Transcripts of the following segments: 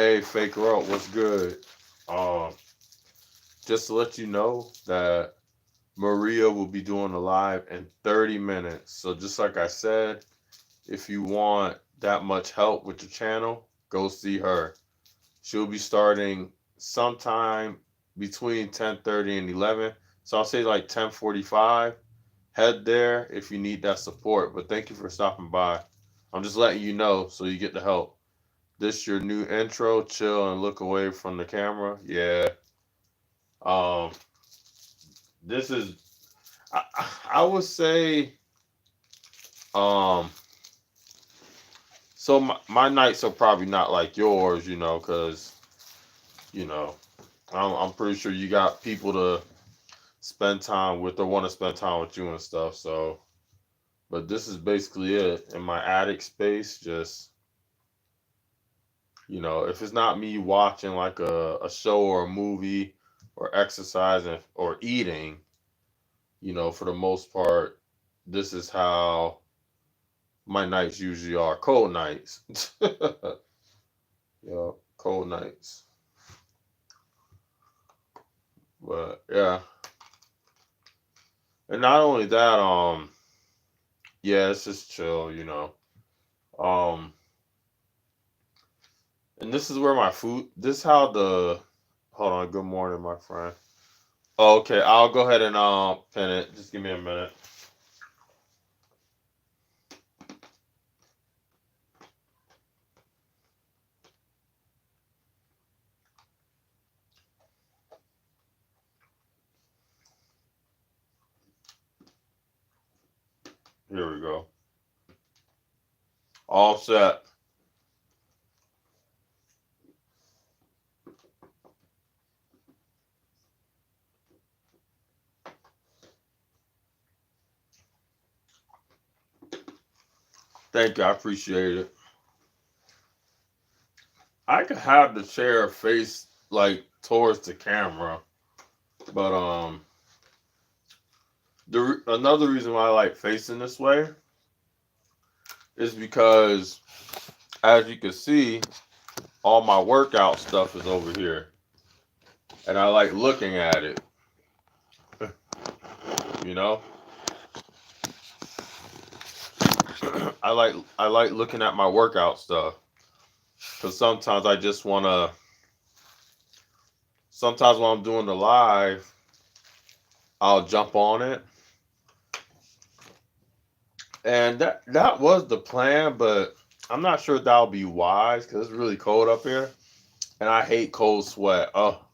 Hey, Faker out, what's good? Um, just to let you know that Maria will be doing a live in 30 minutes. So just like I said, if you want that much help with your channel, go see her. She'll be starting sometime between 10:30 and 11. So I'll say like 10:45. Head there if you need that support. But thank you for stopping by. I'm just letting you know so you get the help. This your new intro. Chill and look away from the camera. Yeah. Um. This is. I, I would say. Um. So my nights are probably not like yours, because you know I'm pretty sure you got people to spend time with or want to spend time with you and stuff. So, but this is basically it in my attic space. Just if it's not me watching like a show or a movie or exercising or eating, for the most part, this is how my nights usually are. Cold nights. Yeah, cold nights. But yeah. And not only that, yeah, it's just chill. Um, and this is where my food, this is how hold on, good morning, my friend. Okay, I'll go ahead and pin it. Just give me a minute. Here we go. All set. Thank you, I appreciate it. I could have the chair face like towards the camera, but another reason why I like facing this way is because, as you can see, all my workout stuff is over here, and I like looking at it. You know, I like looking at my workout stuff because sometimes I just wanna. Sometimes when I'm doing the live, I'll jump on it, and that was the plan, but I'm not sure if that'll be wise because it's really cold up here, and I hate cold sweat. Oh,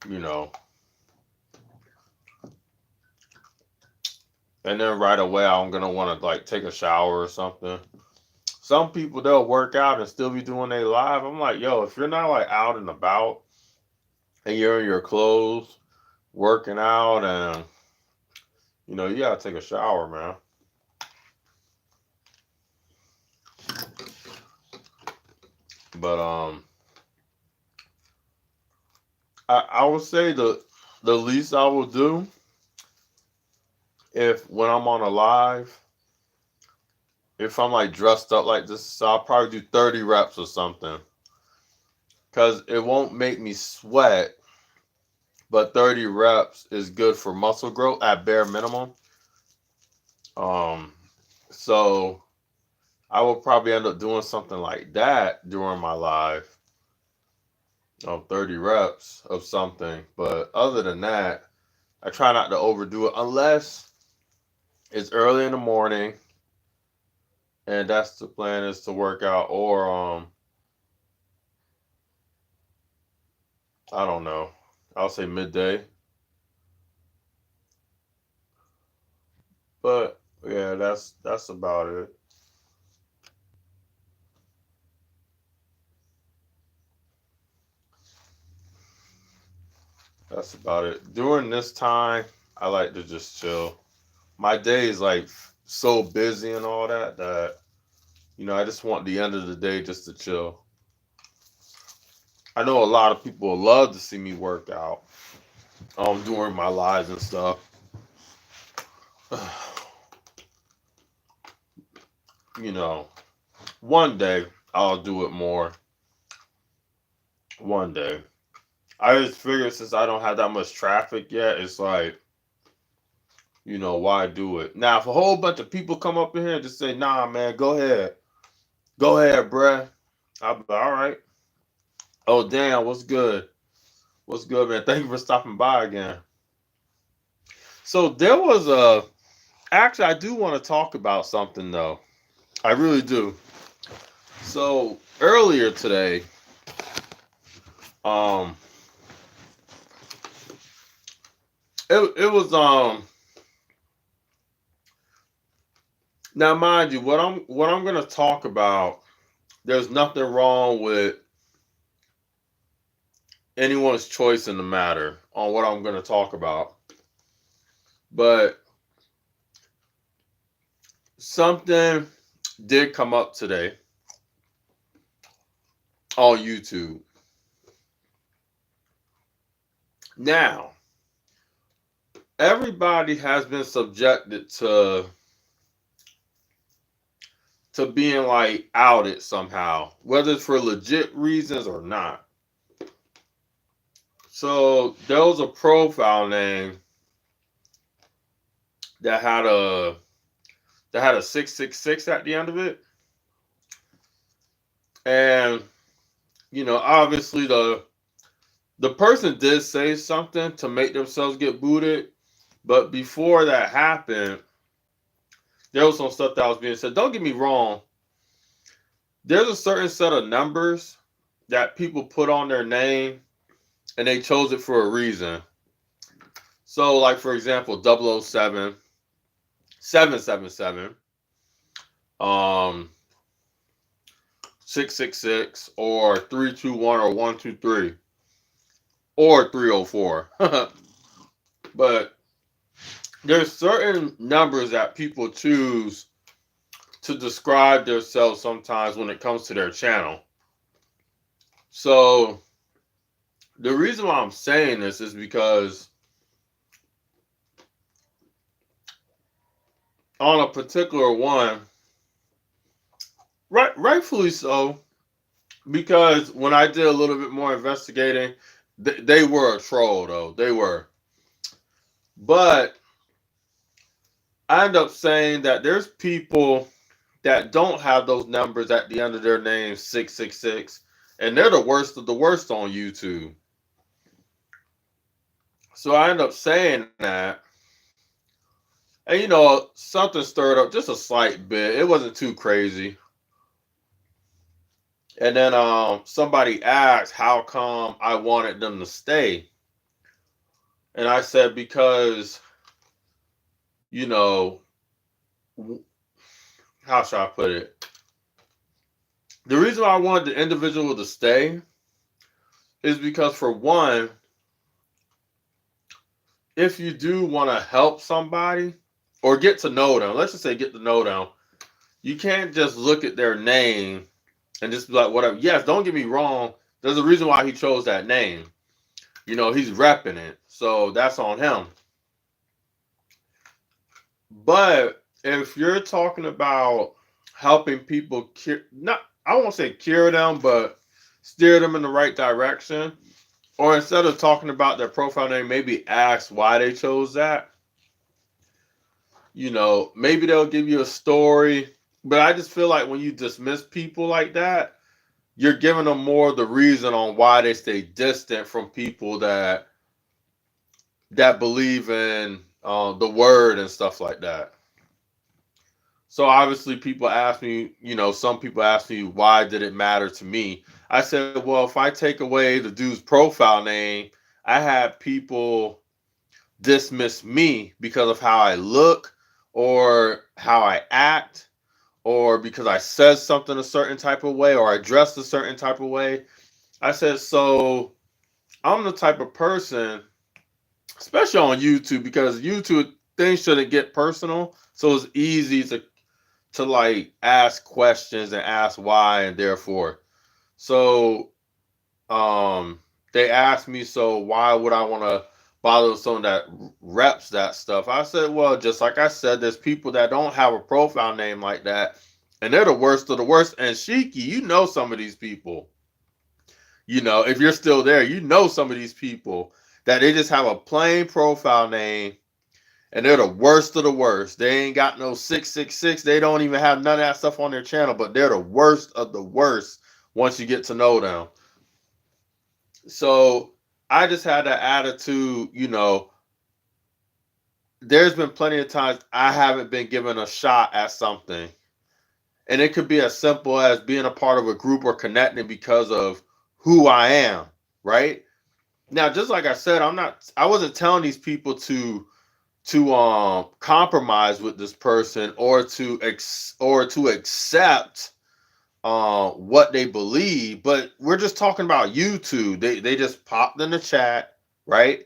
you know. And then right away I'm gonna want to like take a shower or something. Some people they'll work out and still be doing their live. I'm like, yo, if you're not like out and about and you're in your clothes working out and you gotta take a shower, man. But I would say the least I will do if when I'm on a live, if I'm like dressed up like this, so I'll probably do 30 reps or something. Cause it won't make me sweat, but 30 reps is good for muscle growth at bare minimum. Um, so I will probably end up doing something like that during my live. 30 reps of something. But other than that, I try not to overdo it unless it's early in the morning and that's the plan is to work out or I don't know. I'll say midday. But yeah, that's about it. That's about it. During this time, I like to just chill. My day is like so busy and all that I just want the end of the day just to chill. I know a lot of people love to see me work out during my lives and stuff. you know, One day I'll do it more. one day. I just figured since I don't have that much traffic yet, it's like, why do it? Now, if a whole bunch of people come up in here and just say, nah, man, go ahead. Go ahead, bruh. I'll be like, all right. Oh, damn, what's good? What's good, man? Thank you for stopping by again. So there was actually, I do want to talk about something, though. I really do. So earlier today, um, it was, now mind you, what I'm gonna talk about, there's nothing wrong with anyone's choice in the matter on what I'm gonna talk about. But something did come up today on YouTube. Now, everybody has been subjected to being like outed somehow, whether it's for legit reasons or not. So there was a profile name that had a 666 at the end of it. And obviously the person did say something to make themselves get booted, but before that happened, there was some stuff that was being said. Don't get me wrong, there's a certain set of numbers that people put on their name and they chose it for a reason. So like for example, 007, 777, 666, or 321, or 123, or 304. But there's certain numbers that people choose to describe themselves sometimes when it comes to their channel. So the reason why I'm saying this is because on a particular one, rightfully so, because when I did a little bit more investigating, they were a troll, though. They were. But I end up saying that there's people that don't have those numbers at the end of their name, 666, and they're the worst of the worst on YouTube. So I end up saying that, and something stirred up just a slight bit. It wasn't too crazy. And then somebody asked how come I wanted them to stay. And I said, because, how should I put it? The reason why I wanted the individual to stay is because, for one, if you do want to help somebody or get to know them, let's just say get to know them, you can't just look at their name and just be like, whatever. Yes, don't get me wrong. There's a reason why he chose that name. He's repping it. So that's on him. But if you're talking about helping people I won't say cure them, but steer them in the right direction, or instead of talking about their profile name, maybe ask why they chose that. Maybe they'll give you a story. But I just feel like when you dismiss people like that, you're giving them more of the reason on why they stay distant from people that believe in the word and stuff like that. So obviously people ask me, some people ask me, why did it matter to me? I said, well, if I take away the dude's profile name, I had people dismiss me because of how I look or how I act, or because I said something a certain type of way, or I dressed a certain type of way. I said, so I'm the type of person, especially on YouTube, because YouTube, things shouldn't get personal. So it's easy to like ask questions and ask why and therefore. So they asked me, so why would I want to bother someone that reps that stuff? I said, well, just like I said, there's people that don't have a profile name like that, and they're the worst of the worst. And Shiki, some of these people. If you're still there, some of these people that they just have a plain profile name and they're the worst of the worst. They ain't got no 666. They don't even have none of that stuff on their channel, but they're the worst of the worst once you get to know them. So I just had that attitude, there's been plenty of times I haven't been given a shot at something. And it could be as simple as being a part of a group or connecting because of who I am, right? Now, just like I said, I wasn't telling these people to compromise with this person or to accept what they believe, but we're just talking about YouTube. They just popped in the chat, right?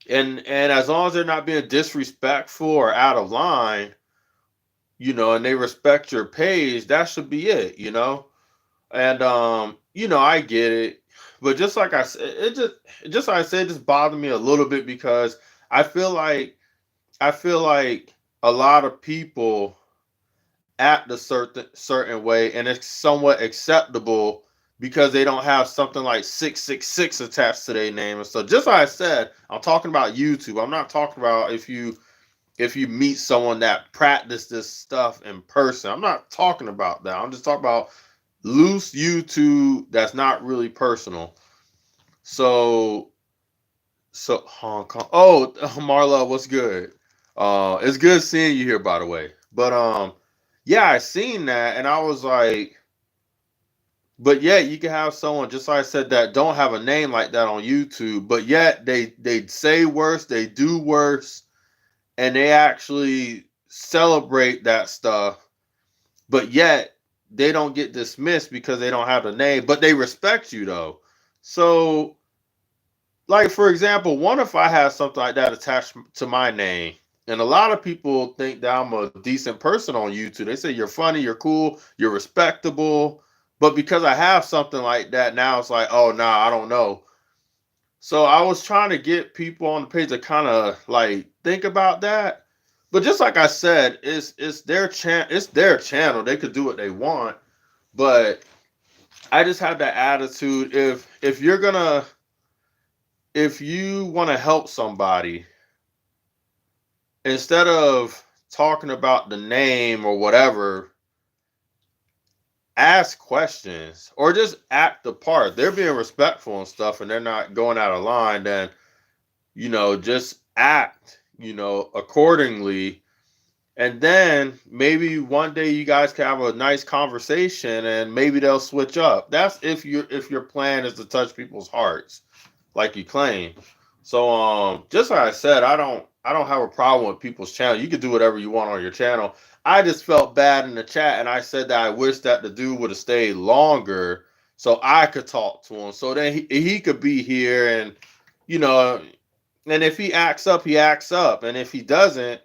And as long as they're not being disrespectful or out of like, and they respect your page, that should be it, And I get it, but just like I said, just like I said, it just bothered me a little bit because I feel like a lot of people act a certain way, and it's somewhat acceptable because they don't have something like 666 attached to their name. And so, just like I said, I'm talking about YouTube. I'm not talking about if you meet someone that practice this stuff in person. I'm not talking about that. I'm just talking about loose YouTube that's not really personal. So Hong Kong. Oh, Marla, what's good? It's good seeing you here, by the way. But yeah, I seen that and I was like, but yet you can have someone, just like I said, that don't have a name like that on YouTube, but yet they say worse, they do worse, and they actually celebrate that stuff, but yet they don't get dismissed because they don't have a name, but they respect you though. So, like, for example, what if I have something like that attached to my name? And a lot of people think that I'm a decent person on YouTube. They say you're funny, you're cool, you're respectable. But because I have something like that, now it's like, oh, nah, I don't know. So I was trying to get people on the page to kind of like think about that. But just like I said, it's their channel. They could do what they want. But I just have that attitude. If you want to help somebody, instead of talking about the name or whatever, ask questions or just act the part. They're being respectful and stuff and they're not going out of line, then just act accordingly. And then maybe one day you guys can have a nice conversation and maybe they'll switch up. That's if your plan is to touch people's hearts like you claim. So just like I said, I don't have a problem with people's channel. You can do whatever you want on your channel. I just felt bad in the chat and I said that I wish that the dude would have stayed longer so I could talk to him. So then he could be here and and if he acts up, he acts up. And if he doesn't,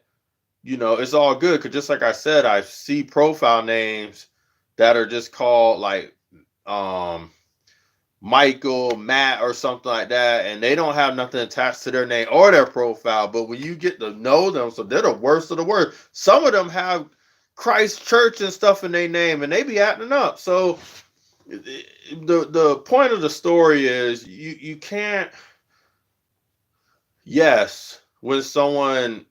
it's all good. Cause just like I said, I see profile names that are just called like Michael, Matt, or something like that, and they don't have nothing attached to their name or their profile. But when you get to know them, so they're the worst of the worst. Some of them have Christ Church and stuff in their name, and they be acting up. So the point of the story is you can't. Yes, when someone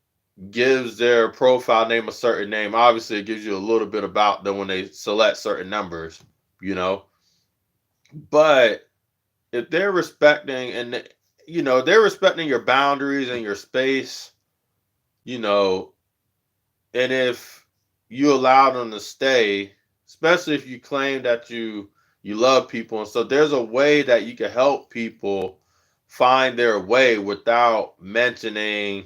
gives their profile name a certain name, obviously it gives you a little bit about them when they select certain numbers, But if they're respecting and they're respecting your boundaries and your space, and if you allow them to stay, especially if you claim that you love people, and so there's a way that you can help people find their way without mentioning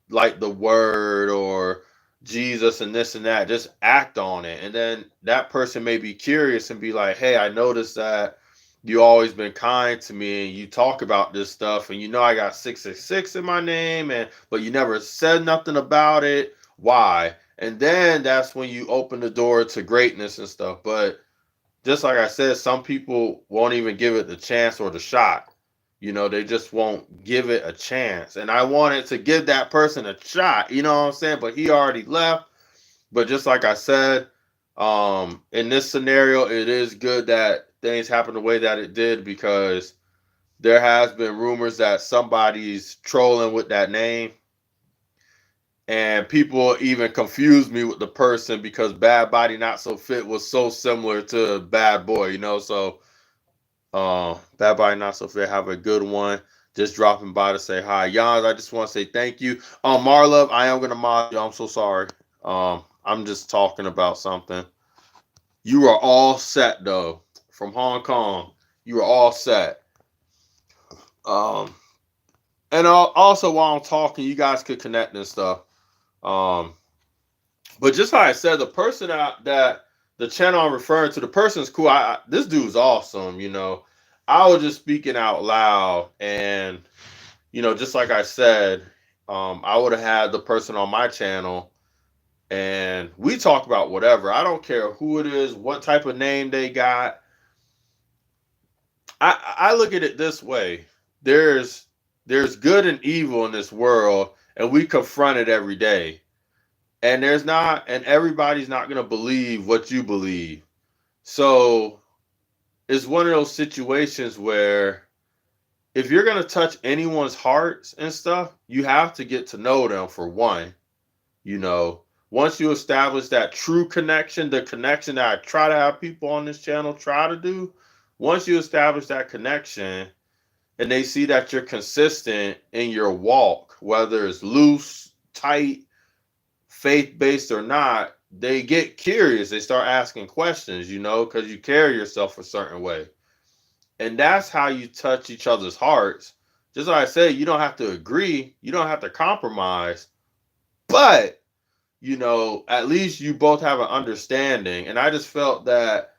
like the word or Jesus and this and that. Just act on it. And then that person may be curious and be like, hey, I noticed that you always been kind to me and you talk about this stuff and I got 666 in my name but you never said nothing about it. Why? And then that's when you open the door to greatness and stuff. But just like I said, some people won't even give it the chance or the shot. They just won't give it a chance. And I wanted to give that person a shot, you know what I'm saying? But he already left. But just like I said, in this scenario, it is good that things happen the way that it did because there has been rumors that somebody's trolling with that name, and people even confused me with the person because Bad Body Not So Fit was so similar to Bad Boy, you know. So Bad Body Not So Fit, have a good one. Just dropping by to say hi. Jans, I just want to say thank you. Marlove, I am gonna mod you. I'm so sorry. I'm just talking about something. You are all set though. From Hong Kong. You are all set. Um and also while I'm talking, you guys could connect and stuff. Um but just like I said, the person that the channel I'm referring to, the person's cool. This dude's awesome, you know. I was just speaking out loud, and you know, just like I said, I would have had the person on my channel and we talk about whatever. I don't care who it is, what type of name they got. I look at it this way. There's good and evil in this world, and we confront it every day. And everybody's not gonna believe what you believe. So it's one of those situations where if you're gonna touch anyone's hearts and stuff, you have to get to know them for one. You know, once you establish that true connection, the connection that I try to have people on this channel try to do, once you establish that connection and they see that you're consistent in your walk, whether it's loose, tight, faith-based or not, they get curious. They start asking questions, you know, because you carry yourself a certain way. And that's how you touch each other's hearts. Just like I said, you don't have to agree, you don't have to compromise, but you know, at least you both have an understanding. And I just felt that,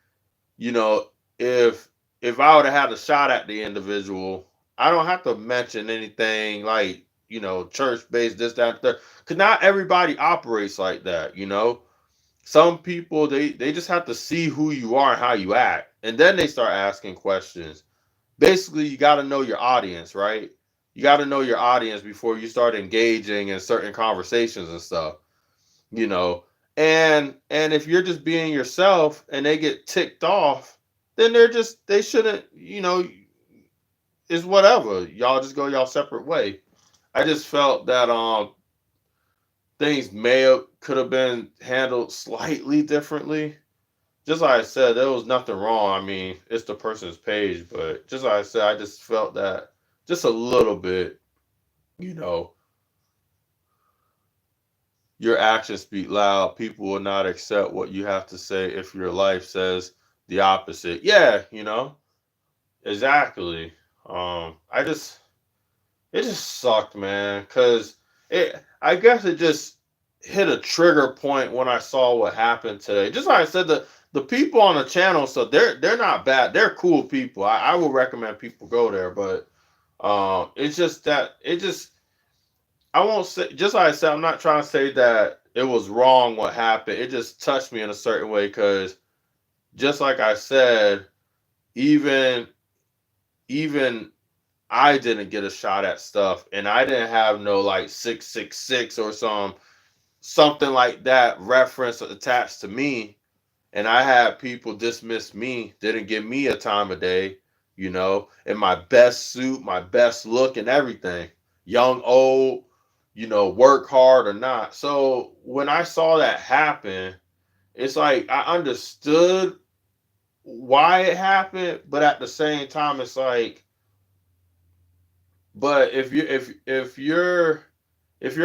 you know, if I would have had a shot at the individual, I don't have to mention anything like, you know, church based, this, that, that. Because not everybody operates like that, you know. Some people they just have to see who you are and how you act. And then they start asking questions. Basically, you got to know your audience, right? You got to know your audience before you start engaging in certain conversations and stuff, you know. And if you're just being yourself and they get ticked off, then they shouldn't, you know, it's whatever. Y'all just go y'all separate way. I just felt that things could have been handled slightly differently. Just like I said, there was nothing wrong. I mean, it's the person's page, but just like I said, I just felt that just a little bit, you know, your actions speak loud. People will not accept what you have to say if your life says the opposite. Yeah, you know, exactly. I just it just sucked, man, cause I guess it just hit a trigger point when I saw what happened today. Just like I said, the people on the channel, so they're not bad. They're cool people. I would recommend people go there, but it's just that it just I won't say, just like I said, I'm not trying to say that it was wrong what happened. It just touched me in a certain way because just like I said, even even I didn't get a shot at stuff, and I didn't have no like 666 or something like that reference attached to me, and I had people dismiss me, didn't give me a time of day, you know, in my best suit, my best look, and everything, young, old, you know, work hard or not. So when I saw that happen, it's like I understood why it happened, but at the same time, it's like, but if you're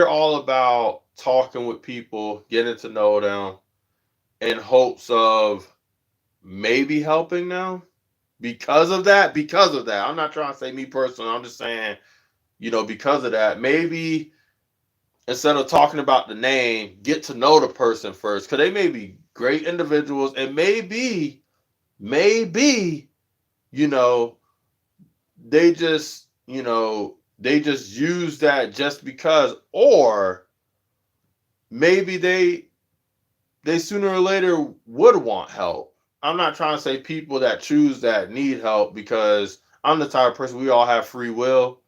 all about talking with people, getting to know them, in hopes of maybe helping them because of that. I'm not trying to say me personally. I'm just saying, you know, because of that, maybe instead of talking about the name, get to know the person first, because they may be great individuals, and maybe, you know, they just, you know, they just use that just because, or maybe they sooner or later would want help. I'm not trying to say people that choose that need help, because I'm the type of person, we all have free will,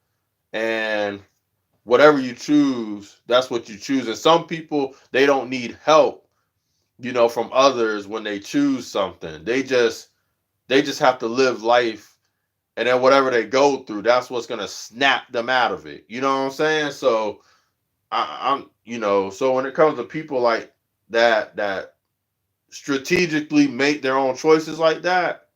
and whatever you choose, that's what you choose. And some people, they don't need help, you know, from others when they choose something. They just They just have to live life, and then whatever they go through, that's what's gonna snap them out of it. You know what I'm saying? So I'm, so when it comes to people like that strategically make their own choices like that,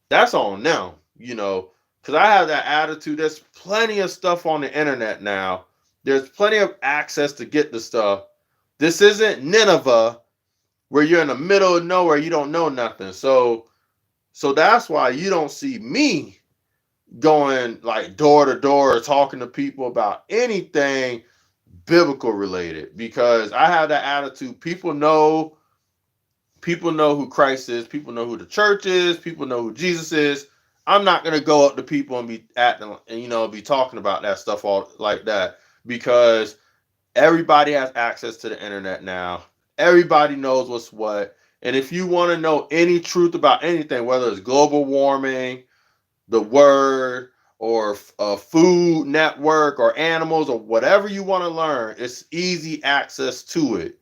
that's on them. Because I have that attitude. There's plenty of stuff on the internet now. There's plenty of access to get the stuff. This isn't Nineveh where you're in the middle of nowhere, you don't know nothing. So that's why you don't see me going like door to door talking to people about anything biblical related, because I have that attitude. People know who Christ is, people know who the church is, people know who Jesus is. I'm not gonna go up to people and be acting and be talking about that stuff all like that, because everybody has access to the internet now. Everybody knows what's what. And if you want to know any truth about anything, whether it's global warming, the word, or a food network, or animals, or whatever you want to learn, it's easy access to it.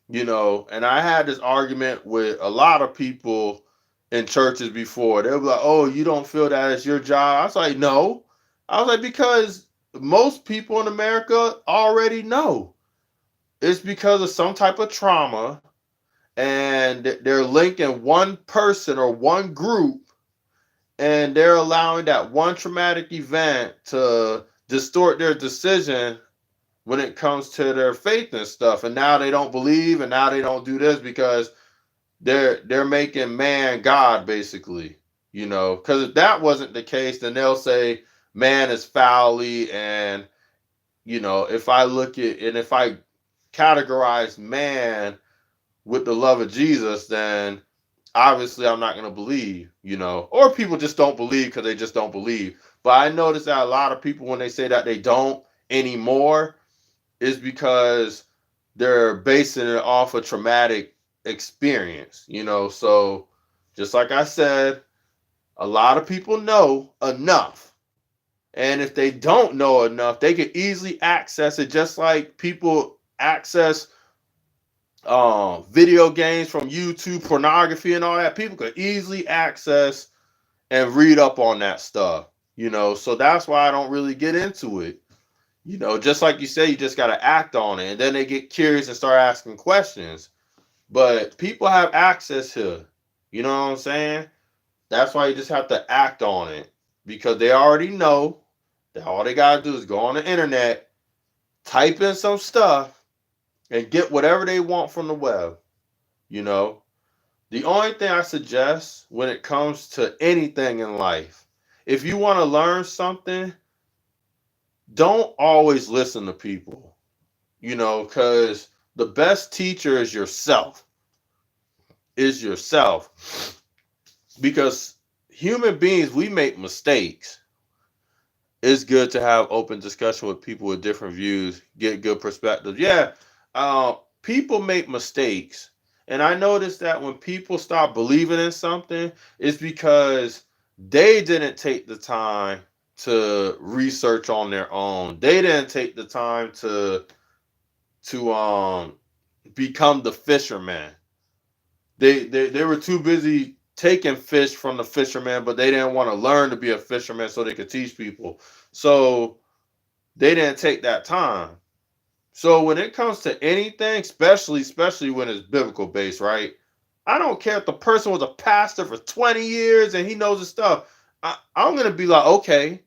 And I had this argument with a lot of people in churches before. They were like, oh, you don't feel that it's your job? I was like, no. I was like, because most people in America already know. It's because of some type of trauma, and they're linking one person or one group, and they're allowing that one traumatic event to distort their decision when it comes to their faith and stuff. And now they don't believe, and now they don't do this because they're making man God, basically. Because if that wasn't the case, then they'll say man is foully, and if I look at, and if I categorize man with the love of Jesus, then obviously I'm not going to believe, or people just don't believe because they just don't believe. But I notice that a lot of people, when they say that they don't anymore, is because they're basing it off a traumatic experience, So just like I said, a lot of people know enough. And if they don't know enough, they can easily access it, just like people access video games from YouTube, pornography, and all that. People could easily access and read up on that stuff, So that's why I don't really get into it. Just like you say, you just got to act on it. And then they get curious and start asking questions. But people have access here. You know what I'm saying? That's why you just have to act on it, because they already know that all they got to do is go on the internet, type in some stuff, and get whatever they want from the web. You know, the only thing I suggest when it comes to anything in life, if you want to learn something, don't always listen to people, because the best teacher is yourself. Is yourself. Because human beings, we make mistakes. It's good to have open discussion with people with different views, get good perspectives. Yeah, people make mistakes. And I noticed that when people start believing in something, it's because they didn't take the time to research on their own. They didn't take the time to become the fisherman. They were too busy taking fish from the fisherman, but they didn't want to learn to be a fisherman so they could teach people. So they didn't take that time. So when it comes to anything, especially when it's biblical based, right? I don't care if the person was a pastor for 20 years and he knows his stuff. I'm gonna be like, okay,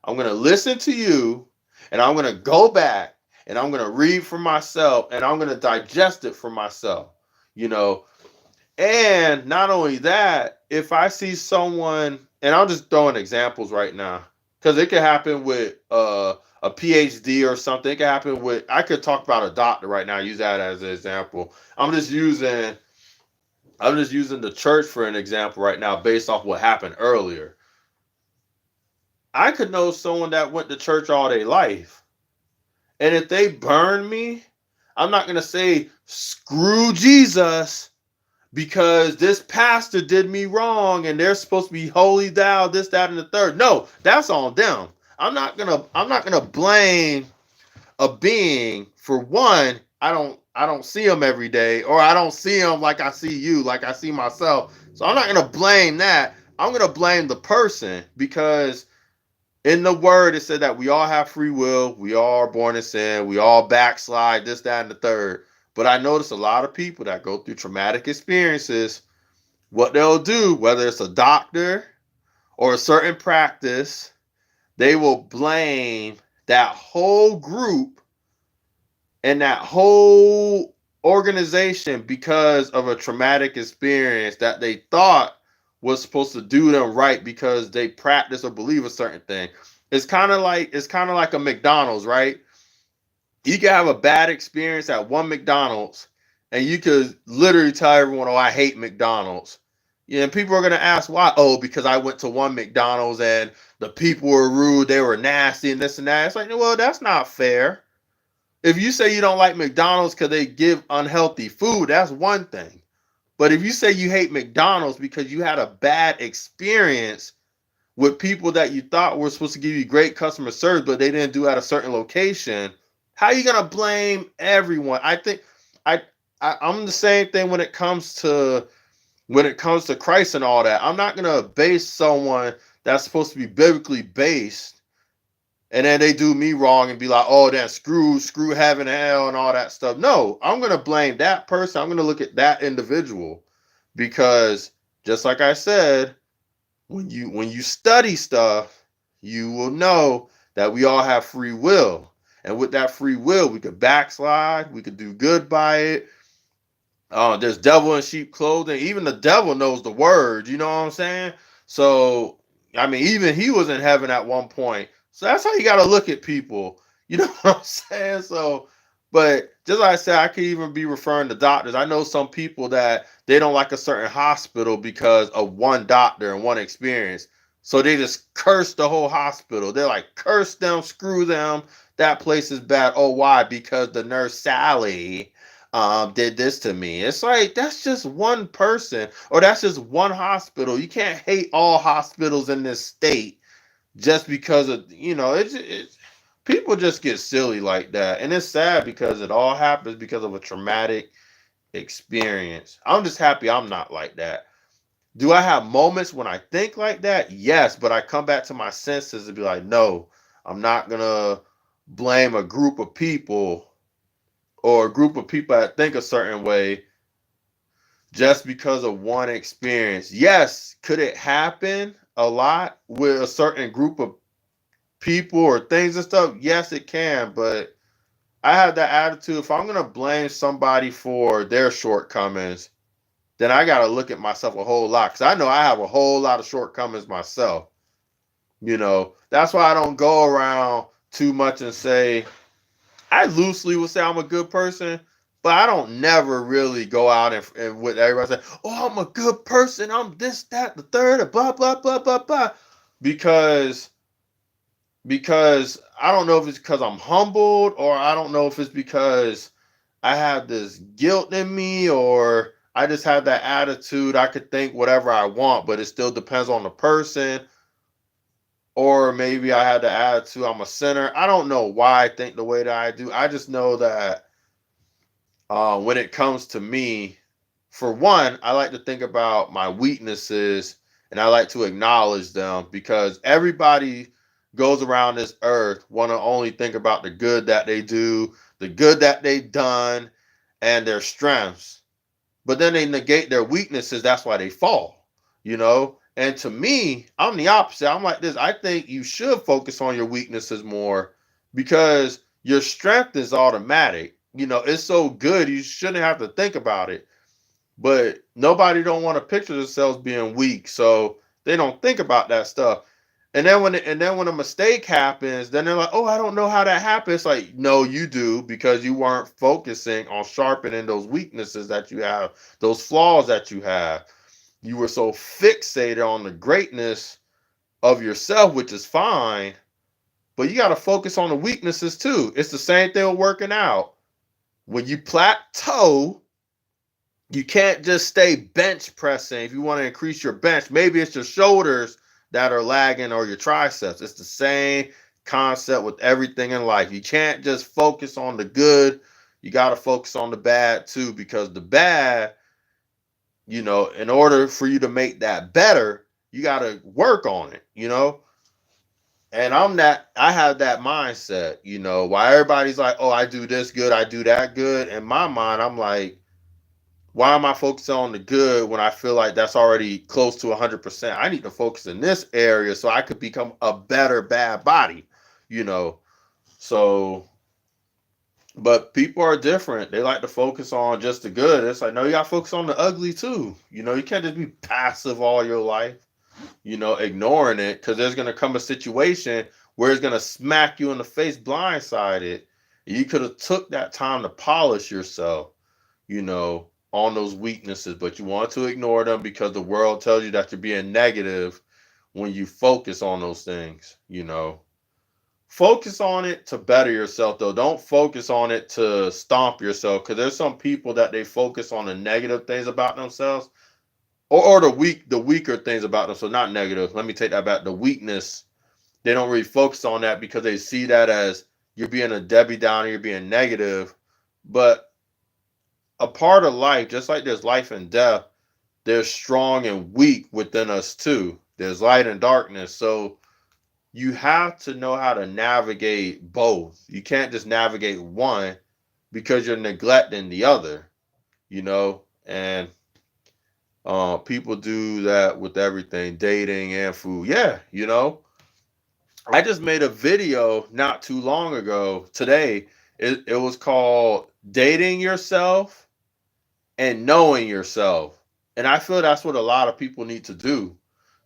I'm gonna listen to you, and I'm gonna go back and I'm gonna read for myself, and I'm gonna digest it for myself. You know, and not only that, if I see someone, and I'll just throw in examples right now, because it could happen with a PhD or something. It could happen with, I could talk about a doctor right now, use that as an example. I'm just using the church for an example right now based off what happened earlier. I could know someone that went to church all their life. And if they burn me, I'm not going to say, screw Jesus, because this pastor did me wrong and they're supposed to be holy thou, this, that, and the third. No, that's on them. I'm not gonna blame a being for one. don't see them every day, or I don't see them like I see you, like I see myself. So I'm not gonna blame that. I'm gonna blame the person, because in the word it said that we all have free will, we all are born in sin, we all backslide, this, that, and the third. But I notice a lot of people that go through traumatic experiences, what they'll do, whether it's a doctor or a certain practice, they will blame that whole group and that whole organization because of a traumatic experience that they thought was supposed to do them right because they practice or believe a certain thing. It's kind of like a McDonald's, right? You can have a bad experience at one McDonald's, and you could literally tell everyone, "Oh, I hate McDonald's." Yeah, and people are gonna ask why. Oh, because I went to one McDonald's and the people were rude, they were nasty, and this and that. It's like, well, that's not fair. If you say you don't like McDonald's because they give unhealthy food, that's one thing. But if you say you hate McDonald's because you had a bad experience with people that you thought were supposed to give you great customer service, but they didn't do at a certain location, how are you gonna blame everyone? I think I, I'm the same thing when it comes to Christ and all that. I'm not gonna base someone that's supposed to be biblically based, and then they do me wrong and be like, oh, then screw heaven and hell and all that stuff. No, I'm gonna blame that person. I'm gonna look at that individual, because just like I said, when you study stuff, you will know that we all have free will. And with that free will, we could backslide, we could do good by it. There's devil in sheep clothing. Even the devil knows the word, you know what I'm saying? So, I mean, even he was in heaven at one point. So that's how you got to look at people. You know what I'm saying? So, but just like I said, I could even be referring to doctors. I know some people that they don't like a certain hospital because of one doctor and one experience. So they just curse the whole hospital. They're like, curse them, screw them. That place is bad. Oh, why? Because the nurse Sally did this to me. It's like, that's just one person, or that's just one hospital. You can't hate all hospitals in this state just because of, it's people just get silly like that. And it's sad because it all happens because of a traumatic experience. I'm just happy I'm not like that. Do I have moments when I think like that? Yes, but I come back to my senses and be like, no, I'm not gonna blame a group of people, or a group of people that think a certain way, just because of one experience. Yes, could it happen a lot with a certain group of people or things and stuff? Yes, it can, but I have that attitude. If I'm going to blame somebody for their shortcomings, then I got to look at myself a whole lot, because I know I have a whole lot of shortcomings myself. That's why I don't go around too much and say, I loosely will say I'm a good person, but I don't never really go out and with everybody say, oh, I'm a good person, I'm this, that, the third, and blah, blah, blah, blah, blah. Because I don't know if it's because I'm humbled, or I don't know if it's because I have this guilt in me, or I just have that attitude. I could think whatever I want, but it still depends on the person. Or maybe I had the attitude I'm a sinner. I don't know why I think the way that I do. I just know that when it comes to me, for one, I like to think about my weaknesses, and I like to acknowledge them, because everybody goes around this earth want to only think about the good that they do, the good that they've done, and their strengths. But then they negate their weaknesses. That's why they fall. And to me, I'm the opposite. I'm like this. I think you should focus on your weaknesses more, because your strength is automatic. It's so good, you shouldn't have to think about it. But nobody don't want to picture themselves being weak, so they don't think about that stuff. And then when a mistake happens, then they're like, "Oh, I don't know how that happened." It's like, no, you do, because you weren't focusing on sharpening those weaknesses that you have, those flaws that you have. You were so fixated on the greatness of yourself, which is fine, but you got to focus on the weaknesses too. It's the same thing with working out. When you plateau, you can't just stay bench pressing. If you want to increase your bench, maybe it's your shoulders that are lagging, or your triceps. It's the same concept with everything in life. You can't just focus on the good. you got to focus on the bad too, because the bad, in order for you to make that better, you got to work on it. And I have that mindset, while everybody's like, oh, I do this good, I do that good. In my mind, I'm like, why am I focusing on the good when I feel like that's already close to 100%? I need to focus in this area so I could become a better bad body, you know. So, but people are different. They like to focus on just the good. It's like, no, you got to focus on the ugly too. You can't just be passive all your life, ignoring it, because there's going to come a situation where it's going to smack you in the face blindsided. You could have took that time to polish yourself, on those weaknesses, but you want to ignore them because the world tells you that you're being negative when you focus on those things. Focus on it to better yourself, though. Don't focus on it to stomp yourself, because there's some people that they focus on the negative things about themselves, or the weaker things about them. So not negative. Let me take that back. The weakness, they don't really focus on that because they see that as you're being a Debbie Downer, you're being negative. But a part of life, just like there's life and death, there's strong and weak within us too. There's light and darkness. So you have to know how to navigate both. You can't just navigate one because you're neglecting the other. And people do that with everything, dating and food. Yeah. I just made a video not too long ago today. It was called Dating Yourself and Knowing Yourself. And I feel that's what a lot of people need to do.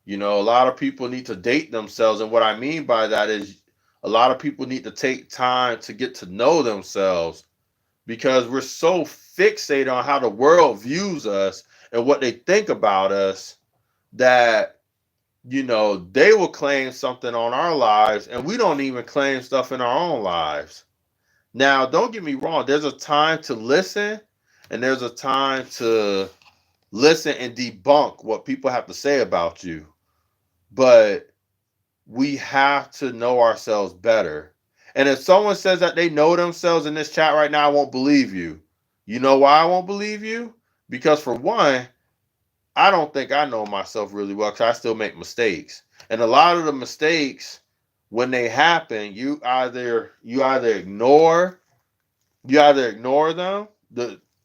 A lot of people need to date themselves. And what I mean by that is a lot of people need to take time to get to know themselves, because we're so fixated on how the world views us and what they think about us that, they will claim something on our lives and we don't even claim stuff in our own lives. Now, don't get me wrong. There's a time to listen and there's a time to listen and debunk what people have to say about you. But we have to know ourselves better. And if someone says that they know themselves in this chat right now, I won't believe you. You know why I won't believe you? Because for one, I don't think I know myself really well, because I still make mistakes. And a lot of the mistakes, when they happen, you either ignore them,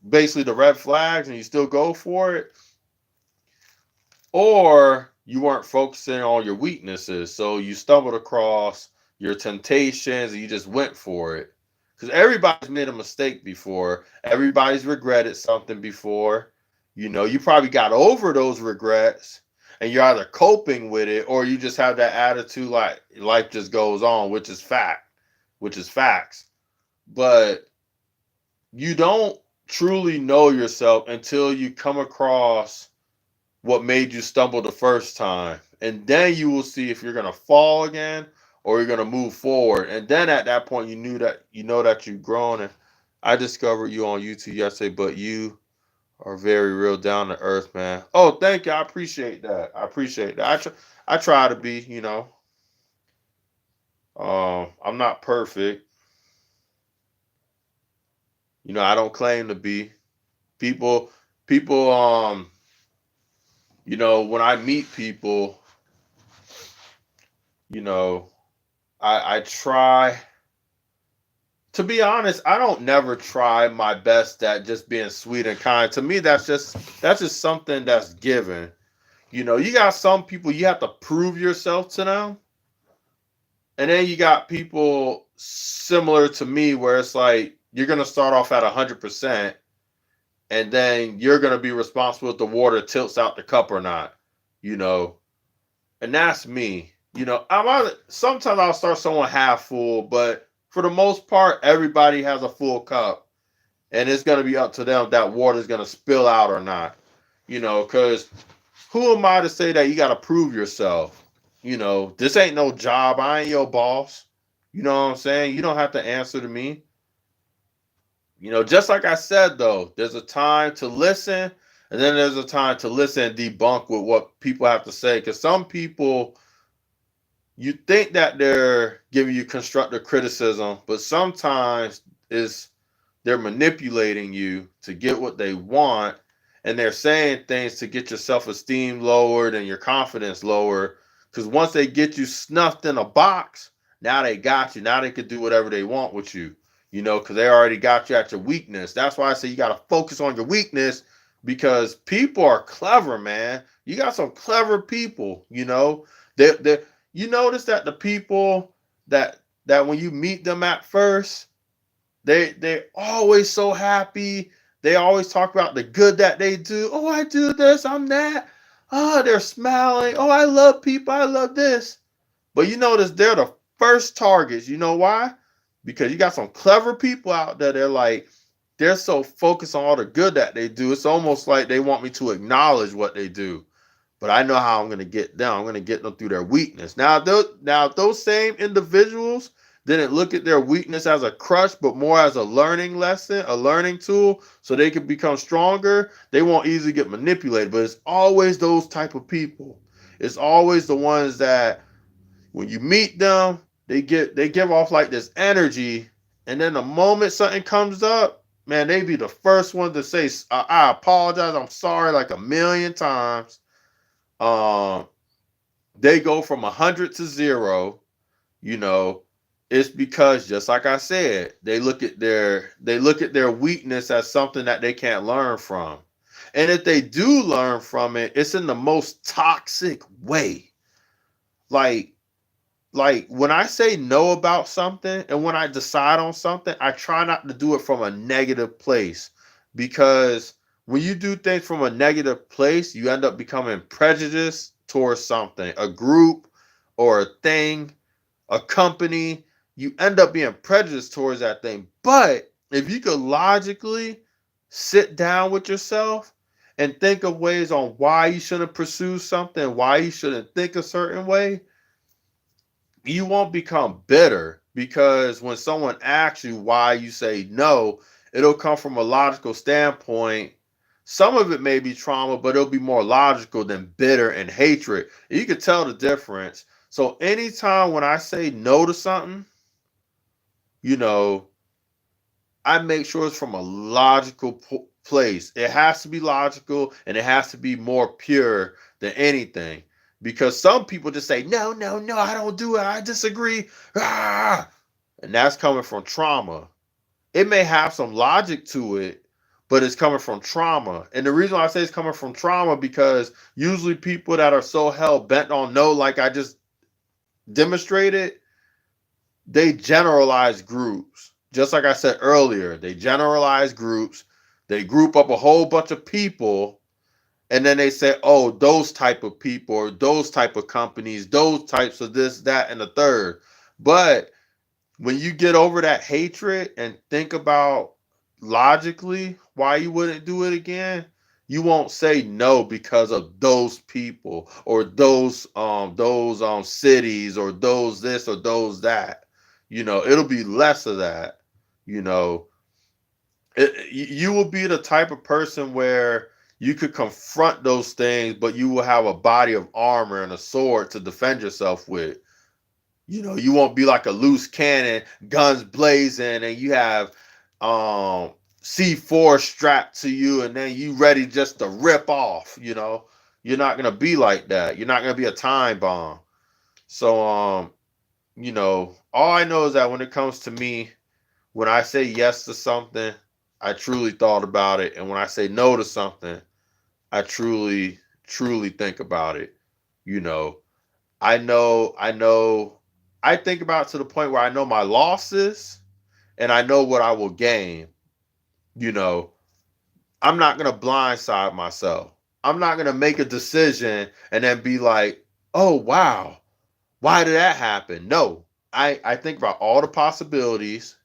basically the red flags, and you still go for it, or you weren't focusing on your weaknesses. So you stumbled across your temptations and you just went for it. Because everybody's made a mistake before. Everybody's regretted something before. You probably got over those regrets and you're either coping with it, or you just have that attitude like life just goes on, which is facts. But you don't truly know yourself until you come across what made you stumble the first time. And then you will see if you're going to fall again or you're going to move forward. And then at that point, you know that you've grown. And I discovered you on YouTube yesterday, but you are very real, down to earth, man. Oh, thank you. I appreciate that. I try to be. I'm not perfect. I don't claim to be. People, people, when I meet people, you know, I try to be honest. I don't never try my best at just being sweet and kind. To me, that's just something that's given. You got some people you have to prove yourself to them, and then you got people similar to me where it's like you're gonna start off at 100%, and then you're gonna be responsible if the water tilts out the cup or not. You know, and that's me. Sometimes I'll start someone half full, but for the most part, everybody has a full cup, and it's gonna be up to them if that water is gonna spill out or not. Because who am I to say that you got to prove yourself? This ain't no job. I ain't your boss. You know what I'm saying? You don't have to answer to me. Just like I said, though, there's a time to listen, and then there's a time to listen and debunk with what people have to say. Because some people, you think that they're giving you constructive criticism, but sometimes it's they're manipulating you to get what they want, and they're saying things to get your self-esteem lowered and your confidence lower. Because once they get you snuffed in a box, now they got you. Now they can do whatever they want with you, because they already got you at your weakness. That's why I say you got to focus on your weakness, because people are clever, man. You got some clever people, They you notice that the people that when you meet them at first, they're always so happy. They always talk about the good that they do. Oh, I do this, I'm that. Oh, they're smiling. Oh, I love people. I love this. But you notice they're the first targets. You know why? Because you got some clever people out there. They're so focused on all the good that they do. It's almost like they want me to acknowledge what they do. But I know how I'm going to get them. I'm going to get them through their weakness. Now, those same individuals didn't look at their weakness as a crush, but more as a learning lesson, a learning tool, so they can become stronger. They won't easily get manipulated. But it's always those type of people. It's always the ones that when you meet them, they give off like this energy, and then the moment something comes up, man, they be the first one to say, "I apologize, I'm sorry," like a million times. Um, they go from 100 to 0. You know, it's because, just like I said, they look at their weakness as something that they can't learn from, and if they do learn from it, it's in the most toxic way. Like when I say no about something and when I decide on something, I try not to do it from a negative place, because when you do things from a negative place, you end up becoming prejudiced towards something, a group or a thing, a company. You end up being prejudiced towards that thing. But if you could logically sit down with yourself and think of ways on why you shouldn't pursue something, why you shouldn't think a certain way, you won't become bitter, because when someone asks you why you say no, it'll come from a logical standpoint. Some of it may be trauma, but it'll be more logical than bitter and hatred. You can tell the difference. So anytime when I say no to something, you know, I make sure it's from a logical place. It has to be logical, and it has to be more pure than anything. Because some people just say, no, no, no, I don't do it. I disagree. Ah! And that's coming from trauma. It may have some logic to it, but it's coming from trauma. And the reason why I say it's coming from trauma, because usually people that are so hell bent on no, like I just demonstrated, they generalize groups. Just like I said earlier, they generalize groups. They group up a whole bunch of people, and then they say, oh, those type of people, or those type of companies, those types of this, that, and the third. But when you get over that hatred and think about logically why you wouldn't do it again, you won't say no because of those people, or those cities, or those this, or those that. It'll be less of that. You know, you will be the type of person where you could confront those things, but you will have a body of armor and a sword to defend yourself with. You won't be like a loose cannon, guns blazing, and you have C4 strapped to you, and then you ready just to rip off. You're not gonna be like that. You're not gonna be a time bomb. So all I know is that when it comes to me, when I say yes to something, I truly thought about it, and when I say no to something, I truly, truly think about it. You know, I think about it to the point where I know my losses and I know what I will gain. You know, I'm not going to blindside myself. I'm not going to make a decision and then be like, oh, wow, why did that happen? No, I think about all the possibilities.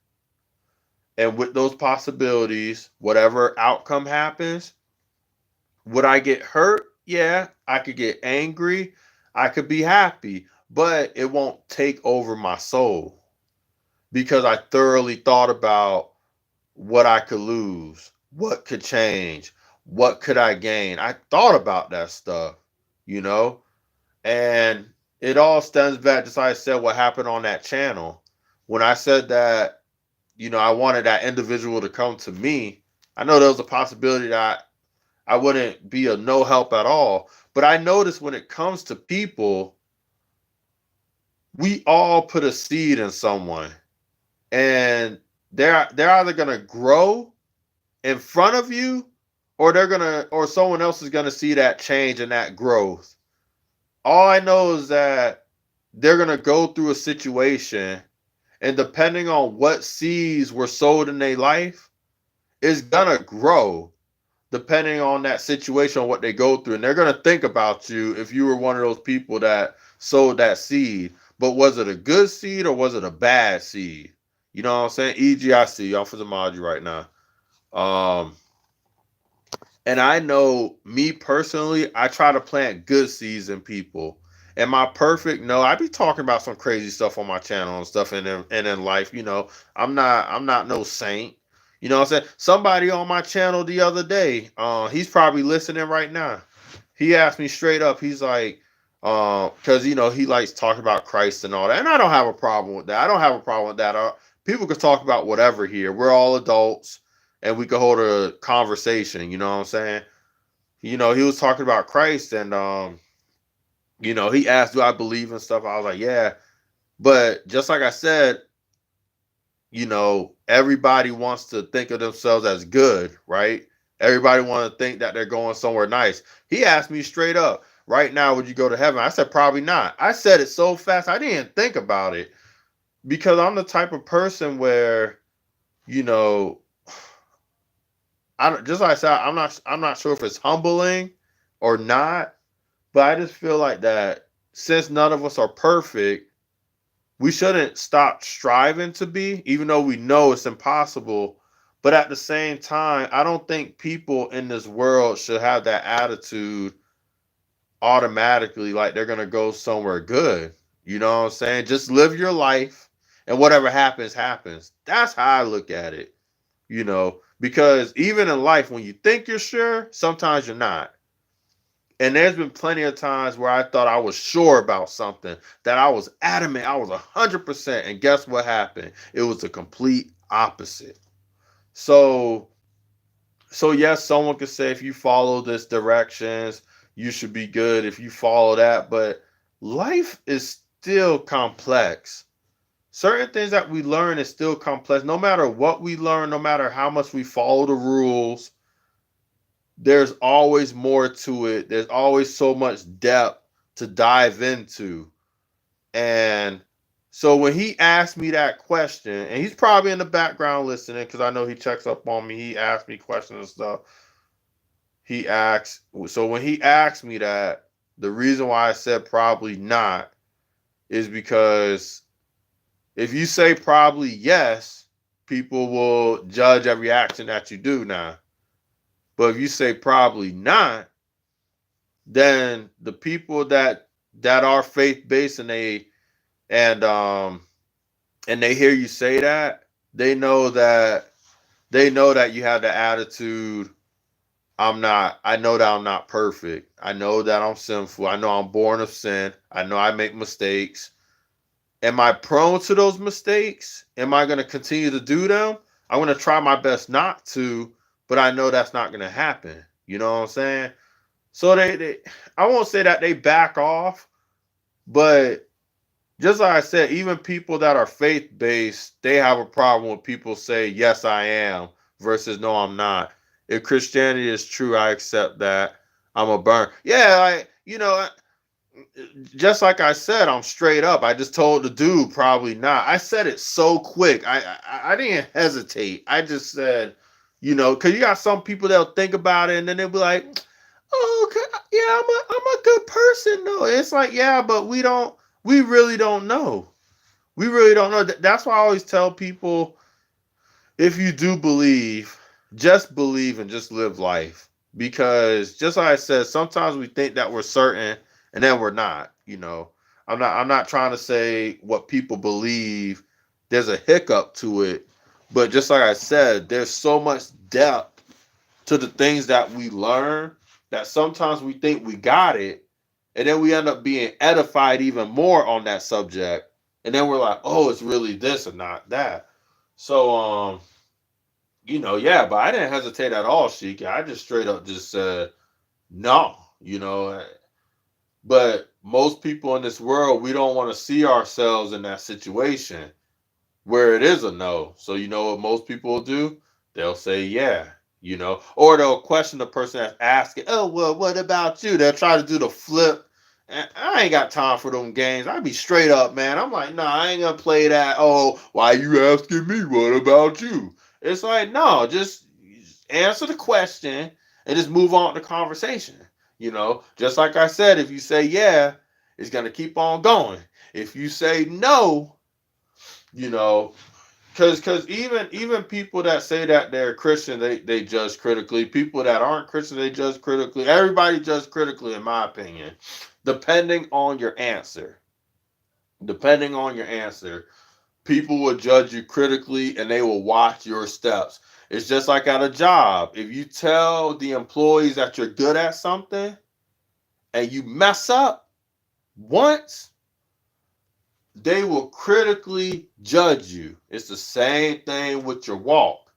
And with those possibilities, whatever outcome happens, would I get hurt? Yeah, I could get angry. I could be happy, but it won't take over my soul, because I thoroughly thought about what I could lose, what could change, what could I gain. I thought about that stuff, you know, and it all stems back, just like I said, what happened on that channel. When I said that I wanted that individual to come to me. I know there was a possibility that I wouldn't be of no help at all. But I noticed when it comes to people, we all put a seed in someone, and they're either gonna grow in front of you, or someone else is gonna see that change and that growth. All I know is that they're gonna go through a situation, and depending on what seeds were sowed in their life, it's gonna grow depending on that situation, what they go through. And they're going to think about you if you were one of those people that sowed that seed. But was it a good seed or was it a bad seed? You know what I'm saying? E.g., I see y'all for the emoji right now. Um, and I know me personally, I try to plant good seeds in people. Am I perfect? No, I be talking about some crazy stuff on my channel and stuff in life. I'm not no saint. You know what I'm saying? Somebody on my channel the other day, he's probably listening right now. He asked me straight up, he's like, because he likes talking about Christ and all that. And I don't have a problem with that. I don't have a problem with that. People can talk about whatever here. We're all adults and we could hold a conversation, you know what I'm saying? He was talking about Christ, and he asked, do I believe in stuff? I was like, yeah. But just like I said, everybody wants to think of themselves as good, right? Everybody wants to think that they're going somewhere nice. He asked me straight up, right now, would you go to heaven? I said, probably not. I said it so fast, I didn't think about it, because I'm the type of person where, you know, I don't, just like I said, I'm not sure if it's humbling or not, but I just feel like that since none of us are perfect, we shouldn't stop striving to be, even though we know it's impossible. But at the same time, I don't think people in this world should have that attitude automatically, like they're gonna go somewhere good. You know what I'm saying? Just live your life, and whatever happens, happens. That's how I look at it. Because even in life, when you think you're sure, sometimes you're not. And there's been plenty of times where I thought I was sure about something, that I was adamant, I was 100%. And guess what happened? It was the complete opposite. So, yes, someone could say if you follow this directions, you should be good if you follow that. But life is still complex. Certain things that we learn is still complex. No matter what we learn, no matter how much we follow the rules, there's always more to it. There's always so much depth to dive into. And so when he asked me that question, and he's probably in the background listening because I know he checks up on me. He asked me questions and stuff. So when he asked me that, the reason why I said probably not is because if you say probably yes, people will judge every action that you do now. But if you say probably not, then the people that are faith based, and they hear you say that, they know that you have the attitude, I know that I'm not perfect. I know that I'm sinful. I know I'm born of sin. I know I make mistakes. Am I prone to those mistakes? Am I going to continue to do them? I'm going to try my best not to, but I know that's not going to happen. You know what I'm saying? So I won't say that they back off, but just like I said, even people that are faith based, they have a problem when people say, yes, I am, versus no, I'm not. If Christianity is true, I accept that. I'm a burn. Yeah, just like I said, I'm straight up. I just told the dude probably not. I said it so quick. I didn't hesitate. I just said, because you got some people that'll think about it and then they'll be like, oh, okay, yeah, I'm a good person. No, it's like, yeah, but we really don't know. We really don't know. That's why I always tell people, if you do believe and just live life. Because just like I said, sometimes we think that we're certain and then we're not. I'm not trying to say what people believe. There's a hiccup to it. But just like I said, there's so much depth to the things that we learn that sometimes we think we got it. And then we end up being edified even more on that subject. And then we're like, oh, it's really this and not that. So yeah, but I didn't hesitate at all, Sheik. I just straight up just said no, but most people in this world, we don't want to see ourselves in that situation where it is a no. So you know what most people will do? They'll say yeah, or they'll question the person that's asking, oh well, what about you? They'll try to do the flip. And I ain't got time for them games. I be straight up, man. I'm like, nah, I ain't gonna play that. Oh, why you asking me? What about you? It's like, no, just answer the question and just move on to the conversation. Just like I said, if you say yeah, it's gonna keep on going. If you say no, you know, because even people that say that they're Christian, they judge critically. People that aren't Christian, they judge critically. Everybody judges critically, in my opinion, depending on your answer. Depending on your answer, people will judge you critically and they will watch your steps. It's just like at a job. If you tell the employees that you're good at something and you mess up once, they will critically judge you. It's the same thing with your walk.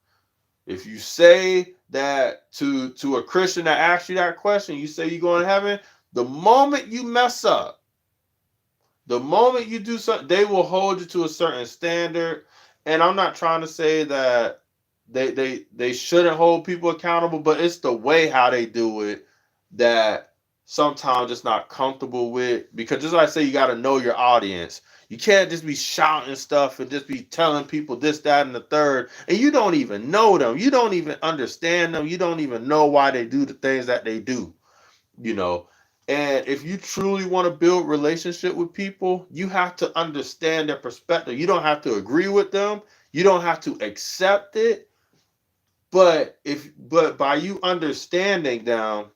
If you say that to a Christian that asks you that question, you say you're going to heaven, the moment you mess up, the moment you do something, they will hold you to a certain standard. And I'm not trying to say that they shouldn't hold people accountable, but it's the way how they do it that sometimes it's not comfortable with. Because just like I say, you got to know your audience. You can't just be shouting stuff and just be telling people this, that, and the third, and you don't even know them. You don't even understand them. You don't even know why they do the things that they do. you know and if you truly want to build relationship with people, you have to understand their perspective. You don't have to agree with them, you don't have to accept it, but by you understanding them,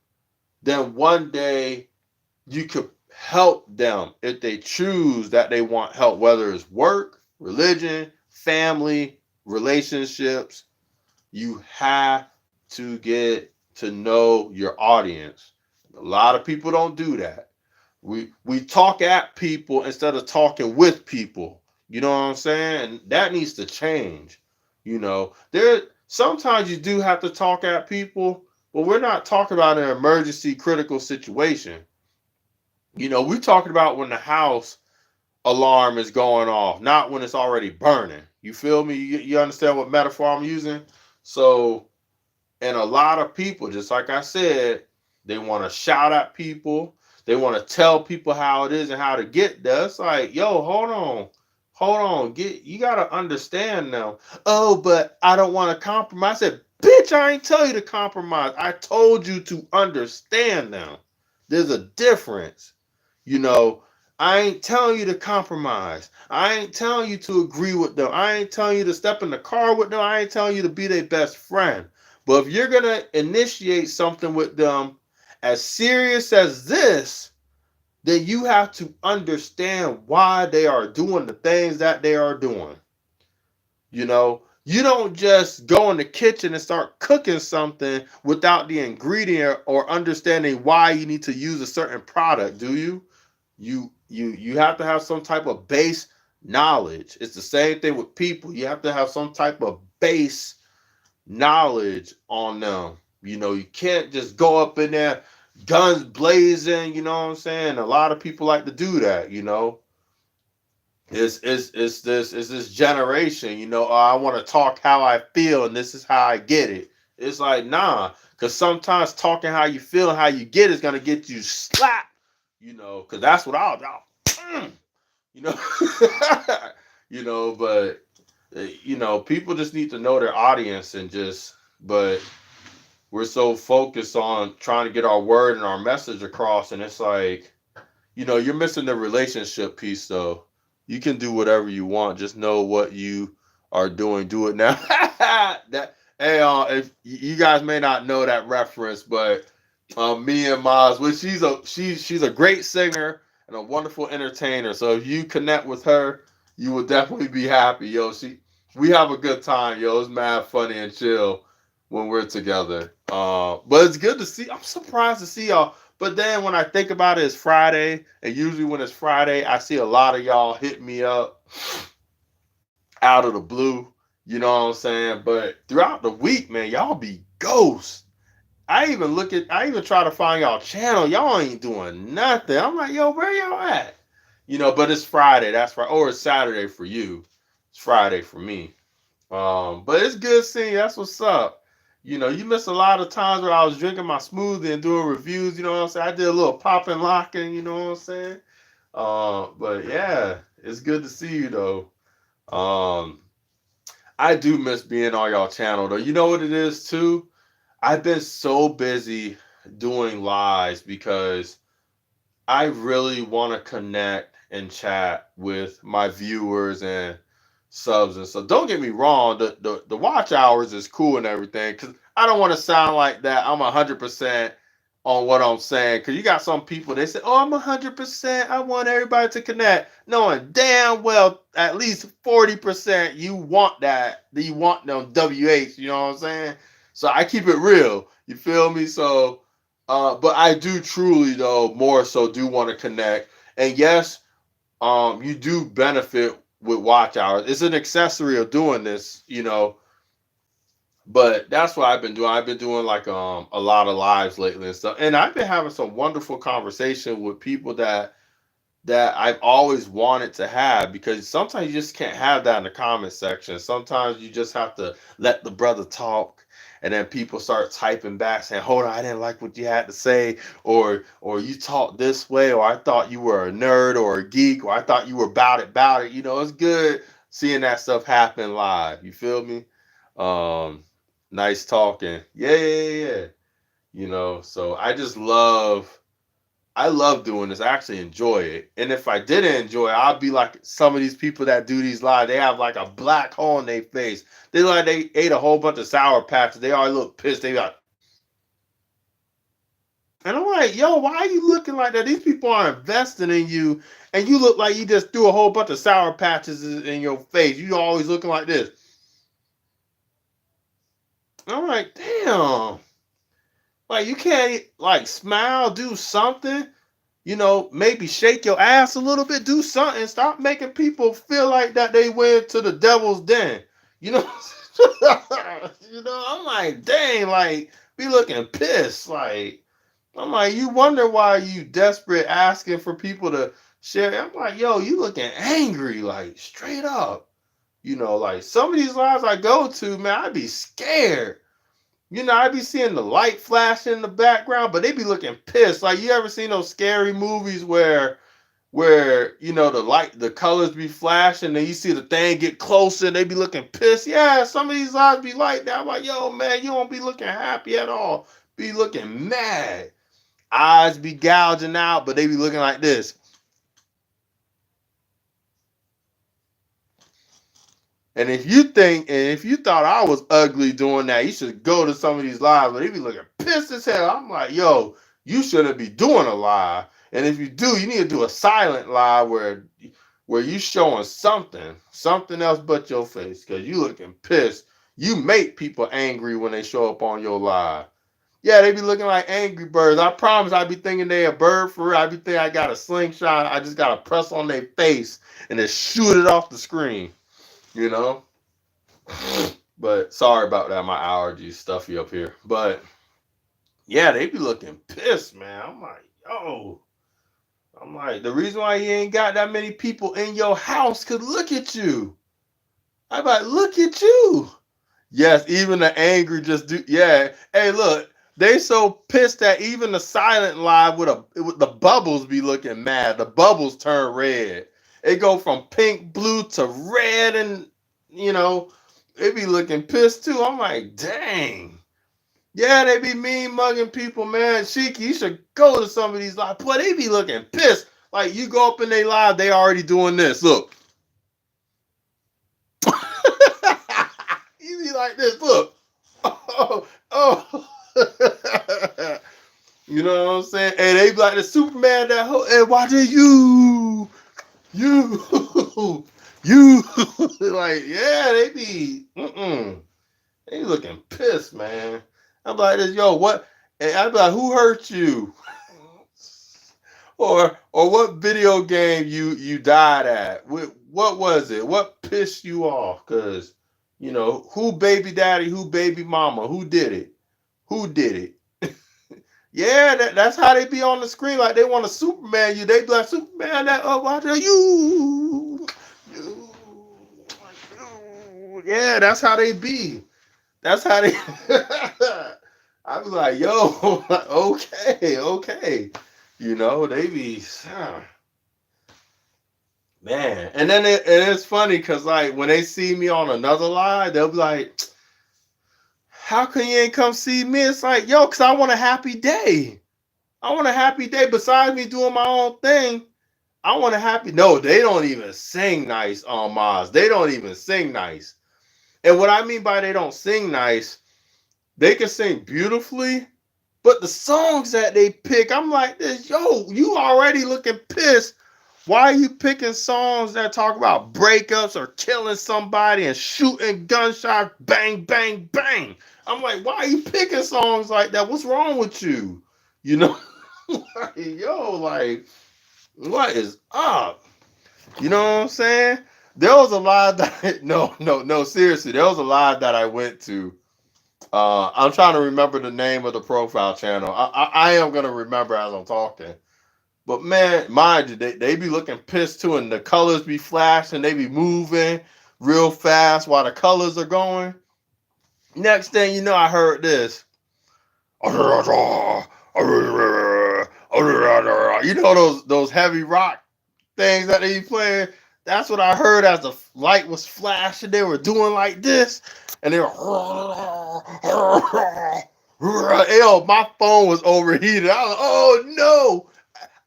then one day you could help them if they choose that they want help, whether it's work, religion, family, relationships. You have to get to know your audience. A lot of people don't do that. We talk at people instead of talking with people. You know what I'm saying? And that needs to change. There sometimes you do have to talk at people, but we're not talking about an emergency critical situation. We're talking about when the house alarm is going off, not when it's already burning. You feel me? You understand what metaphor I'm using? So, and a lot of people, just like I said, they want to shout at people. They want to tell people how it is and how to get there. It's like, yo, hold on. You gotta understand now. Oh, but I don't want to compromise. I said, bitch, I ain't tell you to compromise. I told you to understand now. There's a difference. You know, I ain't telling you to compromise. I ain't telling you to agree with them. I ain't telling you to step in the car with them. I ain't telling you to be their best friend. But if you're going to initiate something with them as serious as this, then you have to understand why they are doing the things that they are doing. You don't just go in the kitchen and start cooking something without the ingredient or understanding why you need to use a certain product, do you? You have to have some type of base knowledge. It's the same thing with people. You have to have some type of base knowledge on them. You can't just go up in there guns blazing, you know what I'm saying? A lot of people like to do that. It's this generation, oh, I want to talk how I feel and this is how I get it. It's like, nah, because sometimes talking how you feel and how you get is gonna get you slapped, because that's what I'll do. You know, but people just need to know their audience and but we're so focused on trying to get our word and our message across, and it's like, you're missing the relationship piece though. You can do whatever you want. Just know what you are doing. Do it now. Hey, if you guys may not know that reference, but me and Maz, which she's a great singer and a wonderful entertainer. So if you connect with her, you will definitely be happy, yo. We have a good time, yo. It's mad funny and chill when we're together. But it's good to see. I'm surprised to see y'all. But then when I think about it, it's Friday, and usually when it's Friday, I see a lot of y'all hit me up out of the blue. You know what I'm saying? But throughout the week, man, y'all be ghosts. I even try to find y'all channel. Y'all ain't doing nothing. I'm like, yo, where y'all at? But it's Friday. That's right. Or it's Saturday for you. It's Friday for me. But it's good seeing you. That's what's up. You missed a lot of times where I was drinking my smoothie and doing reviews. You know what I'm saying? I did a little popping locking. You know what I'm saying? But yeah, it's good to see you though. Um, I do miss being on y'all channel though. You know what it is too? I've been so busy doing lives because I really want to connect and chat with my viewers and subs and stuff. Don't get me wrong, the watch hours is cool and everything because I don't want to sound like that. I'm 100% on what I'm saying because you got some people they say, "Oh, I'm 100%. I want everybody to connect," knowing damn well at least 40% you want that. You want them WH. You know what I'm saying? So I keep it real. You feel me? So. But I do truly though more so do want to connect. And yes, you do benefit with watch hours. It's an accessory of doing this. But that's what I've been doing. I've been doing like a lot of lives lately and stuff. And I've been having some wonderful conversation with people that I've always wanted to have because sometimes you just can't have that in the comment section. Sometimes you just have to let the brother talk and then people start typing back saying, "Hold on, I didn't like what you had to say," or you talk this way, or I thought you were a nerd or a geek, or I thought you were about it. It's good seeing that stuff happen live. You feel me? Um Nice talking. Yeah, yeah, yeah. Yeah. So I love doing this. I actually enjoy it. And if I didn't enjoy it, I'd be like some of these people that do these live. They have like a black hole in their face. They look like they ate a whole bunch of Sour Patches. They always look pissed. They like, and I'm like, yo, why are you looking like that? These people are investing in you, and you look like you just threw a whole bunch of Sour Patches in your face. You always looking like this. And I'm like, damn. Like you can't like smile, do something. Maybe shake your ass a little bit, do something. Stop making people feel like that they went to the devil's den. You know, I'm like, dang, like, be looking pissed. Like, I'm like, you wonder why you desperate asking for people to share. I'm like, yo, you looking angry, like, straight up. Like some of these lives I go to, man, I'd be scared. I be seeing the light flash in the background, but they be looking pissed. Like you ever seen those scary movies where the colors be flashing, and you see the thing get closer, and they be looking pissed. Yeah, some of these eyes be like that. I'm like, yo, man, you don't be looking happy at all. Be looking mad. Eyes be gouging out, but they be looking like this. And if you thought I was ugly doing that, you should go to some of these lives where they be looking pissed as hell. I'm like, yo, you shouldn't be doing a live. And if you do, you need to do a silent live where you showing something else but your face, because you looking pissed. You make people angry when they show up on your live. Yeah, they be looking like angry birds. I promise I be thinking they a bird for real. I be thinking I got a slingshot. I just gotta press on their face and then shoot it off the screen. You know? But sorry about that. My allergies stuffy up here. But yeah, they be looking pissed, man. I'm like, yo. I'm like, the reason why you ain't got that many people in your house, cause look at you. I'm like, look at you. Yes, even the angry just do. Yeah. Hey, look, they so pissed that even the silent live with the bubbles be looking mad. The bubbles turn red. It go from pink, blue to red, and you know, it be looking pissed too. I'm like, dang. Yeah, they be mean mugging people, man. Sheiky, you should go to some of these lives. Boy, they be looking pissed. Like you go up in their live, they already doing this. Look. You be like this. Look. Oh, oh. You know what I'm saying? And they be like the Superman that whole and watching you, you. Like, yeah, they be they looking pissed, man. I'm like this, yo, what? And I'm like, who hurt you? Or what video game you died at? What was it? What pissed you off? Cause You know, who baby daddy, who baby mama, who did it? Who did it? Yeah, that's how they be on the screen. Like they want to Superman you. They be like, Superman, that watch you. Yeah, that's how they be. That's how they. I was like, yo, okay, okay. You know, they be, man. And then and it's funny because, like, when they see me on another live, they'll be like, how come you ain't come see me? It's like, yo, because I want a happy day. I want a happy day. Besides me doing my own thing, I want a happy. No, they don't even sing nice on Mars. They don't even sing nice. And what I mean by they don't sing nice, they can sing beautifully, but the songs that they pick, I'm like this, yo, you already looking pissed. Why are you picking songs that talk about breakups or killing somebody and shooting gunshots, bang, bang, bang? I'm like, why are you picking songs like that? What's wrong with you? You know, like, yo, like, what is up? You know what I'm saying? There was a live that no, seriously, there was a live that I went to. I'm trying to remember the name of the profile channel. I am gonna remember as I'm talking. But man, mind you, they be looking pissed too, and the colors be flashing. They be moving real fast while the colors are going. Next thing you know, I heard this. You know those heavy rock things that they be playing. That's what I heard as the light was flashing. They were doing like this, and they were. Yo, my phone was overheated. I was like, oh no!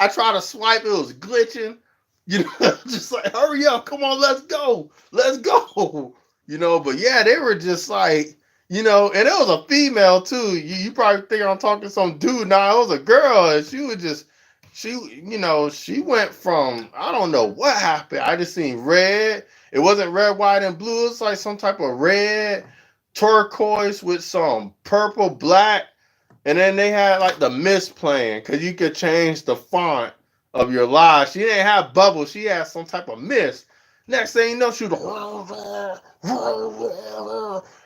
I tried to swipe, it was glitching. You know, just like, hurry up, come on, let's go. Let's go. You know, but yeah, they were just like, you know, and it was a female too. You probably think I'm talking to some dude. Nah, it was a girl, and she was just, she went from, I don't know what happened. I just seen red. It wasn't red, white, and blue. It's like some type of red, turquoise with some purple, black. And then they had like the mist playing because you could change the font of your live. She didn't have bubbles. She had some type of mist. Next thing you know, she was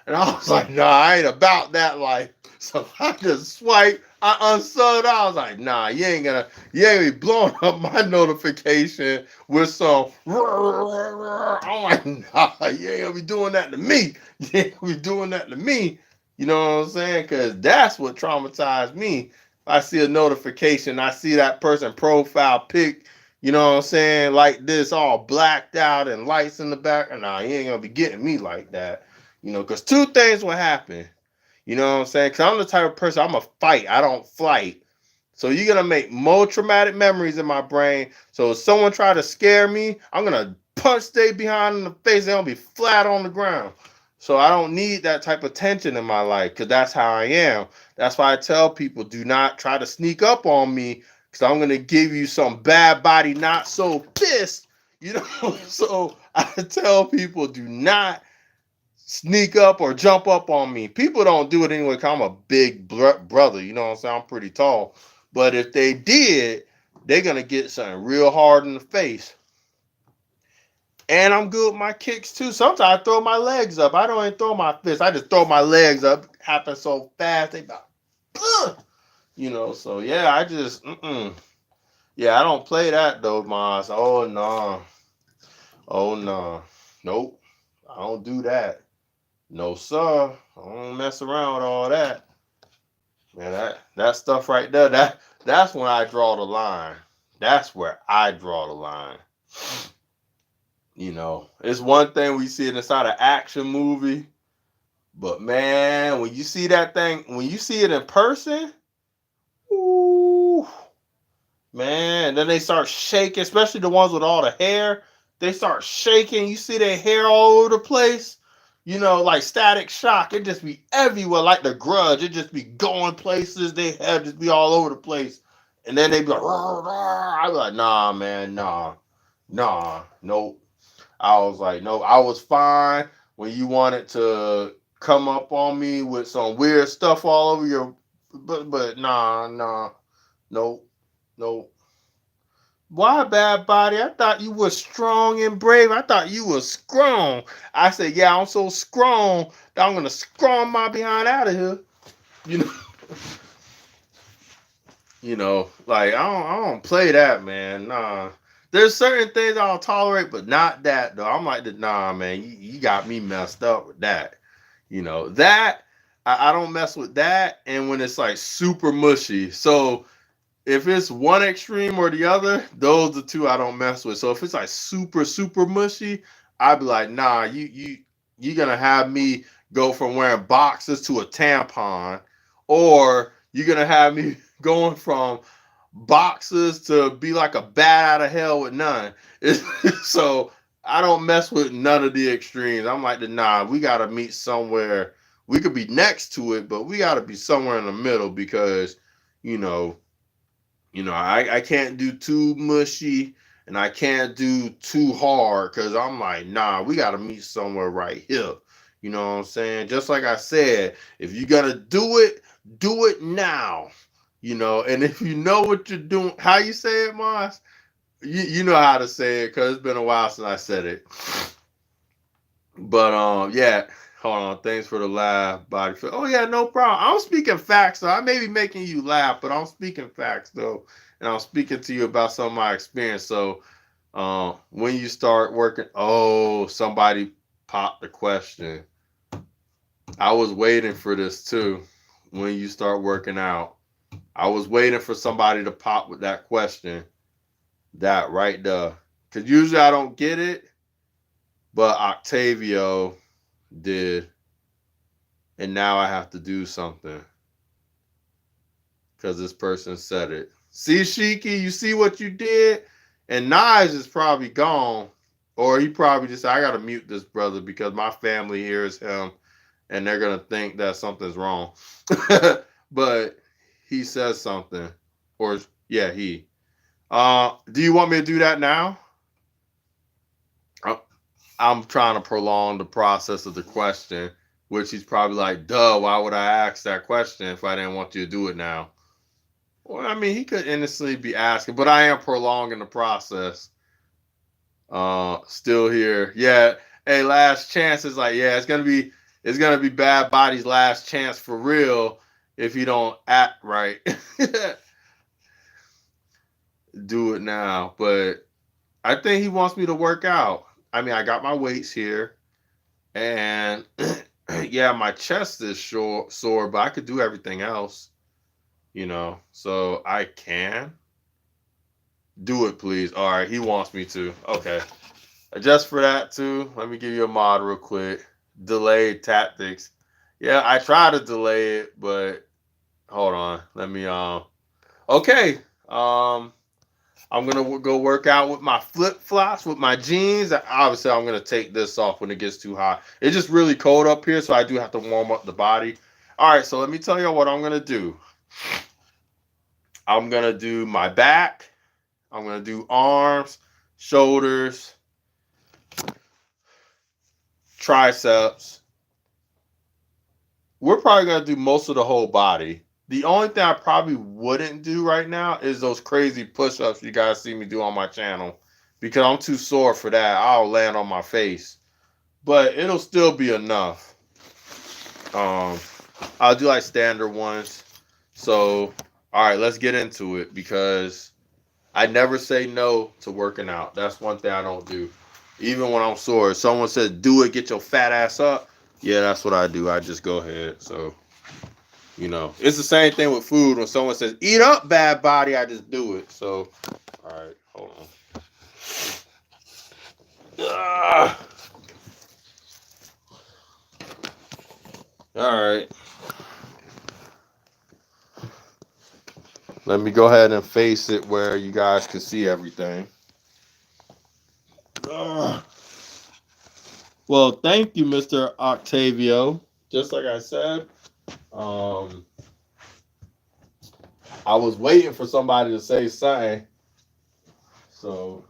and I was like, nah, I ain't about that life. So I just swiped. I unsubbed. I was like, nah, you ain't gonna be blowing up my notification with some. I'm like, nah, you ain't gonna be doing that to me. You ain't gonna be doing that to me. You know what I'm saying? Because that's what traumatized me. I see a notification, I see that person profile pic, you know what I'm saying, like this, all blacked out and lights in the back. And nah, you ain't gonna be getting me like that. You know, because two things will happen. You know what I'm saying? Because I'm the type of person, I'm a fight. I don't flight. So you're going to make more traumatic memories in my brain. So if someone try to scare me, I'm going to punch they behind in the face. They're going to be flat on the ground. So I don't need that type of tension in my life because that's how I am. That's why I tell people, do not try to sneak up on me because I'm going to give you some bad body, not so pissed. You know, so I tell people, do not sneak up or jump up on me. People don't do it anyway because I'm a big brother. You know what I'm saying? I'm pretty tall. But if they did, they're going to get something real hard in the face. And I'm good with my kicks too. Sometimes I throw my legs up. I don't even throw my fists. I just throw my legs up. It happens so fast. They about, ugh! You know, so yeah, I just, yeah, I don't play that though, Mars. Oh, no. Oh, no. Nope. I don't do that. No, sir. I don't mess around with all that. Man, that stuff right there, that's when I draw the line. That's where I draw the line. You know, it's one thing we see it inside an action movie, but man, when you see that thing, when you see it in person, ooh, man, then they start shaking, especially the ones with all the hair. They start shaking. You see their hair all over the place. You know, like Static Shock. It just be everywhere, like The Grudge. It just be going places. They have just be all over the place. And then they be like, rah, rah. I be like, nah, man, nah, nope. I was like, no, I was fine when you wanted to come up on me with some weird stuff all over your, but nah, nope, nope. Why, bad body? I thought you were strong and brave. I thought you were strong. I said, yeah, I'm so strong that I'm gonna scrum my behind out of here. You know, like I don't play that, man. Nah. There's certain things I'll tolerate, but not that though. I'm like, nah, man, you got me messed up with that. That I don't mess with that. And when it's like super mushy, so if it's one extreme or the other, those are the two I don't mess with. So if it's like super super mushy, I'd be like, nah, you gonna have me go from wearing boxes to a tampon, or you're gonna have me going from boxes to be like a bat out of hell with none. So I don't mess with none of the extremes. I'm like, nah, we gotta meet somewhere. We could be next to it, but we gotta be somewhere in the middle because, you know, I can't do too mushy and I can't do too hard because I'm like, nah, we gotta meet somewhere right here. You know what I'm saying? Just like I said, if you're gonna do it now. And if you know what you're doing, how you say it, Mars? You know how to say it because it's been a while since I said it. But yeah, hold on. Thanks for the laugh, body. Oh yeah, no problem. I'm speaking facts, though. I may be making you laugh, but I'm speaking facts though, and I'm speaking to you about some of my experience. So, when you start working, somebody popped the question. I was waiting for this too. When you start working out, I was waiting for somebody to pop with that question. That right there, because usually I don't get it, but Octavio did. And now I have to do something because this person said it. See, Shiki, you see what you did? And Nige is probably gone. Or he probably just said, I got to mute this brother because my family hears him and they're going to think that something's wrong. But he says something. Or, yeah, he. Do you want me to do that now? I'm trying to prolong the process of the question, which he's probably like, duh, why would I ask that question if I didn't want you to do it now? Well, I mean, he could innocently be asking, but I am prolonging the process. Still here. Yeah. Hey, last chance is like, yeah, it's gonna be Bad Body's last chance for real if he don't act right. Do it now. But I think he wants me to work out. I mean, I got my weights here. And yeah, my chest is sore, but I could do everything else, So I can do it, please. All right, he wants me to. Okay. Just for that too, let me give you a mod real quick. Delayed tactics. Yeah, I try to delay it, but hold on. Let me okay. I'm gonna go work out with my flip flops, with my jeans. Obviously, I'm gonna take this off when it gets too hot. It's just really cold up here, so I do have to warm up the body. All right, so let me tell you what I'm gonna do. I'm gonna do my back. I'm gonna do arms, shoulders, triceps. We're probably gonna do most of the whole body. The only thing I probably wouldn't do right now is those crazy push-ups you guys see me do on my channel because I'm too sore for that. I'll land on my face, but it'll still be enough. I'll do like standard ones. So, all right, let's get into it because I never say no to working out. That's one thing I don't do. Even when I'm sore, if someone says do it, get your fat ass up. Yeah, that's what I do. I just go ahead. So, it's the same thing with food. When someone says eat up, bad body, I just do it. So, all right, hold on. All right. Let me go ahead and face it where you guys can see everything. Well, thank you, Mr. Octavio. Just like I said, I was waiting for somebody to say something. So,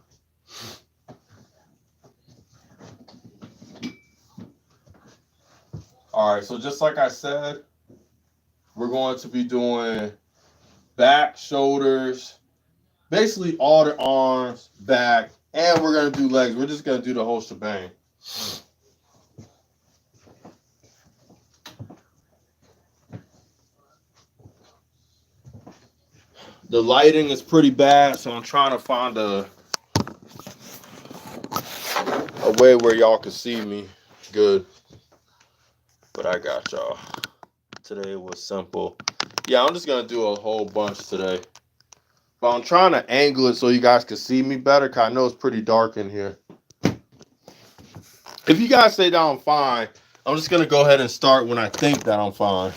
all right. So just like I said, we're going to be doing back, shoulders, basically all the arms, back, and we're gonna do legs. We're just gonna do the whole shebang. The lighting is pretty bad, so I'm trying to find a way where y'all can see me good. But I got y'all. Today was simple. Yeah, I'm just gonna do a whole bunch today. But I'm trying to angle it so you guys can see me better, because I know it's pretty dark in here. If you guys say that I'm fine, I'm just gonna go ahead and start when I think that I'm fine.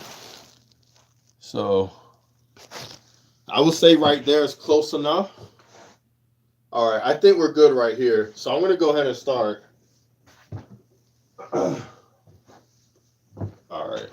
So I would say right there is close enough. All right, I think we're good right here. So I'm gonna go ahead and start. All right.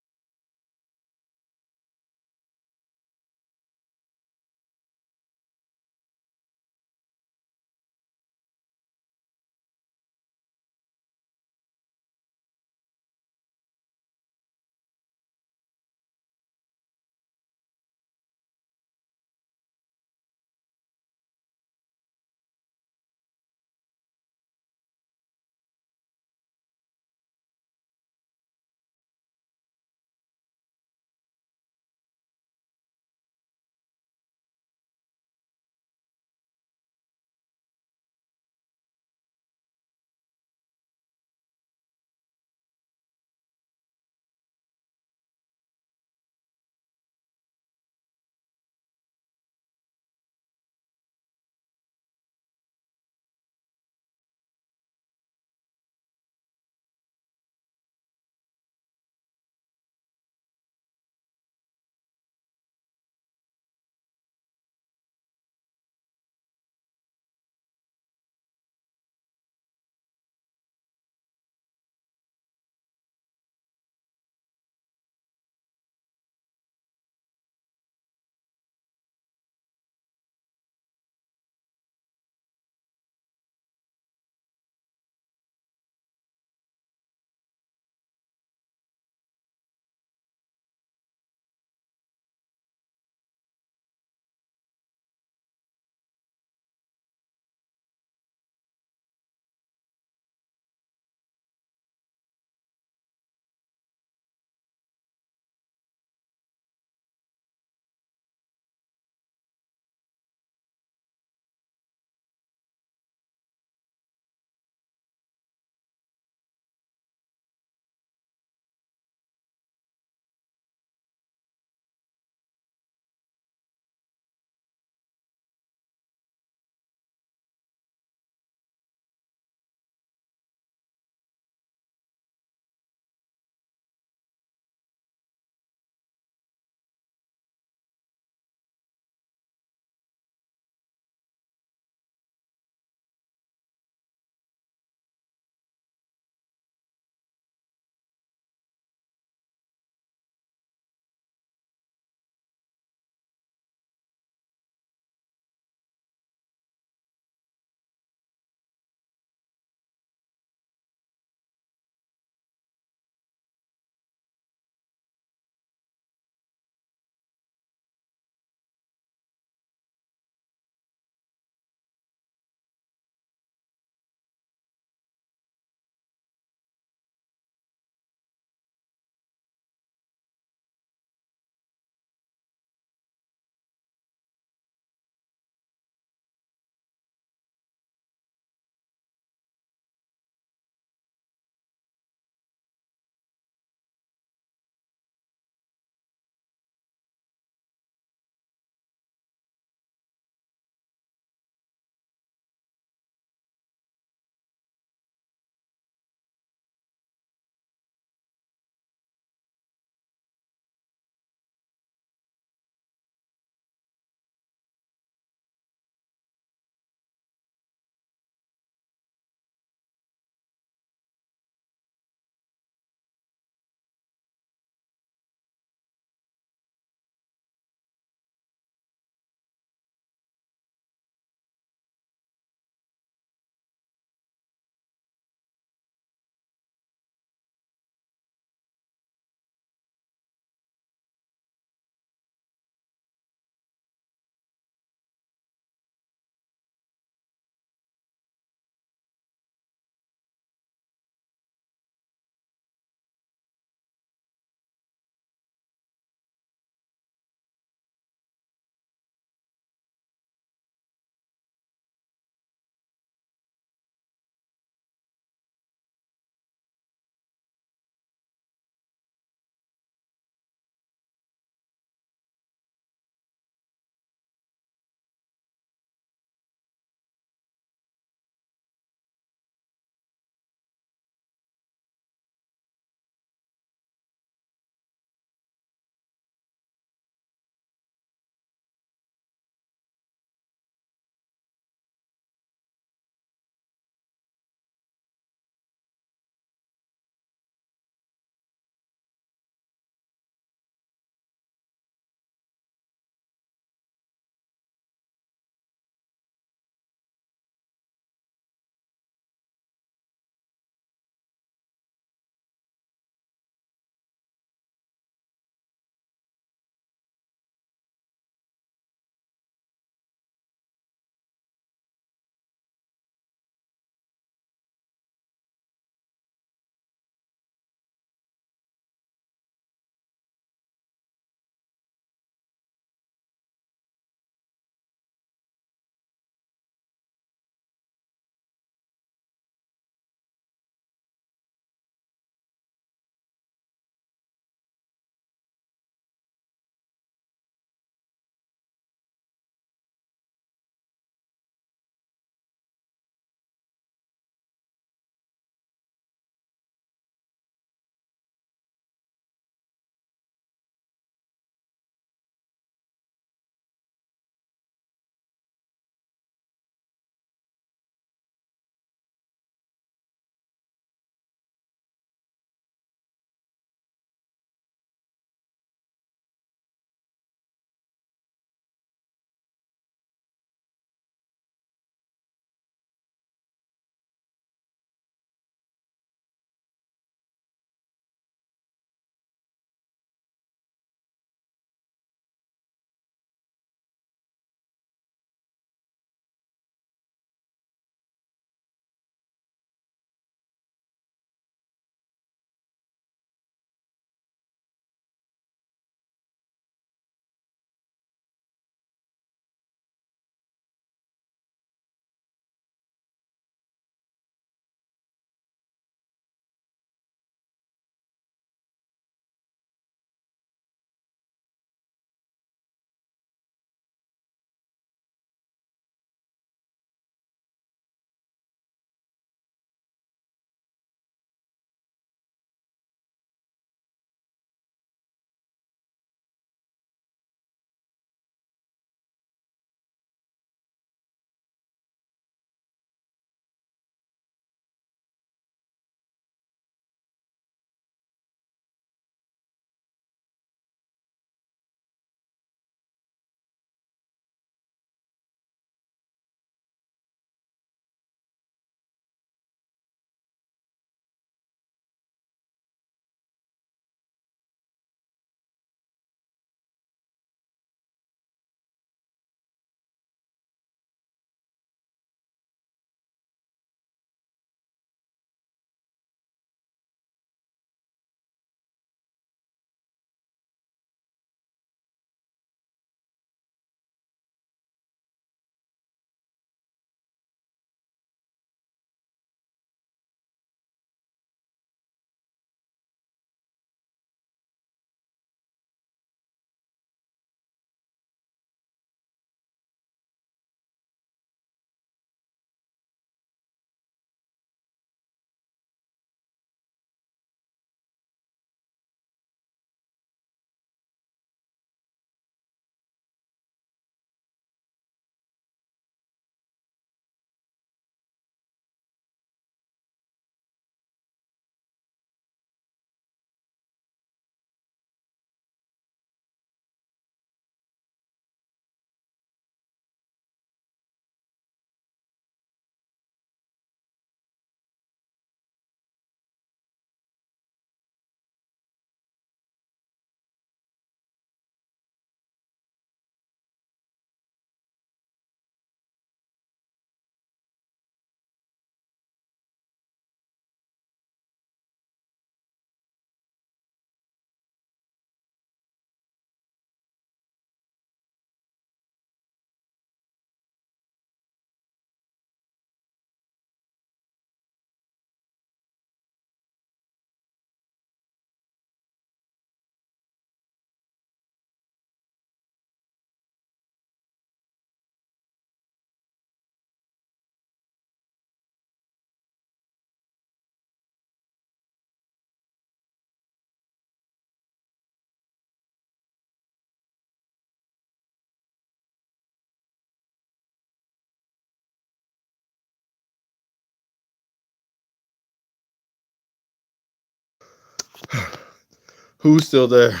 Who's still there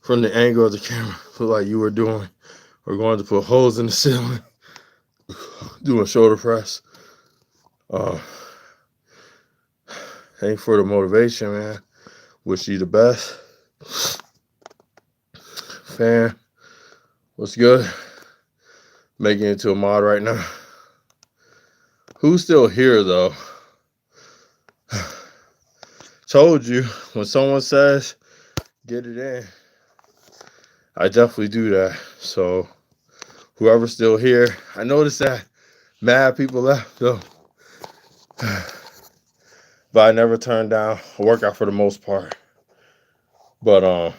from the angle of the camera? Look like you were doing or going to put holes in the ceiling, doing shoulder press. Thanks for the motivation, man. Wish you the best. Fan, what's good? Making it to a mod right now. Who's still here though? Told you, when someone says get it in, I definitely do that. So whoever's still here, I noticed that mad people left though. But I never turned down a workout for the most part. But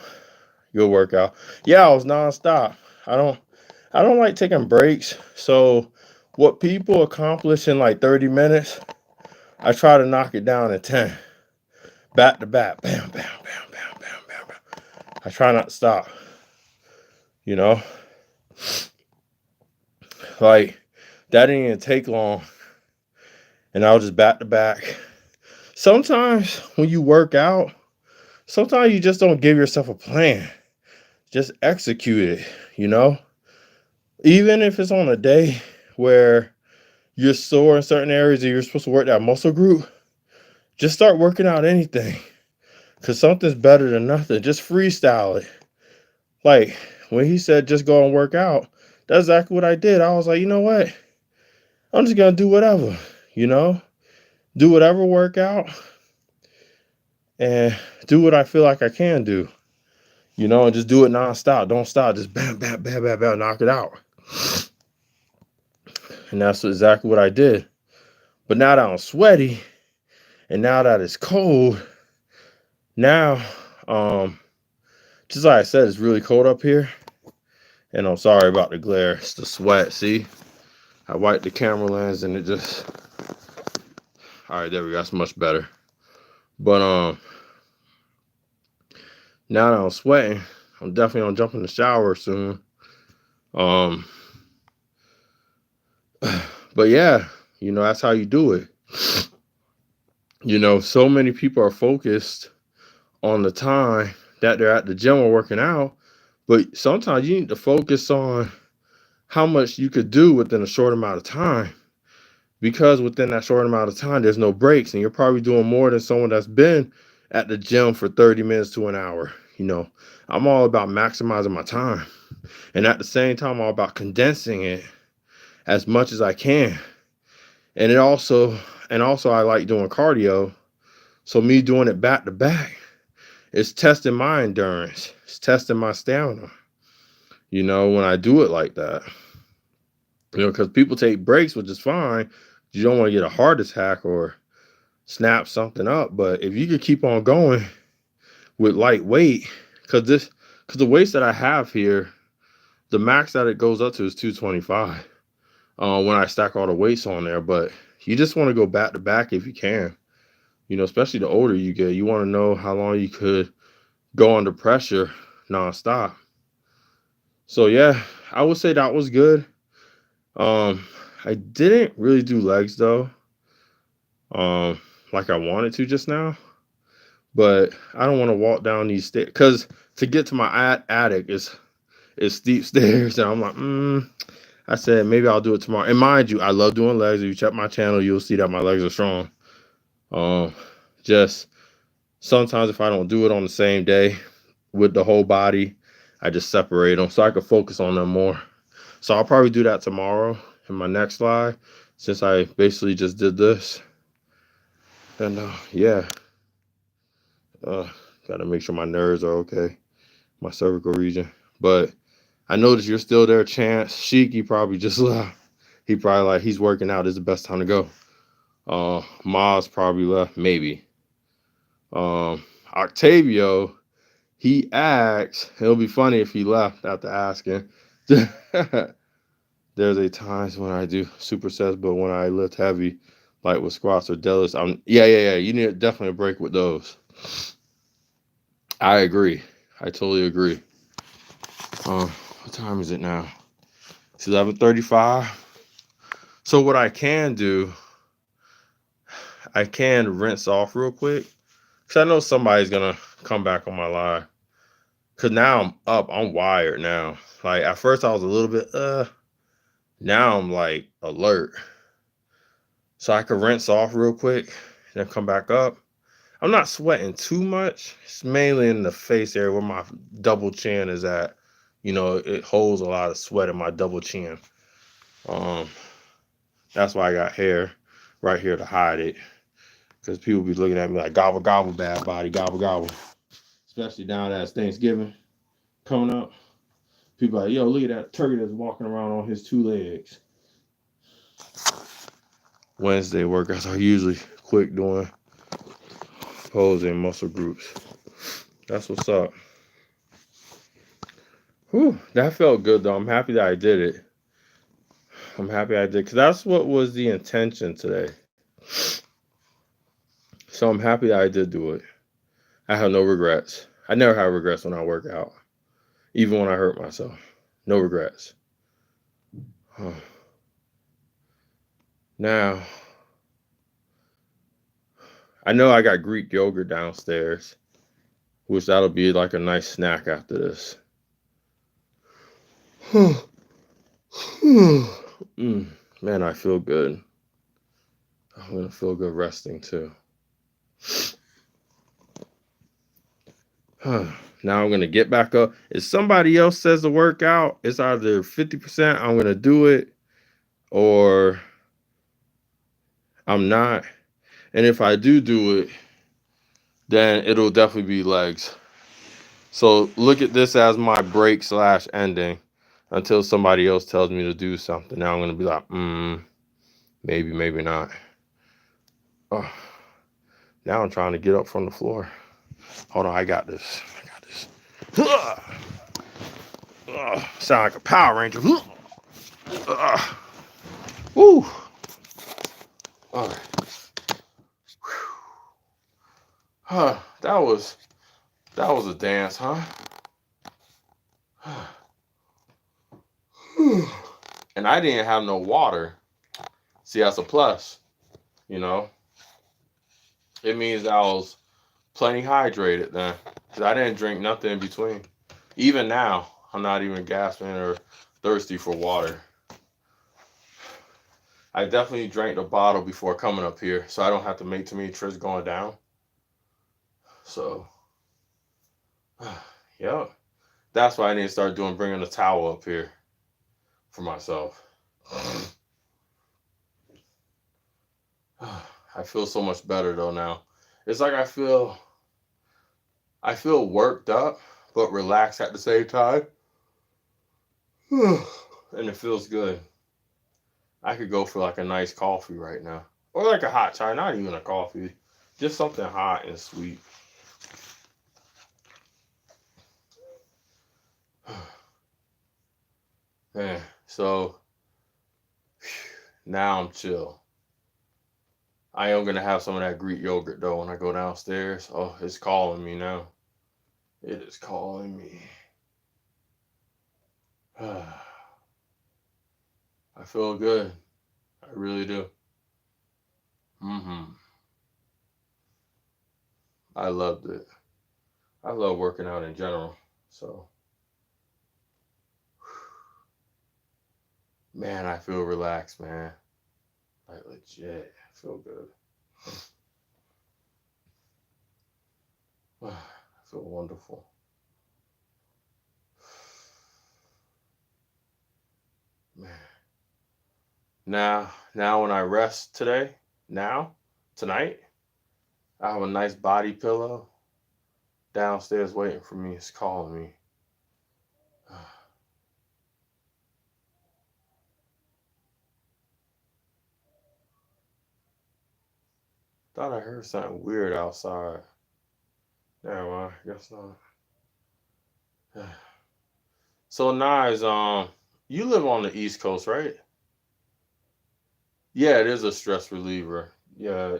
good workout. Yeah, I was nonstop. I don't like taking breaks. So what people accomplish in like 30 minutes, I try to knock it down in 10. Back to back. Bam, bam, bam, bam, bam, bam, bam. I try not to stop. You know? Like, that didn't even take long. And I was just back to back. Sometimes when you work out, sometimes you just don't give yourself a plan. Just execute it, you know? Even if it's on a day where you're sore in certain areas and you're supposed to work that muscle group, just start working out anything. Because something's better than nothing. Just freestyle it. Like, when he said just go and work out, that's exactly what I did. I was like, you know what? I'm just going to do whatever, you know? Do whatever workout and do what I feel like I can do, you know, and just do it nonstop. Don't stop. Just bam, bam, bam, bam, bam, knock it out. And that's exactly what I did. But now that I'm sweaty and now that it's cold, now, just like I said, it's really cold up here. And I'm sorry about the glare. It's the sweat. See? I wiped the camera lens and it just... All right, there we go. That's much better. But now that I'm sweating, I'm definitely gonna jump in the shower soon. But yeah, you know, that's how you do it. You know, so many people are focused on the time that they're at the gym or working out, but sometimes you need to focus on how much you could do within a short amount of time. Because within that short amount of time, there's no breaks, and you're probably doing more than someone that's been at the gym for 30 minutes to an hour. You know, I'm all about maximizing my time. And at the same time, I'm all about condensing it as much as I can. And also I like doing cardio. So me doing it back to back, it's testing my endurance. It's testing my stamina, you know, when I do it like that. You know, because people take breaks, which is fine. You don't want to get a heart attack or snap something up. But if you could keep on going with light weight, because the weights that I have here, the max that it goes up to is 225 when I stack all the weights on there. But you just want to go back to back if you can. You know, especially the older you get, you want to know how long you could go under pressure nonstop. So yeah, I would say that was good. I didn't really do legs though, like I wanted to just now. But I don't want to walk down these stairs because to get to my attic is steep stairs, and I'm like, I said maybe I'll do it tomorrow. And mind you, I love doing legs. If you check my channel, you'll see that my legs are strong. Just sometimes if I don't do it on the same day with the whole body, I just separate them so I can focus on them more. So I'll probably do that tomorrow in my next live, since I basically just did this. And yeah, gotta make sure my nerves are okay, my cervical region. But I noticed you're still there, Chance. Sheik, he probably just left. He probably like, he's working out. This is the best time to go. Maz probably left, maybe. Octavio, he asked, it'll be funny if he left after asking. There's a times when I do supersets, but when I lift heavy, like with squats or deadlifts, yeah. You need definitely a break with those. I agree. I totally agree. What time is it now? It's 11:35. So what I can do, I can rinse off real quick, Because I know somebody's going to come back on my live. Because now I'm up. I'm wired now. Like, at first I was a little bit, now I'm, like, alert. So I could rinse off real quick and then come back up. I'm not sweating too much. It's mainly in the face area where my double chin is at. You know, it holds a lot of sweat in my double chin. That's why I got hair right here to hide it. Because people be looking at me like, gobble, gobble, bad body, gobble, gobble. Especially now that it's Thanksgiving coming up. People are like, yo, look at that turkey that's walking around on his 2 legs. Wednesday workouts are usually quick doing posing muscle groups. That's what's up. Whew, that felt good though. I'm happy that I did it. I'm happy I did, because that's what was the intention today. So I'm happy that I did do it. I have no regrets. I never have regrets when I work out, even when I hurt myself. No regrets. Now, I know I got Greek yogurt downstairs, which that'll be like a nice snack after this. Man, I feel good. I'm going to feel good resting too. Now I'm going to get back up. If somebody else says to work out, it's either 50%, I'm going to do it, or I'm not. And if I do it, then it'll definitely be legs. So look at this as my break / ending until somebody else tells me to do something. Now I'm going to be like, maybe, maybe not. Oh, now I'm trying to get up from the floor. Hold on, I got this. Sound like a Power Ranger. Woo. All right. That was a dance, huh? And I didn't have no water. See, that's a plus. You know, it means I was plenty hydrated then, because I didn't drink nothing in between. Even now, I'm not even gasping or thirsty for water. I definitely drank the bottle before coming up here, so I don't have to make too many trips going down. So, yeah, that's why I need to start bringing a towel up here for myself. I feel so much better though now. It's like I feel worked up but relaxed at the same time. And it feels good. I could go for like a nice coffee right now. Or like a hot chai, not even a coffee. Just something hot and sweet. Man, so now I'm chill. I am gonna have some of that Greek yogurt though when I go downstairs. Oh, it's calling me now. It is calling me. I feel good. I really do. I loved it. I love working out in general. So, man, I feel relaxed, man. Like legit. I feel good. I feel wonderful. Man. Now when I rest tonight, I have a nice body pillow downstairs waiting for me. It's calling me. Thought I heard something weird outside. Never mind, guess not. So Nice, you live on the East Coast, right? Yeah, it is a stress reliever. Yeah,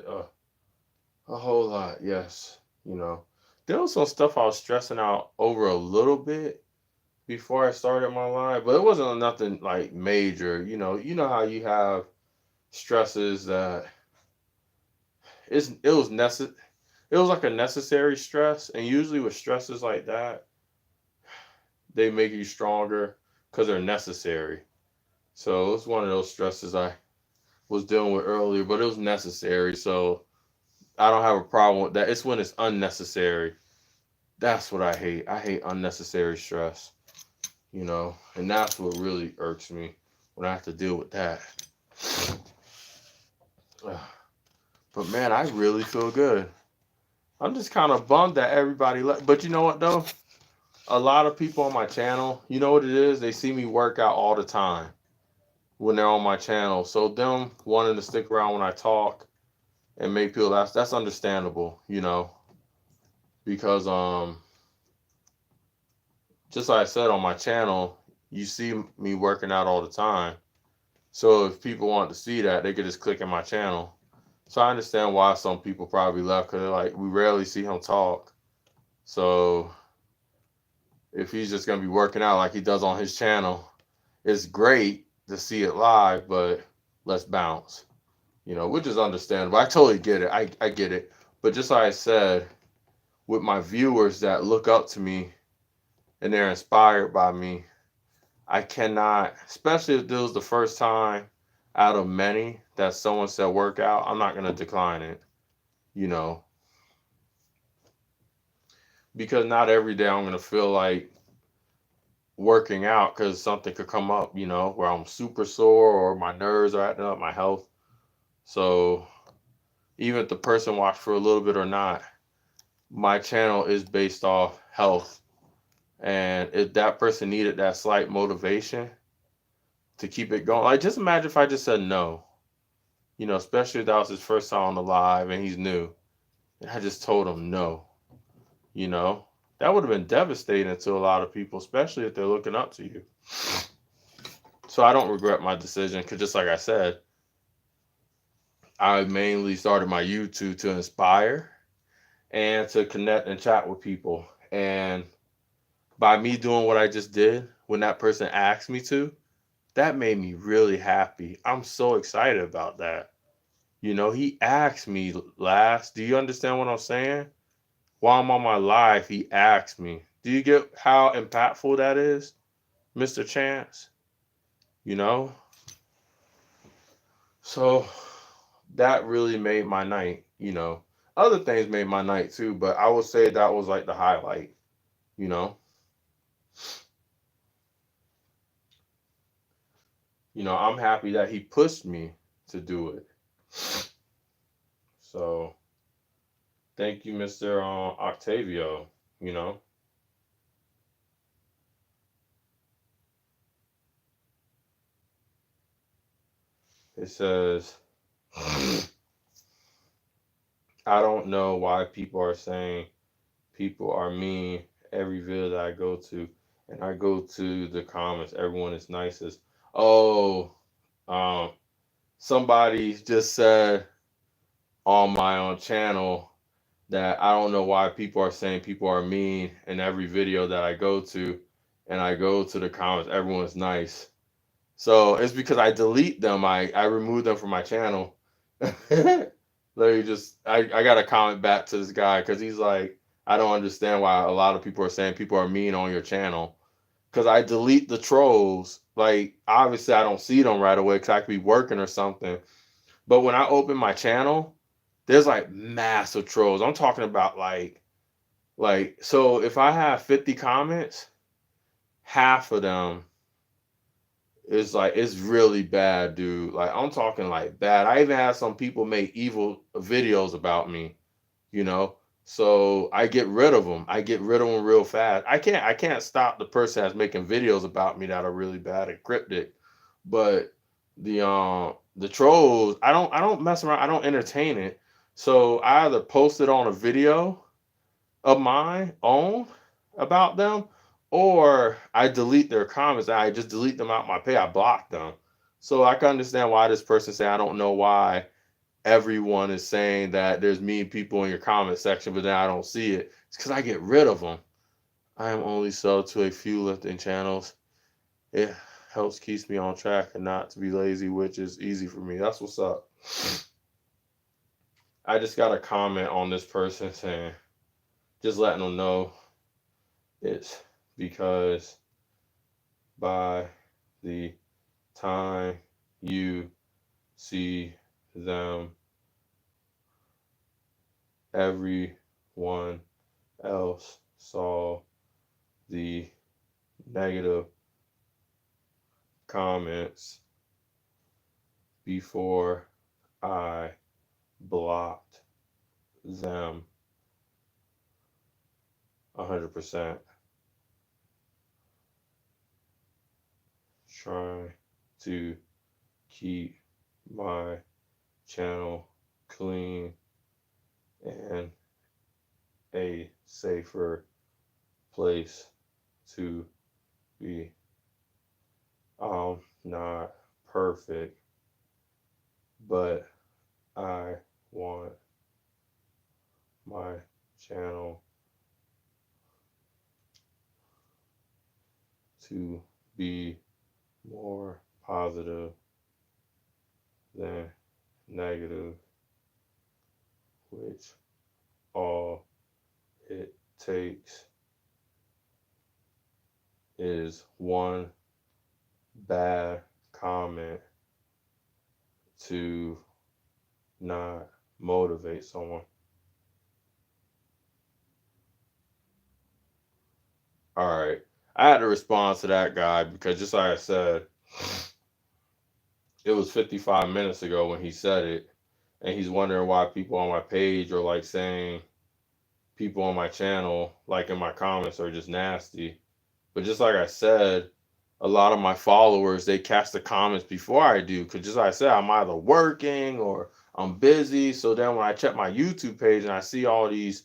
a whole lot. Yes, you know, there was some stuff I was stressing out over a little bit before I started my life, but it wasn't nothing like major. You know how you have stresses that it was necessary. it was like a necessary stress. And usually with stresses like that, they make you stronger because they're necessary. So it's one of those stresses I was dealing with earlier, but it was necessary. So I don't have a problem with that. It's when it's unnecessary. That's what I hate. I hate unnecessary stress, and that's what really irks me when I have to deal with that. But man, I really feel good. I'm just kind of bummed that everybody left. But you know what though? A lot of people on my channel, you know what it is? They see me work out all the time when they're on my channel. So them wanting to stick around when I talk and make people laugh, that's understandable, because just like I said on my channel, you see me working out all the time. So if people want to see that, they could just click in my channel. So I understand why some people probably left, because they're like, we rarely see him talk. So if he's just gonna be working out like he does on his channel, it's great to see it live, but let's bounce. Which is understandable. I totally get it. I get it. But just like I said, with my viewers that look up to me and they're inspired by me, I cannot, especially if this was the first time out of many that someone said workout, I'm not going to decline it, because not every day I'm going to feel like working out, because something could come up, where I'm super sore or my nerves are acting up, my health. So even if the person watched for a little bit or not, my channel is based off health. And if that person needed that slight motivation to keep it going, like just imagine if I just said no, especially if that was his first time on the live and he's new. And I just told him no, that would have been devastating to a lot of people, especially if they're looking up to you. So I don't regret my decision, because just like I said, I mainly started my YouTube to inspire and to connect and chat with people. And by me doing what I just did, when that person asked me to, that made me really happy. I'm so excited about that. He asked me last. Do you understand what I'm saying? While I'm on my live, he asked me. Do you get how impactful that is, Mr. Chance? So that really made my night. Other things made my night too, but I would say that was like the highlight. I'm happy that he pushed me to do it. So thank you, Mr. Octavio. It says, I don't know why people are saying people are mean every video that I go to. And I go to the comments, everyone is nicest. Oh, somebody just said on my own channel that I don't know why people are saying people are mean in every video that I go to. And I go to the comments, everyone's nice. So it's because I delete them. I remove them from my channel. Literally I got to comment back to this guy, because he's like, I don't understand why a lot of people are saying people are mean on your channel. Because I delete the trolls. Like, obviously I don't see them right away because I could be working or something. But when I open my channel, there's like massive trolls. I'm talking about so if I have 50 comments, half of them it's like, it's really bad, dude. Like, I'm talking like bad. I even had some people make evil videos about me, you know. So I get rid of them. I get rid of them real fast. I can't stop the person that's making videos about me that are really bad and cryptic. But the trolls, I don't mess around. I don't entertain it. So I either post it on a video of mine own about them, or I delete their comments. I just delete them out my page. I block them. So I can understand why this person say, I don't know why everyone is saying that there's mean people in your comment section, but then I don't see it. It's because I get rid of them. I am only sold to a few lifting channels. It helps keeps me on track and not to be lazy, which is easy for me. That's what's up. I just got a comment on this person saying, just letting them know it's because by the time you see them, everyone else saw the negative comments before I blocked them 100%. Trying to keep my channel clean and a safer place to be. I'm not perfect, but I want my channel to be more positive than negative, which all it takes is one bad comment to not motivate someone. All right. I had to respond to that guy because just like I said, it was 55 minutes ago when he said it. And he's wondering why people on my page are like saying people on my channel, like in my comments, are just nasty. But just like I said, a lot of my followers, they catch the comments before I do. Because just like I said, I'm either working or I'm busy. So then when I check my YouTube page and I see all these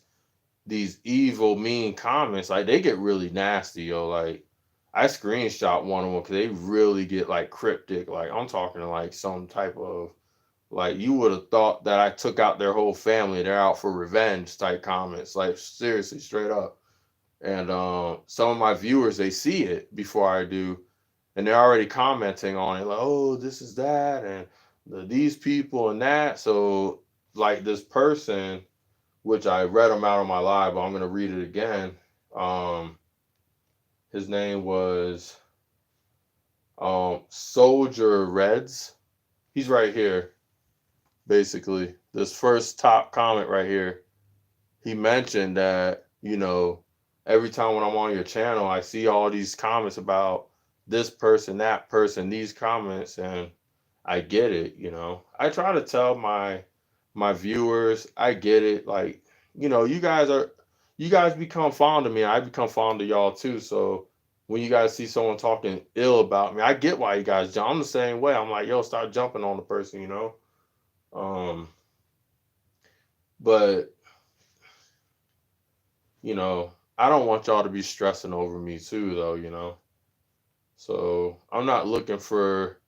evil, mean comments, like they get really nasty, yo. Like I screenshot one of them because they really get like cryptic. Like I'm talking like some type of like you would have thought that I took out their whole family. They're out for revenge type comments. Like seriously, straight up. And some of my viewers they see it before I do, and they're already commenting on it like, oh, this is that, and these people and that. So like this person, which I read him out on my live, but I'm gonna read it again. Um, his name was Soldier Reds. He's right here, basically. This first top comment right here. He mentioned that, every time when I'm on your channel, I see all these comments about this person, that person, these comments, and I get it. I try to tell my viewers, I get it. Like, you guys become fond of me. I become fond of y'all too. So when you guys see someone talking ill about me, I get why you guys jump. I'm the same way. I'm like, yo, start jumping on the person. Um, but I don't want y'all to be stressing over me too, though. So I'm not looking for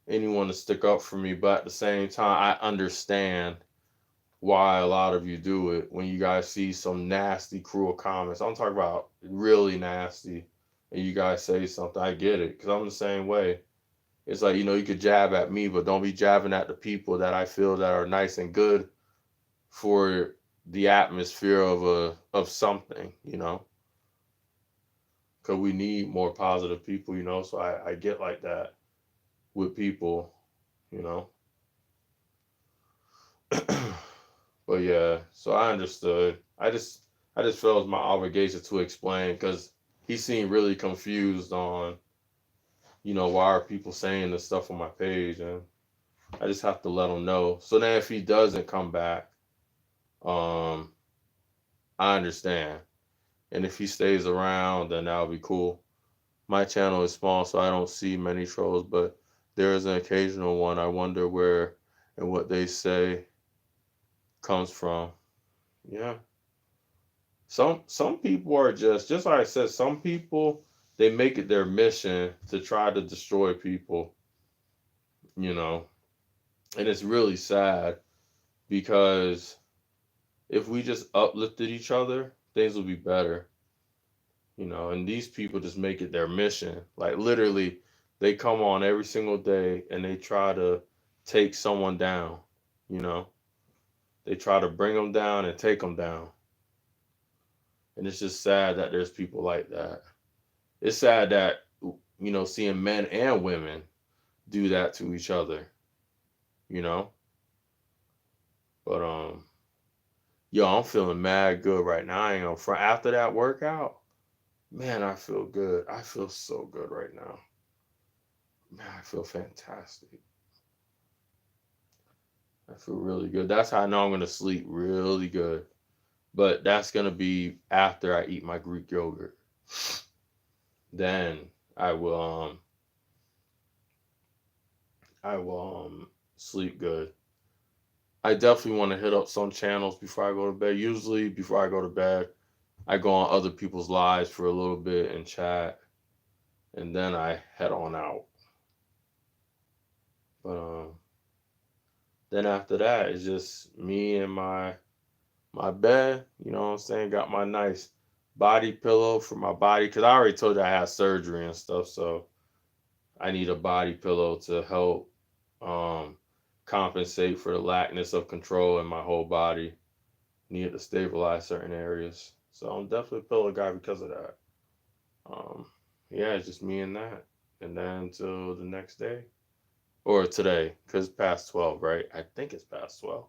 anyone to stick up for me, but at the same time, I understand why a lot of you do it when you guys see some nasty, cruel comments. I'm talking about really nasty, and you guys say something. I get it, because I'm the same way. It's like, you could jab at me, but don't be jabbing at the people that I feel that are nice and good for the atmosphere of something. Because we need more positive people. So I get like that with people. But yeah, so I understood. I just felt it was my obligation to explain because he seemed really confused on, why are people saying this stuff on my page, and I just have to let him know. So then if he doesn't come back, um, I understand. And if he stays around, then that'll be cool. My channel is small, so I don't see many trolls, but there is an occasional one. I wonder where and what they say comes from. Yeah. Some people are just like I said, some people they make it their mission to try to destroy people, you know. And it's really sad because if we just uplifted each other, things would be better. And these people just make it their mission. Like literally, they come on every single day and they try to take someone down. You know, They try to bring them down and take them down. And it's just sad that there's people like that. It's sad that, seeing men and women do that to each other, you know? But, yo, I'm feeling mad good right now. I ain't gonna front. After that workout, man, I feel good. I feel so good right now. Man, I feel fantastic. I feel really good. That's how I know I'm gonna sleep really good. But that's gonna be after I eat my Greek yogurt. Then I will sleep good. I definitely want to hit up some channels before I go to bed. Usually before I go to bed, I go on other people's lives for a little bit and chat, and then I head on out. But then after that, it's just me and my bed. You know what I'm saying? Got my nice body pillow for my body because I already told you I had surgery and stuff, so I need a body pillow to help um, compensate for the lackness of control in my whole body. Need to stabilize certain areas. So I'm definitely a pillow guy because of that. Um, yeah, it's just me and that. And then until the next day. Or today, because it's past 12, right? I think it's past 12.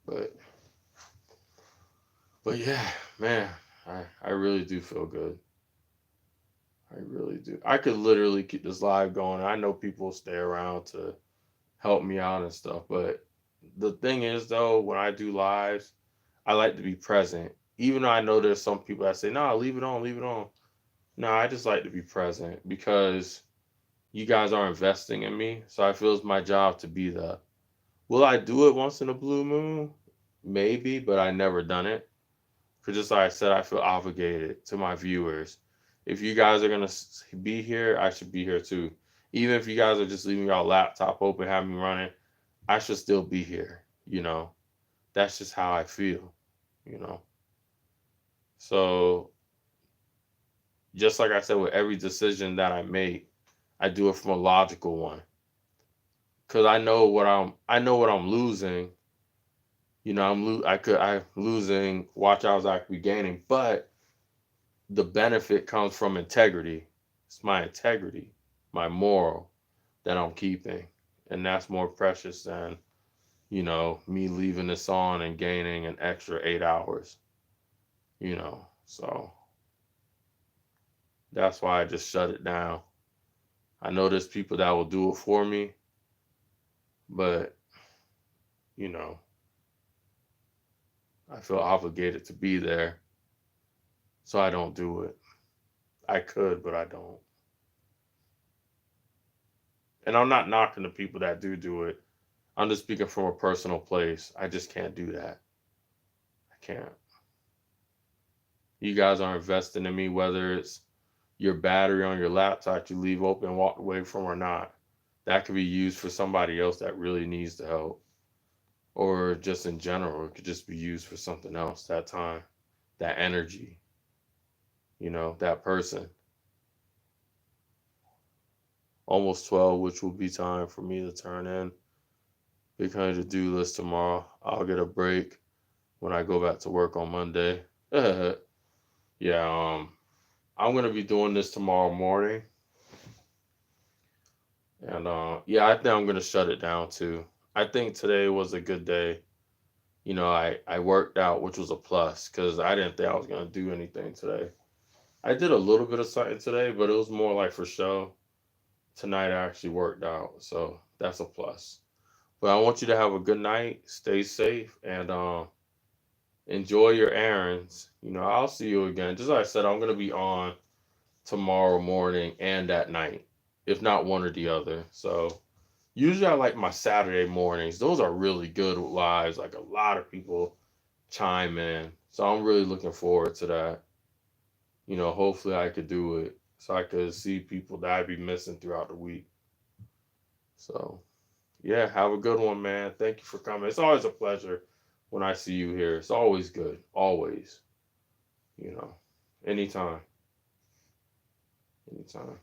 But yeah, man, I really do feel good. I really do. I could literally keep this live going. I know people stay around to help me out and stuff. But the thing is, though, when I do lives, I like to be present. Even though I know there's some people that say, "No, leave it on, leave it on." No, I just like to be present because you guys are investing in me. So I feel it's my job to be the. Will I do it once in a blue moon? Maybe, but I never done it. Because just like I said, I feel obligated to my viewers. If you guys are gonna be here, I should be here too. Even if you guys are just leaving your laptop open, having me running, I should still be here. That's just how I feel. You know, so just like I said, with every decision that I make, I do it from a logical one. Cause I know what I'm losing. I'm losing. Watch out, I could be gaining, but the benefit comes from integrity. It's my integrity, my moral that I'm keeping, and that's more precious than me leaving this on and gaining an extra 8 hours. So that's why I just shut it down. I know there's people that will do it for me, but you know, I feel obligated to be there, so I don't do it. I could, but I don't. And I'm not knocking the people that do it. I'm just speaking from a personal place. I just can't do that. I can't. You guys are investing in me, whether it's your battery on your laptop you leave open and walk away from or not. That could be used for somebody else that really needs the help. Or just in general, it could just be used for something else that time, that energy, that person. Almost 12, which will be time for me to turn in. Become to do list tomorrow. I'll get a break when I go back to work on Monday. Yeah, I'm gonna be doing this tomorrow morning. And yeah, I think I'm gonna shut it down too. I think today was a good day. I worked out, which was a plus because I didn't think I was gonna do anything today. I did a little bit of something today, but it was more like for show. Tonight I actually worked out, so that's a plus. But I want you to have a good night, stay safe, and enjoy your errands. I'll see you again. Just like I said, I'm gonna be on tomorrow morning and at night, if not one or the other. So usually I like my Saturday mornings. Those are really good with lives. Like a lot of people chime in. So I'm really looking forward to that. Hopefully I could do it so I could see people that I'd be missing throughout the week. So yeah, have a good one, man. Thank you for coming. It's always a pleasure when I see you here. It's always good. Always. You know. Anytime. Anytime.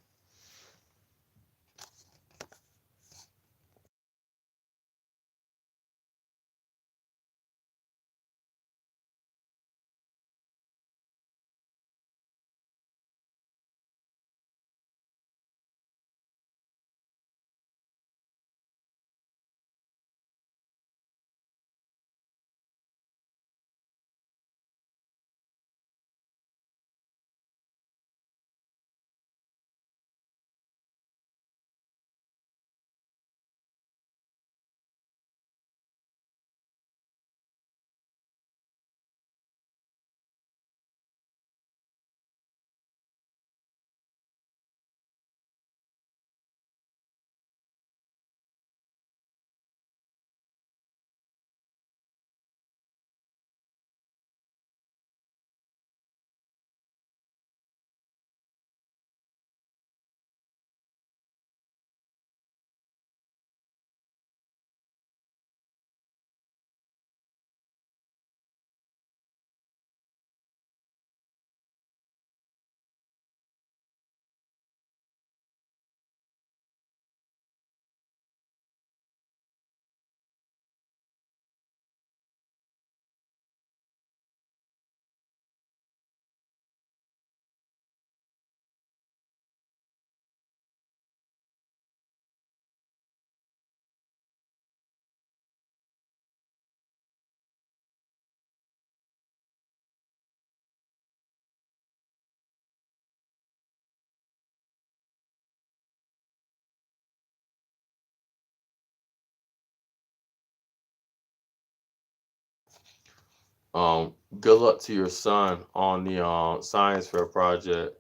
Good luck to your son on the science fair project.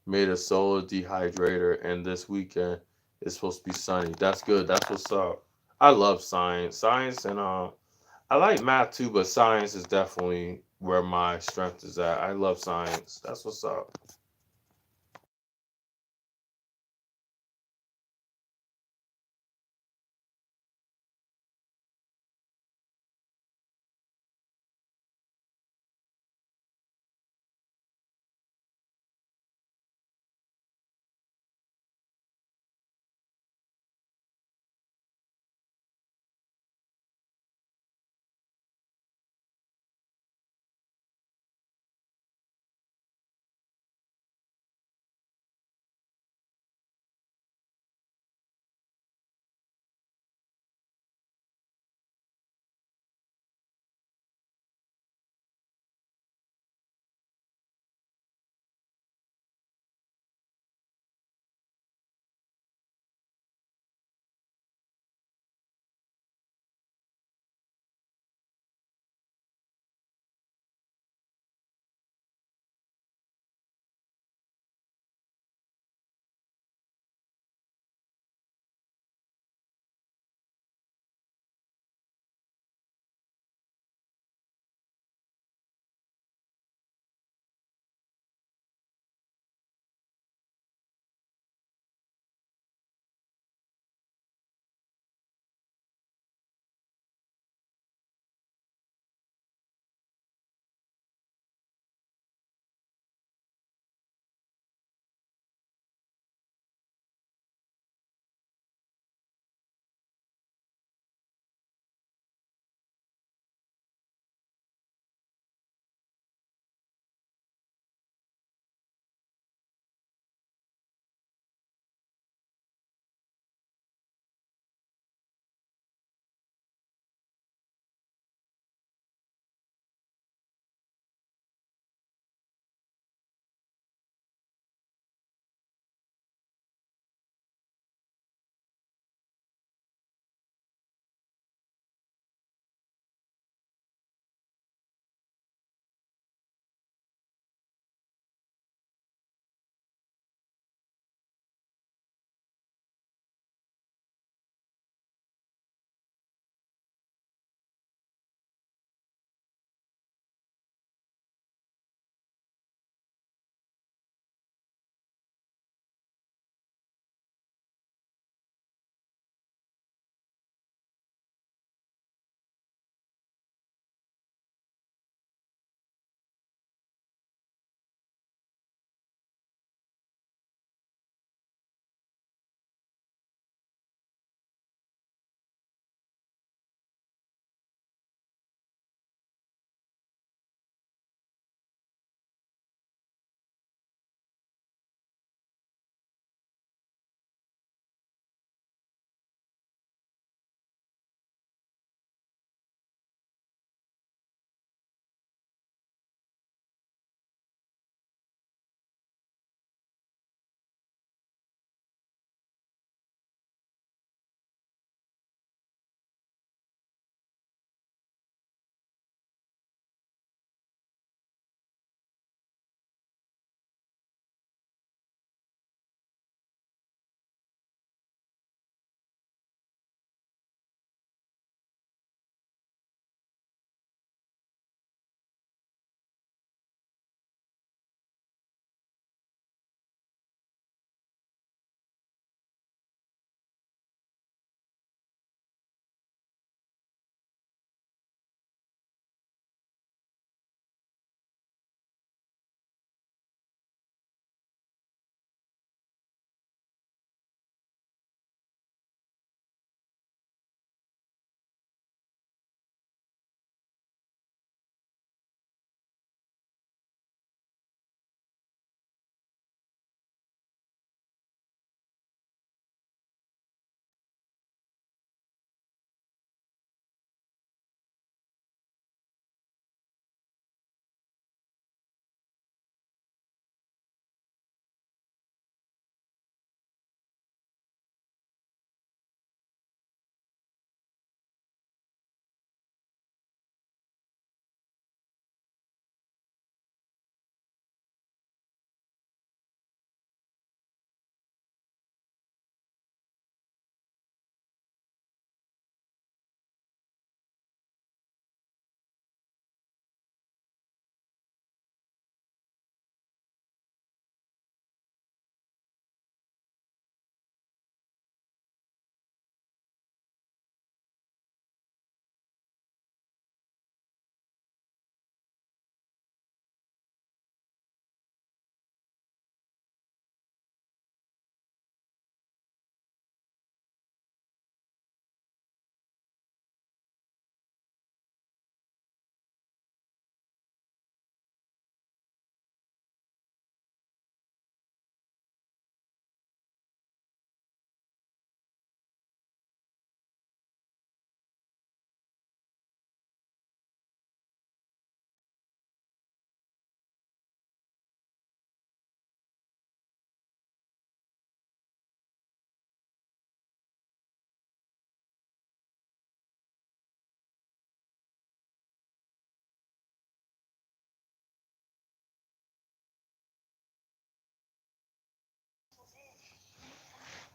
Made a solar dehydrator, and this weekend it's supposed to be sunny. That's good. That's what's up. I love science. Science and I like math too, but science is definitely where my strength is at. I love science. That's what's up.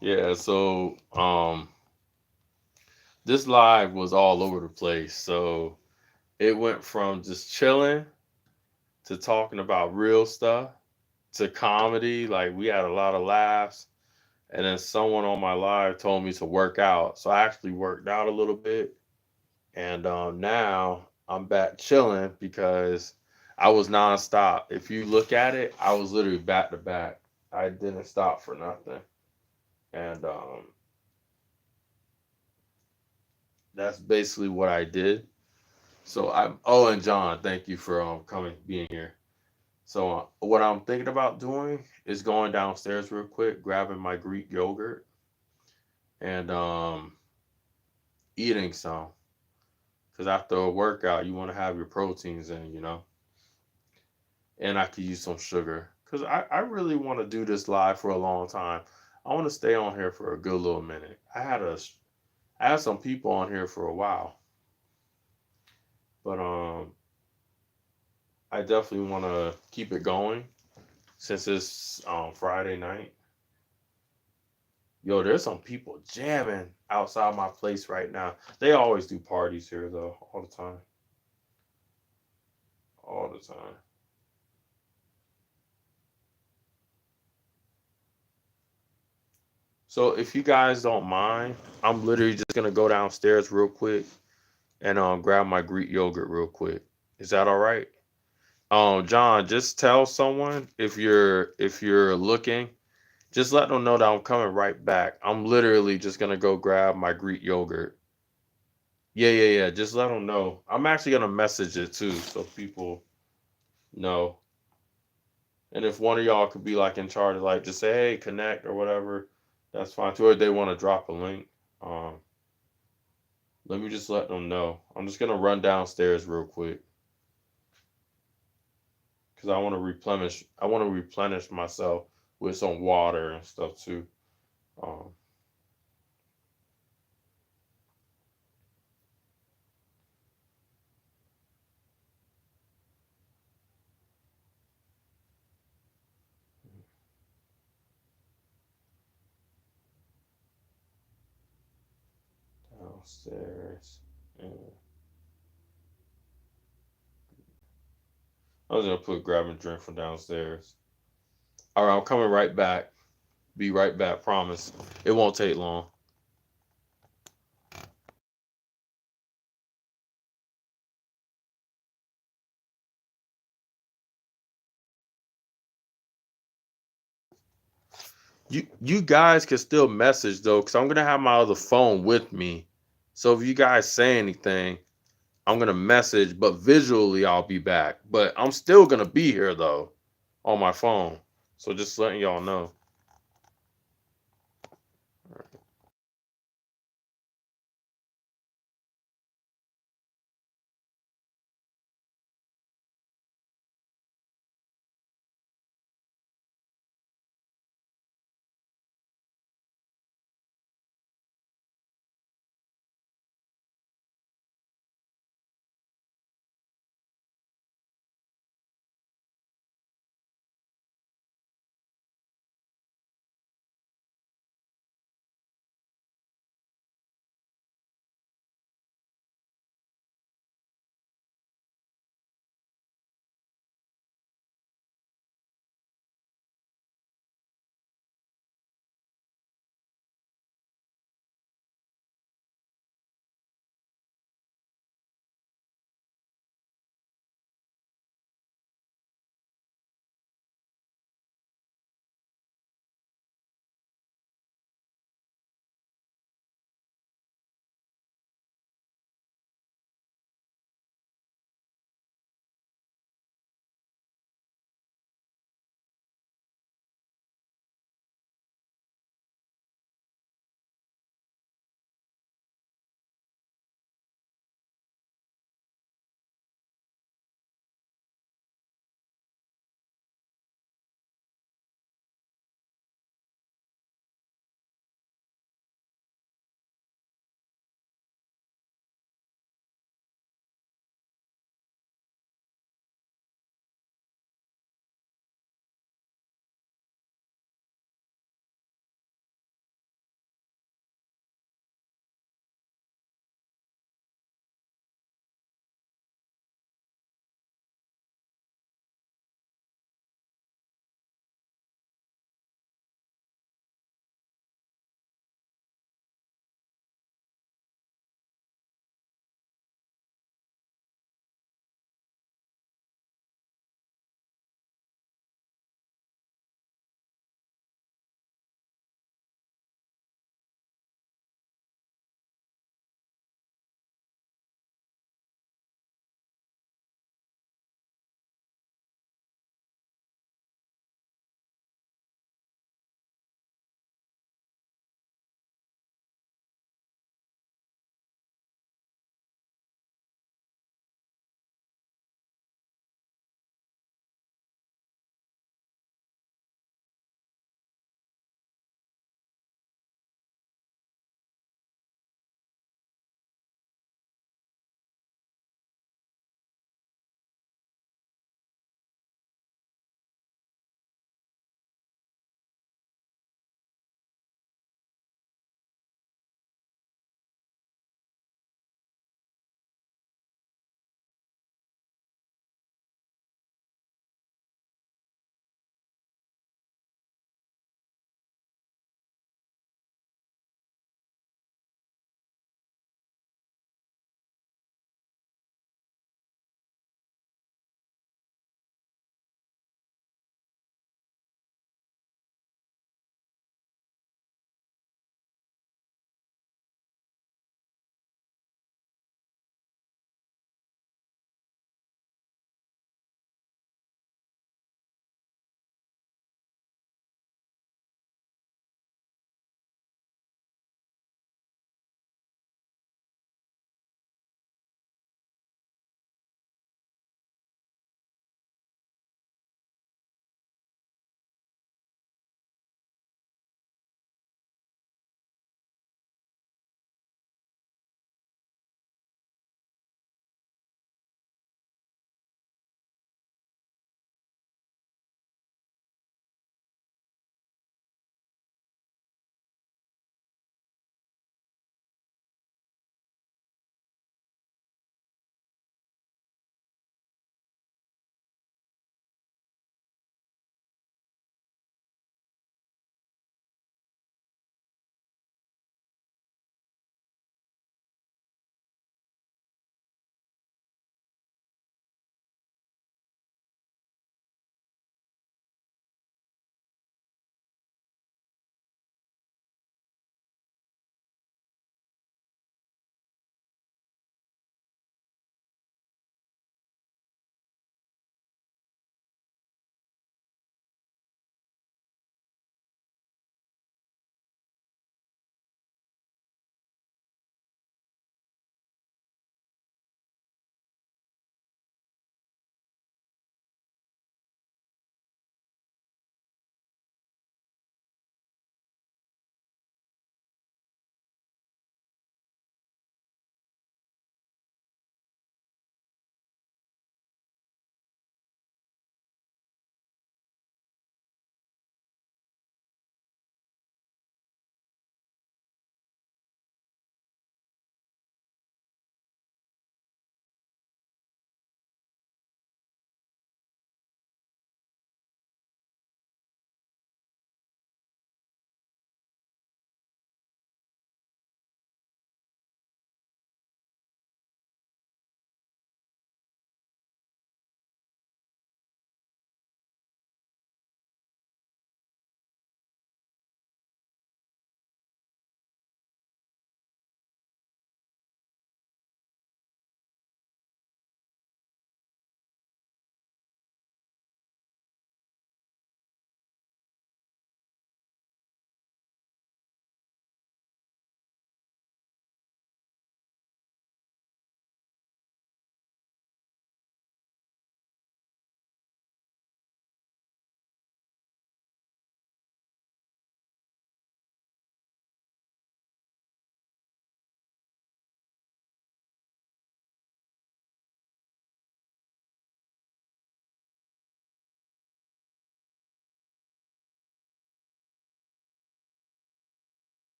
Yeah, so this live was all over the place. So it went from just chilling to talking about real stuff to comedy. Like we had a lot of laughs. And then someone on my live told me to work out. So I actually worked out a little bit. And now I'm back chilling because I was nonstop. If you look at it, I was literally back to back. I didn't stop for nothing. And that's basically what I did. So I'm. Oh, and John, thank you for coming, being here. So what I'm thinking about doing is going downstairs real quick, grabbing my Greek yogurt, and eating some. Because after a workout, you want to have your proteins in, and I could use some sugar. Because I really want to do this live for a long time. I want to stay on here for a good little minute. I had some people on here for a while, but I definitely want to keep it going since it's Friday night. Yo, there's some people jamming outside my place right now. They always do parties here though, all the time, all the time. So if you guys don't mind, I'm literally just gonna go downstairs real quick and grab my Greek yogurt real quick. Is that all right? John, just tell someone if you're looking, just let them know that I'm coming right back. I'm literally just gonna go grab my Greek yogurt. Yeah, yeah, yeah. Just let them know. I'm actually gonna message it too, so people know. And if one of y'all could be like in charge, like just say, hey, connect or whatever, that's fine too. Or if they want to drop a link. Um, Let me just let them know. I'm just gonna run downstairs real quick because I want to replenish. I want to replenish myself with some water and stuff too. Um, Downstairs. Yeah. I was gonna put grab and drink from downstairs. All right, I'm coming right back. Be right back. Promise. It won't take long. You guys can still message though, because I'm gonna have my other phone with me. So if you guys say anything, I'm gonna message, but visually I'll be back. But I'm still gonna be here though on my phone. So just letting y'all know.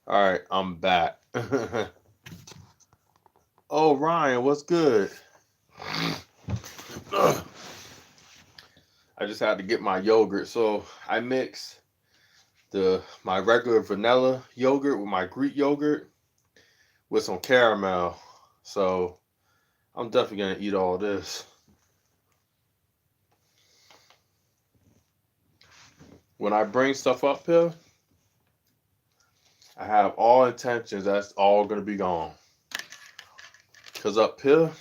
All right, I'm back. Oh, Ryan, what's good? I just had to get my yogurt. So I mix my regular vanilla yogurt with my Greek yogurt with some caramel. So I'm definitely gonna eat all this. When I bring stuff up here, I have all intentions that's all gonna be gone. Cause up here,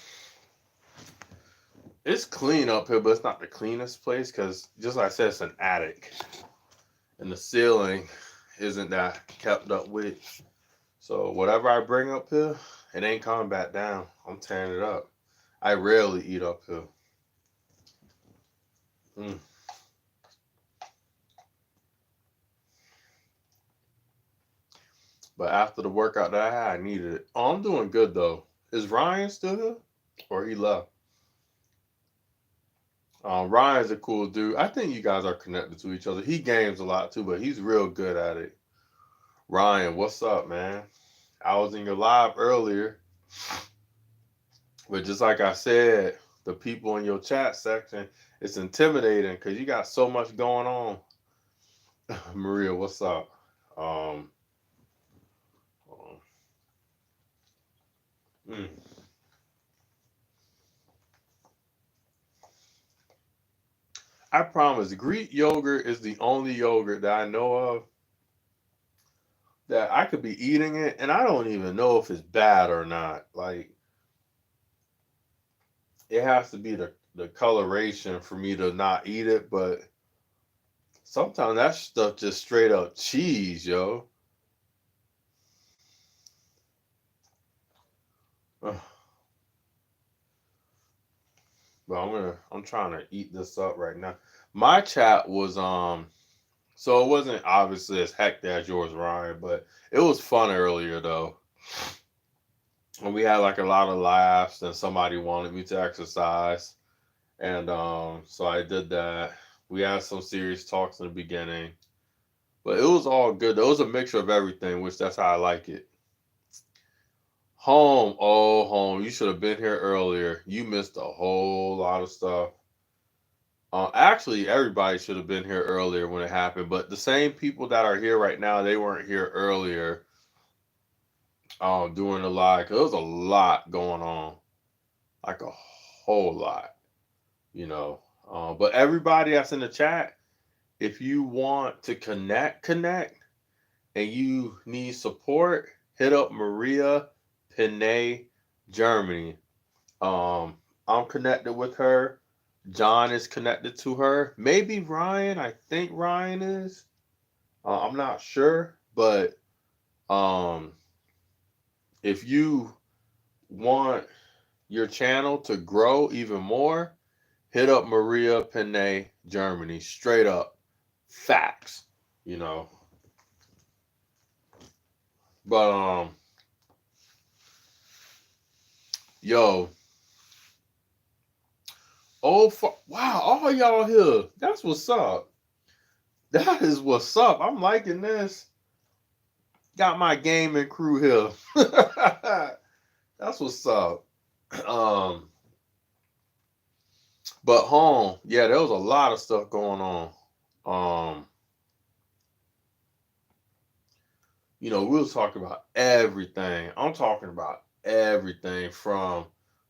it's clean up here, but it's not the cleanest place. Cause just like I said, it's an attic, and the ceiling isn't that kept up with. So whatever I bring up here, it ain't coming back down. I'm tearing it up. I rarely eat up here. Mm. But after the workout that I had, I needed it. Oh, I'm doing good though. Is Ryan still here? Or he left? Ryan's a cool dude. I think you guys are connected to each other. He games a lot too, but he's real good at it. Ryan, what's up, man? I was in your live earlier, but just like I said, the people in your chat section, it's intimidating because you got so much going on. Maria, what's up? Um, mm. I promise, Greek yogurt is the only yogurt that I know of that I could be eating it and I don't even know if it's bad or not. Like, it has to be the coloration for me to not eat it, but sometimes that stuff just straight up cheese, yo. Ugh. But I'm trying to eat this up right now. My chat was so it wasn't obviously as hectic as yours, Ryan, but it was fun earlier though. And we had like a lot of laughs and somebody wanted me to exercise. And so I did that. We had some serious talks in the beginning. But it was all good. It was a mixture of everything, which that's how I like it. Home, oh home, you should have been here earlier. You missed a whole lot of stuff. Actually, everybody should have been here earlier when it happened, but the same people that are here right now, they weren't here earlier during the live. 'Cause there was a lot going on, like a whole lot, you know. But everybody that's in the chat, if you want to connect, and you need support, hit up Maria Pinay, Germany. I'm connected with her. John is connected to her. Maybe Ryan. I think Ryan is. I'm not sure, but um, if you want your channel to grow even more, hit up Maria Pinay, Germany. Straight up, facts. You know, but yo, wow, all y'all here. That's what's up. That is what's up. I'm liking this. Got my gaming crew here. That's what's up. Um, but home, yeah, there was a lot of stuff going on. Um, we was talking about everything. I'm talking about everything from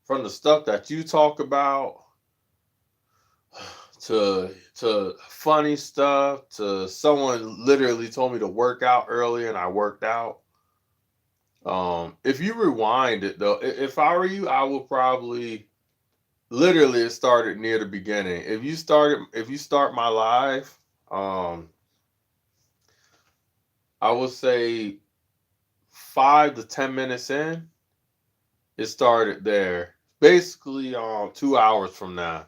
the stuff that you talk about to funny stuff to someone literally told me to work out earlier and I worked out. If you rewind it though, if I were you, I would probably literally it started near the beginning. If you start my live, um, I would say 5 to 10 minutes in, it started there. Basically, 2 hours from now,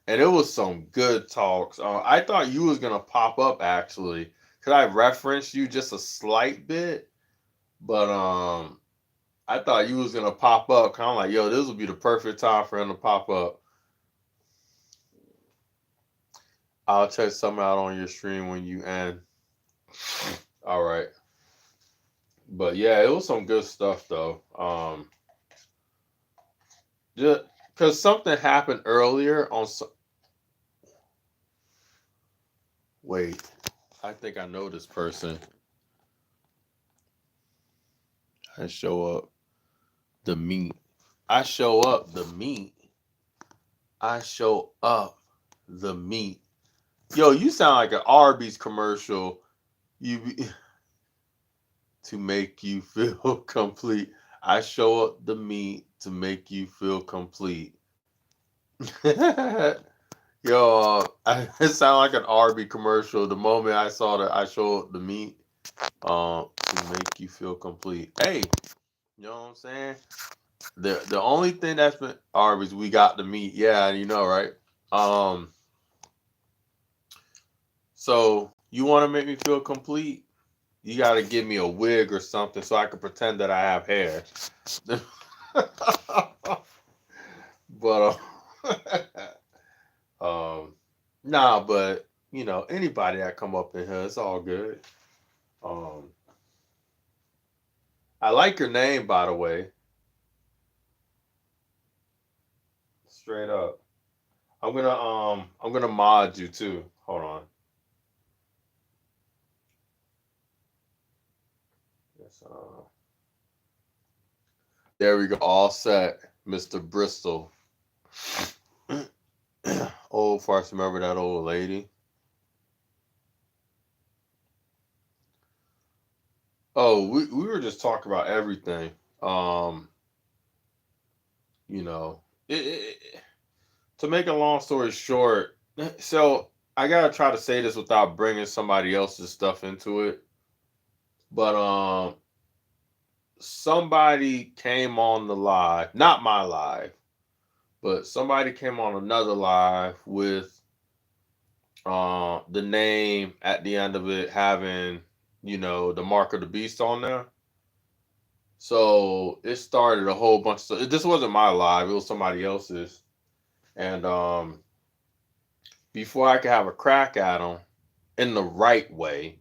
and it was some good talks. I thought you was gonna pop up actually, cause I referenced you just a slight bit, but I thought you was gonna pop up. Kind of like, yo, this would be the perfect time for him to pop up. I'll check something out on your stream when you end. All right. But yeah, it was some good stuff though. Just because something happened earlier on. Wait, I think I know this person. I show up the meat. I show up the meat. I show up the meat. Yo, you sound like an Arby's commercial. To make you feel complete. I show up the meat to make you feel complete. Yo, it sound like an Arby commercial. The moment I saw that, I show up the meat, to make you feel complete. Hey, you know what I'm saying? The only thing that's been Arby's, we got the meat. Yeah, you know, right? Um, so you want to make me feel complete? You got to give me a wig or something so I can pretend that I have hair. But nah, but you know, anybody that come up in here, it's all good. Um, I like your name, by the way. Straight up. I'm gonna mod you too. Hold on. Yes, there we go. All set, Mr. Bristol. Old farts, remember that old lady? Oh, we were just talking about everything. Um, you know, to make a long story short, so I gotta try to say this without bringing somebody else's stuff into it. But somebody came on the live, not my live, but somebody came on another live with the name at the end of it having, you know, the mark of the beast on there. So it started a whole bunch of stuff. This wasn't my live, it was somebody else's. And before I could have a crack at him in the right way,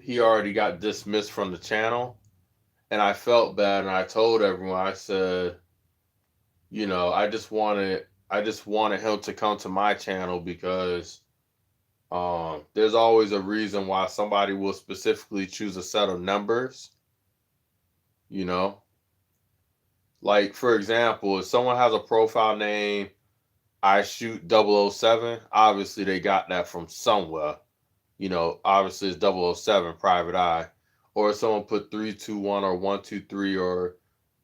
he already got dismissed from the channel. And I felt bad and I told everyone, I said, you know, I just wanted him to come to my channel because there's always a reason why somebody will specifically choose a set of numbers, you know. Like for example, if someone has a profile name I shoot 007, obviously they got that from somewhere. You know, obviously it's 007 private eye. Or if someone put 321 or 123 or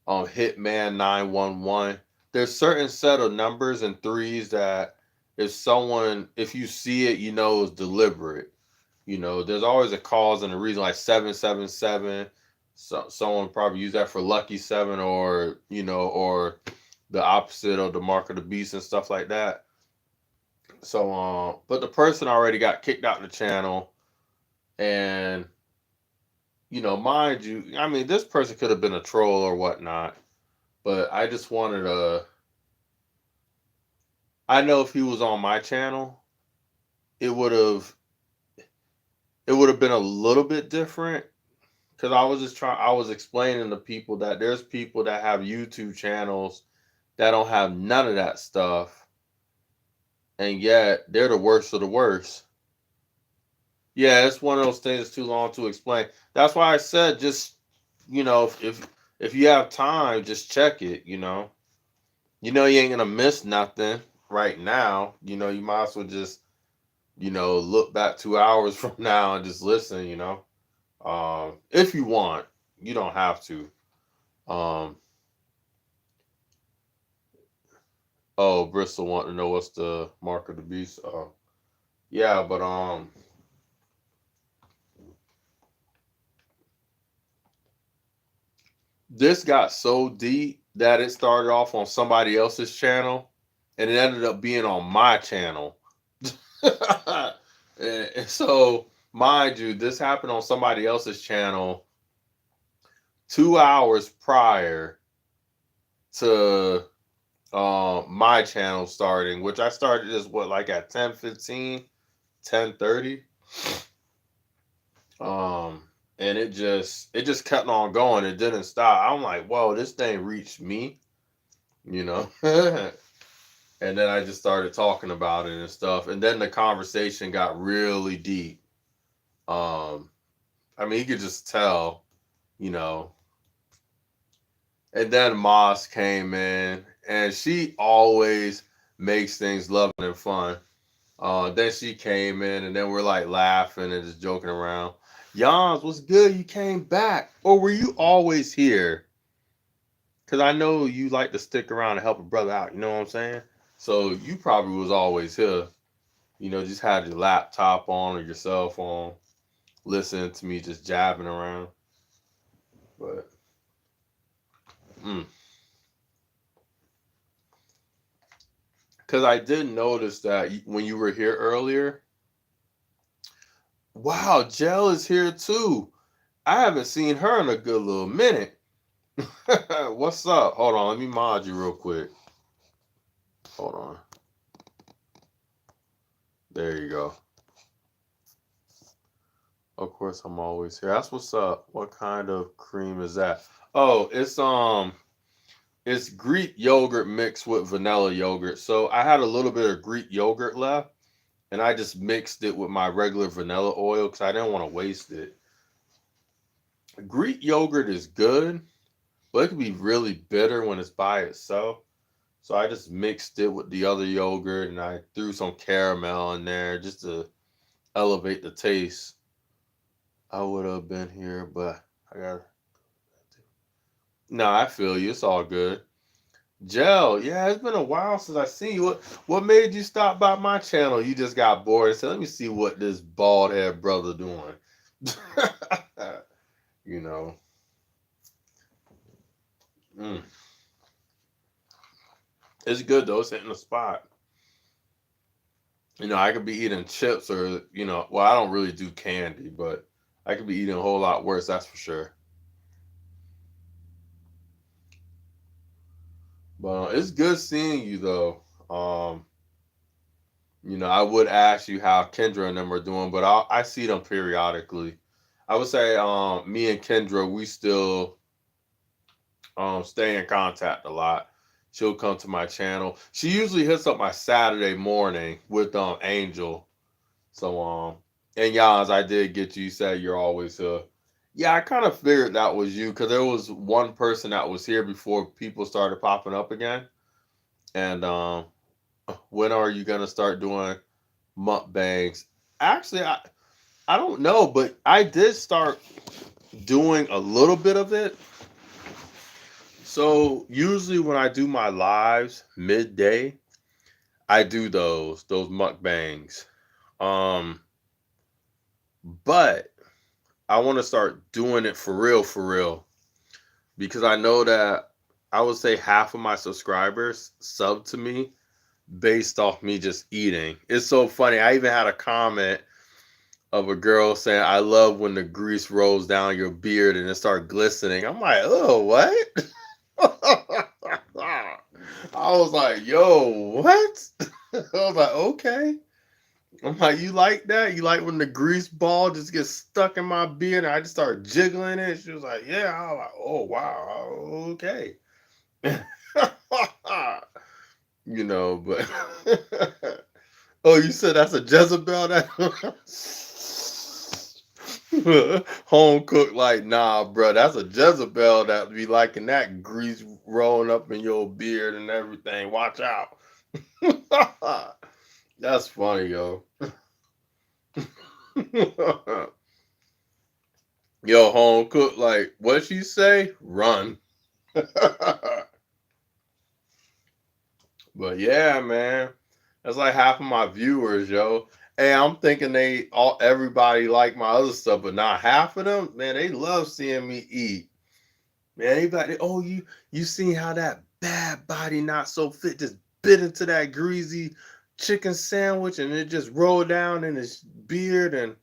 Hitman 911. There's certain set of numbers and threes that if you see it, you know it's deliberate. You know, there's always a cause and a reason, like 777. So someone probably use that for lucky seven, or you know, or the opposite of the mark of the beast and stuff like that. So, but the person already got kicked out of the channel, and you know, mind you, I mean, this person could have been a troll or whatnot, but I just wanted to. I know if he was on my channel, it would have been a little bit different because I was explaining to people that there's people that have YouTube channels that don't have none of that stuff, and yet they're the worst of the worst. Yeah, it's one of those things that's too long to explain. That's why I said just, you know, if you have time, just check it. You know you ain't gonna miss nothing right now. You know you might as well just, you know, look back 2 hours from now and just listen. You know, if you want, you don't have to. Um, oh, Bristol want to know what's the mark of the beast. Yeah, but this got so deep that it started off on somebody else's channel, and it ended up being on my channel. And so, mind you, this happened on somebody else's channel 2 hours prior to my channel starting, which I started this like at 10:15, 10:30. and it just kept on going. It didn't stop. I'm like, whoa, this thing reached me, you know. And then I just started talking about it and stuff, and then the conversation got really deep. Um, I mean, you could just tell, you know. And then Moss came in, and she always makes things loving and fun. Then she came in, and then we're like laughing and just joking around. Jans, what's good? You came back, or were you always here? Because I know you like to stick around and help a brother out. You know what I'm saying? So you probably was always here. You know, just had your laptop on or your cell phone, listening to me just jabbing around. But because I did notice that when you were here earlier, wow, Jell is here too. I haven't seen her in a good little minute. What's up? Hold on, let me mod you real quick. Hold on. There you go. Of course, I'm always here. That's what's up. What kind of cream is that? Oh, it's Greek yogurt mixed with vanilla yogurt. So I had a little bit of Greek yogurt left, and I just mixed it with my regular vanilla oil because I didn't want to waste it. Greek yogurt is good, but it can be really bitter when it's by itself. So I just mixed it with the other yogurt, and I threw some caramel in there just to elevate the taste. I would have been here, but I got. No, I feel you. It's all good. Gel, yeah, it's been a while since I seen you. What made you stop by my channel? You just got bored and said, "Let me see what this bald head brother doing." you know. Mm. It's good though. It's hitting the spot. You know, I could be eating chips or well, I don't really do candy, but I could be eating a whole lot worse. That's for sure. But it's good seeing you though. I would ask you how Kendra and them are doing, but I see them periodically. I would say me and Kendra, we still stay in contact a lot. She'll come to my channel. She usually hits up my Saturday morning with Angel. So and Yaz, I did get you. You said you're always yeah, I kind of figured that was you because there was one person that was here before people started popping up again. And when are you gonna start doing mukbangs? Actually, I don't know, but I did start doing a little bit of it. So usually when I do my lives midday, I do those mukbangs. Um, but I want to start doing it for real, because I know that I would say half of my subscribers sub to me based off me just eating. It's so funny. I even had a comment of a girl saying, "I love when the grease rolls down your beard and it starts glistening." I'm like, oh, what? I was like, yo, what? I was like, okay. I'm like, you like that? You like when the grease ball just gets stuck in my beard and I just start jiggling it? She was like, yeah. I was like, oh, wow. Okay. But oh, you said that's a Jezebel? That home cooked, like, nah, bro, that's a Jezebel that be liking that grease rolling up in your beard and everything. Watch out. That's funny, yo. Yo, home cook, like, what she say? Run. But yeah, man, that's like half of my viewers, yo. Hey, I'm thinking everybody like my other stuff, but not half of them. Man, they love seeing me eat. Man, anybody? Oh, you seen how that bad body not so fit just bit into that greasy chicken sandwich and it just rolled down in his beard, and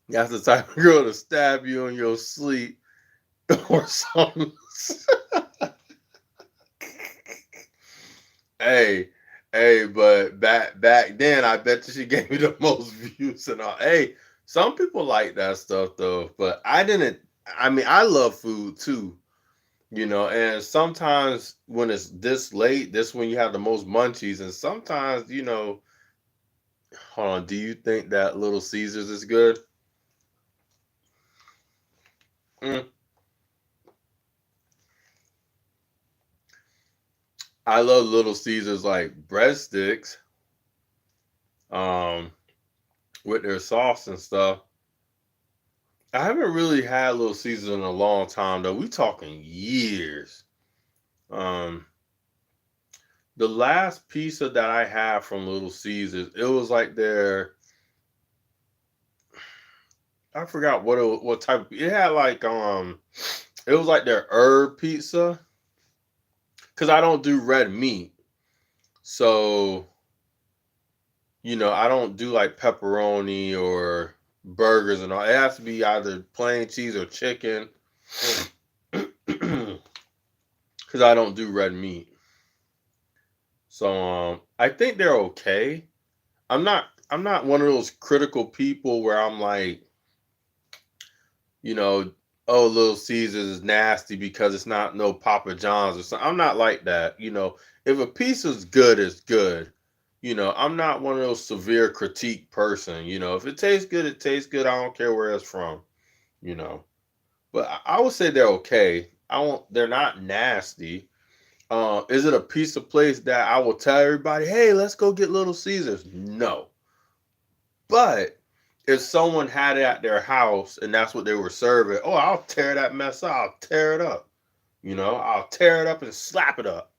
that's the type of girl to stab you in your sleep or something. Hey, hey, but back then, I bet you she gave me the most views and all. Hey, Some people like that stuff though, but I didn't. I mean, I love food too, and sometimes when it's this late, this when you have the most munchies, and sometimes, hold on, do you think that Little Caesars is good? Mm, I love Little Caesars like breadsticks, um, with their sauce and stuff. I haven't really had Little Caesars in a long time though. We talking years. Um, the last pizza that I had from Little Caesars, it was like their, I forgot what type of, it had like it was like their herb pizza, cuz I don't do red meat. So, I don't do like pepperoni or burgers and all. It has to be either plain cheese or chicken cuz I don't do red meat. So, I think they're okay. I'm not one of those critical people where I'm like, you know, oh, Little Caesars is nasty because it's not no Papa John's or something. I'm not like that. If a piece is good, it's good. I'm not one of those severe critique person. If it tastes good, it tastes good. I don't care where it's from. You know, but I would say they're okay. I won't. They're not nasty. Is it a piece of place that I will tell everybody, hey, let's go get Little Caesars? No, but if someone had it at their house and that's what they were serving, oh, I'll tear that mess up. I'll tear it up. I'll tear it up and slap it up.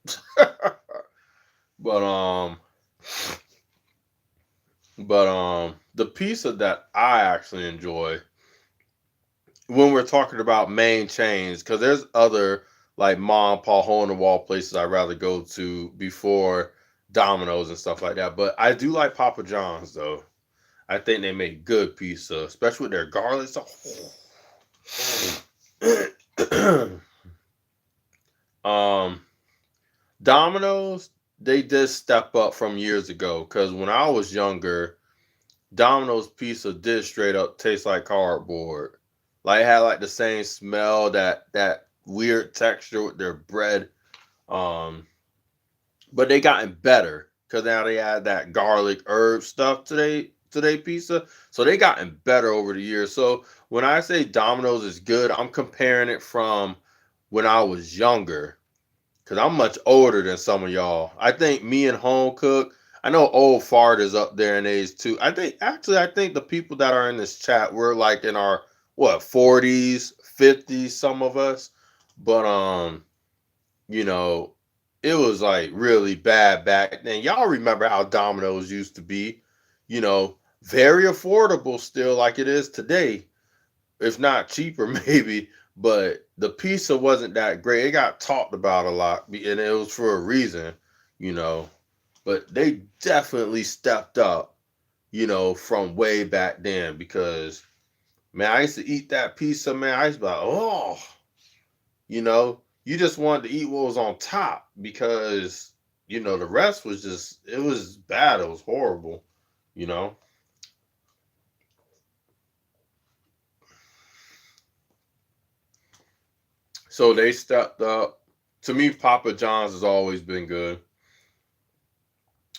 but the pizza that I actually enjoy when we're talking about main chains, because there's other like mom, pa, hole in the wall places I'd rather go to before Domino's and stuff like that. But I do like Papa John's though. I think they make good pizza, especially with their garlic sauce. um, Domino's, they did step up from years ago because when I was younger, Domino's pizza did straight up taste like cardboard. Like it had like the same smell, that weird texture with their bread. Um, but they gotten better because now they add that garlic herb stuff to their pizza. So they gotten better over the years. So when I say Domino's is good, I'm comparing it from when I was younger. Cause I'm much older than some of y'all. I think me and Home Cook, I know old fart is up there in age too. I think the people that are in this chat, we're like in our what 40s, 50s, some of us. But you know, it was like really bad back then. Y'all remember how Domino's used to be, very affordable still like it is today, if not cheaper maybe, but the pizza wasn't that great. It got talked about a lot and it was for a reason, you know. But they definitely stepped up, from way back then because man, I used to eat that pizza, man. I used to be like, oh, you just wanted to eat what was on top because the rest was just it was bad. It was horrible, you know. So they stepped up. To me, Papa John's has always been good.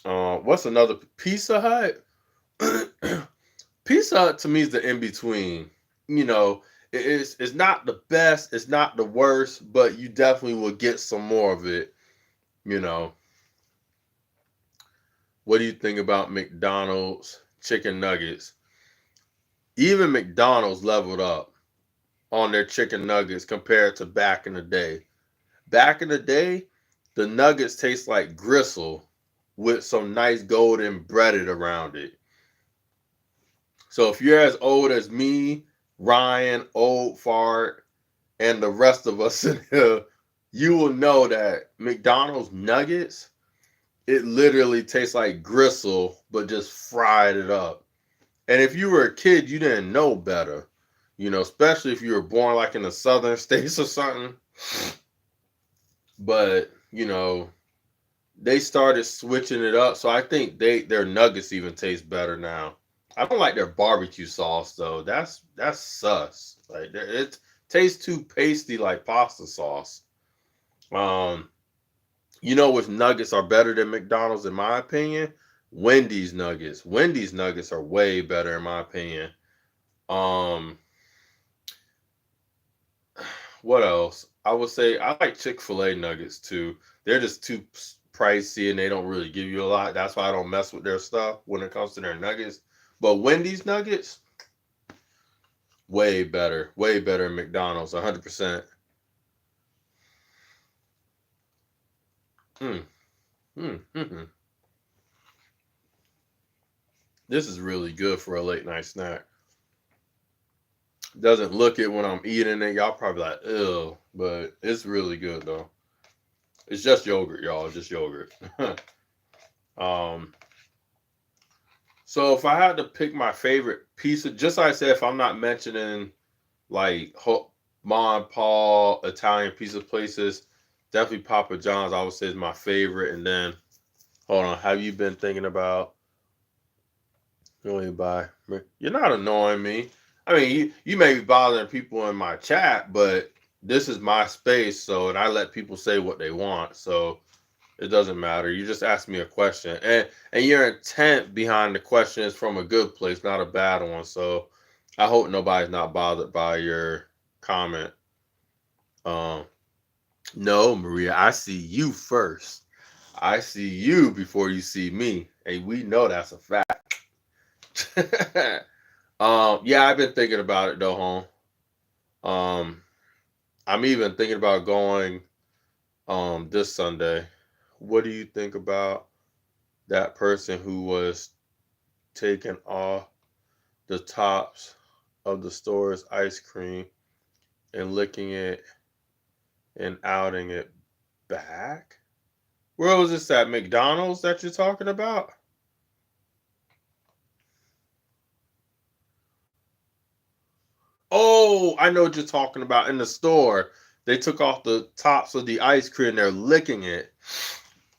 What's another Pizza Hut? Pizza Hut to me is the in between. You know, it's not the best, it's not the worst, but you definitely will get some more of it. You know, what do you think about McDonald's chicken nuggets? Even McDonald's leveled up on their chicken nuggets compared to back in the day. Back in the day, the nuggets taste like gristle with some nice golden breaded around it. So if you're as old as me, Ryan, Old Fart, and the rest of us in here, you will know that McDonald's nuggets, it literally tastes like gristle, but just fried it up. And if you were a kid, you didn't know better, especially if you were born like in the southern states or something. But, they started switching it up. So I think their nuggets even taste better now. I don't like their barbecue sauce though. That's sus. Like it tastes too pasty like pasta sauce. Um, you know which nuggets are better than McDonald's in my opinion? Wendy's nuggets. Wendy's nuggets are way better in my opinion. Um, what else? I would say I like Chick-fil-A nuggets too. They're just too pricey and they don't really give you a lot. That's why I don't mess with their stuff when it comes to their nuggets. But Wendy's nuggets, way better. Way better than McDonald's, 100%. Mm, mm. This is really good for a late night snack. Doesn't look it when I'm eating it. Y'all probably like, ew, but it's really good though. It's just yogurt, y'all. It's just yogurt. um, so if I had to pick my favorite pizza, just like I said, if I'm not mentioning like mom and pa Italian pizza places, definitely Papa John's. I would say is my favorite. And then hold on, have you been thinking about really buy? You're not annoying me. I mean, you may be bothering people in my chat, but this is my space, so and I let people say what they want, so it doesn't matter. You just ask me a question, and your intent behind the question is from a good place, not a bad one. So I hope nobody's not bothered by your comment. Um, no, Maria, I see you first. I see you before you see me, and we know that's a fact. Yeah, I've been thinking about it though, home. I'm even thinking about going this Sunday. What do you think about that person who was taking off the tops of the store's ice cream and licking it and outing it back? Where was this at? McDonald's that you're talking about? Oh, I know what you're talking about. In the store, they took off the tops of the ice cream. They're licking it.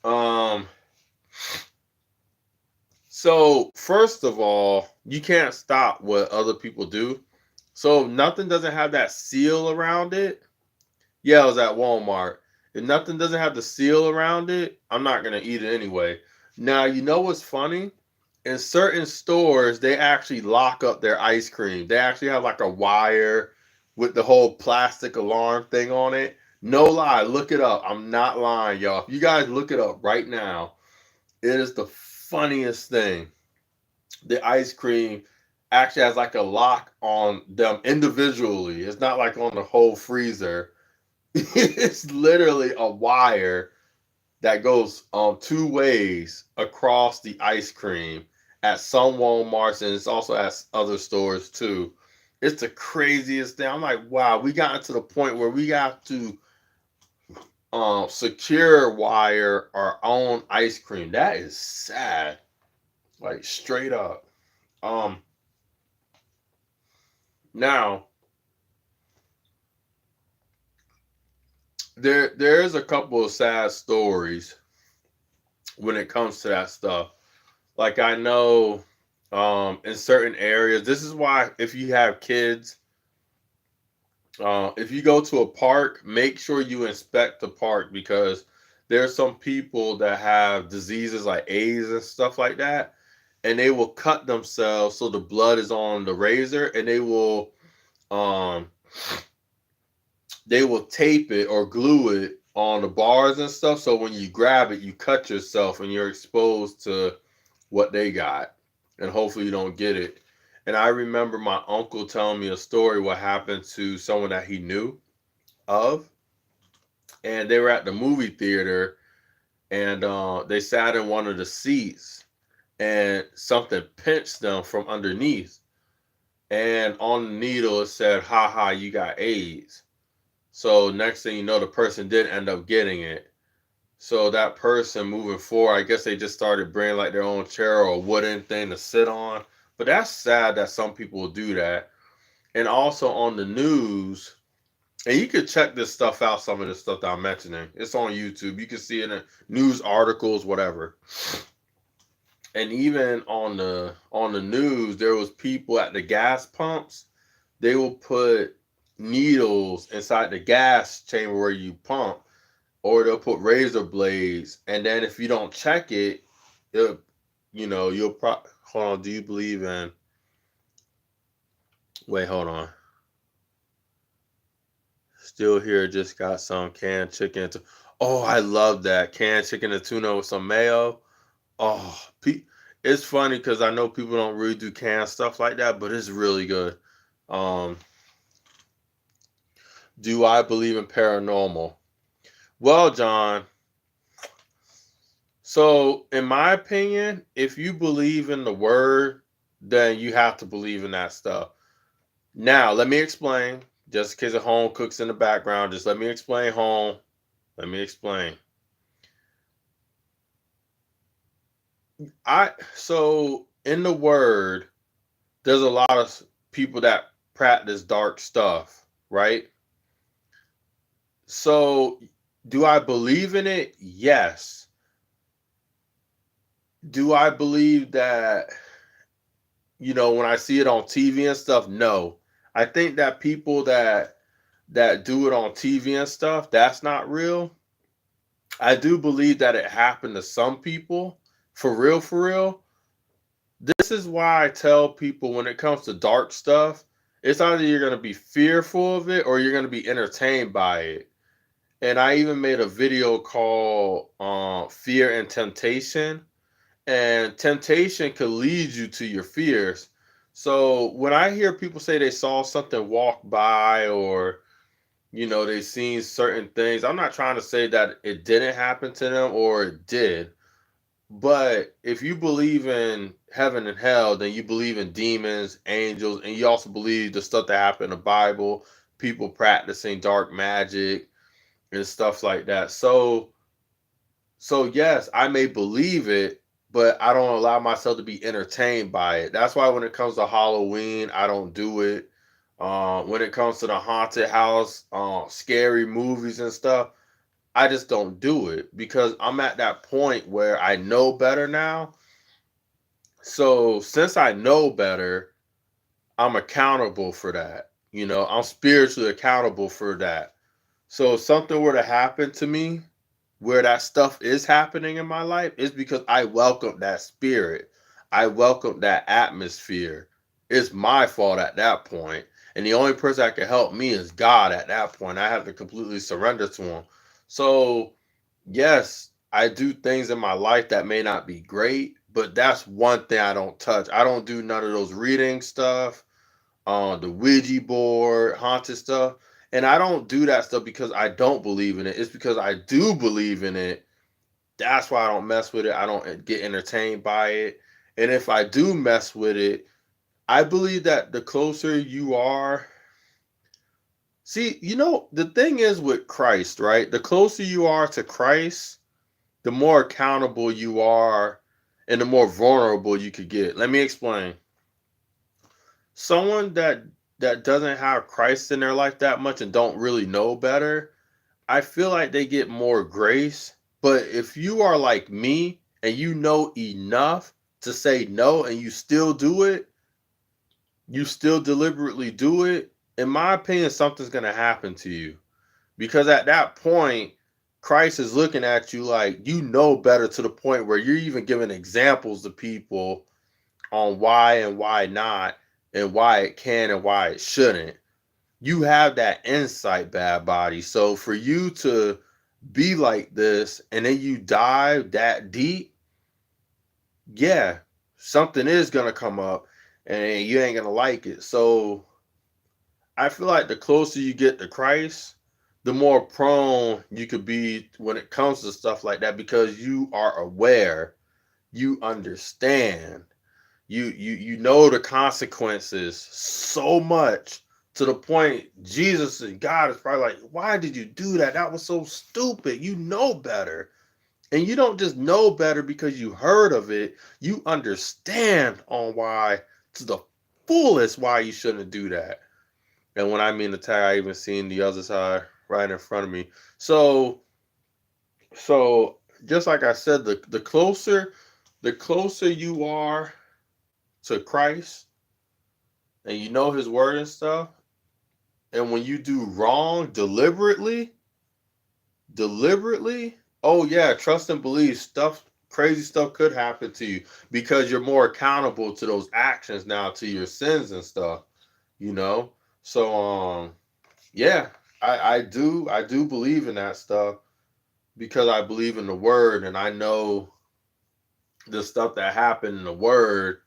Um. So first of all, you can't stop what other people do. So if nothing doesn't have that seal around it. Yeah, I was at Walmart. If nothing doesn't have the seal around it, I'm not gonna eat it anyway. Now you know what's funny? In certain stores, they actually lock up their ice cream. They actually have like a wire with the whole plastic alarm thing on it. No lie, look it up. I'm not lying, y'all. If you guys look it up right now, it is the funniest thing. The ice cream actually has like a lock on them individually. It's not like on the whole freezer. It's literally a wire that goes two ways across the ice cream at some Walmarts, and it's also at other stores too. It's the craziest thing. I'm like, wow, we got to the point where we got to secure wire our own ice cream. That is sad. Like straight up. Um Now there is a couple of sad stories when it comes to that stuff. Like I know in certain areas, this is why if you have kids, if you go to a park, make sure you inspect the park because there's some people that have diseases like AIDS and stuff like that, and they will cut themselves so the blood is on the razor, and um they will tape it or glue it on the bars and stuff. So when you grab it, you cut yourself and you're exposed to what they got. And hopefully you don't get it. And I remember my uncle telling me a story what happened to someone that he knew of. And they were at the movie theater and they sat in one of the seats and something pinched them from underneath. And on the needle it said, "Ha ha, you got AIDS." So next thing you know, the person did end up getting it. So that person moving forward, I guess they just started bringing like their own chair or a wooden thing to sit on. But that's sad that some people will do that. And also on the news, and you could check this stuff out, some of the stuff that I'm mentioning. It's on YouTube. You can see it in news articles, whatever. And even on the news, there was people at the gas pumps. They will put needles inside the gas chamber where you pump, or they'll put razor blades, and then if you don't check it, it'll, you'll hold on. Do you believe in? Wait, hold on. Still here. Just got some canned chicken. Oh, I love that canned chicken and tuna with some mayo. Oh, it's funny because I know people don't really do canned stuff like that, but it's really good. Um, do I believe in paranormal? Well, John, so in my opinion, if you believe in the word, then you have to believe in that stuff. Now, let me explain. Just in case a home cooks in the background, just let me explain home. Let me explain. So in the word, there's a lot of people that practice dark stuff, right? So do I believe in it? Yes. Do I believe that, when I see it on TV and stuff? No. I think that people that do it on TV and stuff, that's not real. I do believe that it happened to some people, for real, for real. This is why I tell people when it comes to dark stuff, it's either you're going to be fearful of it or you're going to be entertained by it. And I even made a video called Fear and Temptation. And temptation could lead you to your fears. So when I hear people say they saw something walk by, or they seen certain things, I'm not trying to say that it didn't happen to them or it did. But if you believe in heaven and hell, then you believe in demons, angels, and you also believe the stuff that happened in the Bible, people practicing dark magic and stuff like that. So yes, I may believe it, but I don't allow myself to be entertained by it. That's why when it comes to Halloween, I don't do it. When it comes to the haunted house, scary movies and stuff, I just don't do it because I'm at that point where I know better now. So since I know better, I'm accountable for that. I'm spiritually accountable for that. So if something were to happen to me where that stuff is happening in my life, it's because I welcome that spirit. I welcome that atmosphere. It's my fault at that point. And the only person that can help me is God at that point. I have to completely surrender to him. So, yes, I do things in my life that may not be great, but that's one thing I don't touch. I don't do none of those reading stuff, the Ouija board, haunted stuff. And I don't do that stuff because I don't believe in it. It's because I do believe in it. That's why I don't mess with it. I don't get entertained by it. And if I do mess with it, I believe that the closer you are, see, the thing is with Christ, right? The closer you are to Christ, the more accountable you are and the more vulnerable you could get. Let me explain. Someone that doesn't have Christ in their life that much and don't really know better, I feel like they get more grace. But if you are like me and you know enough to say no and you still do it, you still deliberately do it, in my opinion, something's going to happen to you. Because at that point, Christ is looking at you like you know better, to the point where you're even giving examples to people on why and why not, and why it can and why it shouldn't. You have that insight, bad body. So for you to be like this and then you dive that deep, yeah, something is gonna come up and you ain't gonna like it. So I feel like the closer you get to Christ, the more prone you could be when it comes to stuff like that, because you are aware, you understand, you know the consequences so much, to the point Jesus and God is probably like, why did you do that? That was so stupid. You know better. And you don't just know better because you heard of it. You understand on why, to the fullest, why you shouldn't do that. And when I mean the tag, I even seen the other side right in front of me. So just like I said, the closer The closer you are to Christ and you know his word and stuff, and when you do wrong deliberately, oh yeah, trust and believe stuff, crazy stuff could happen to you because you're more accountable to those actions now, to your sins and stuff, you know. So yeah, I do believe in that stuff because I believe in the word and I know the stuff that happened in the word.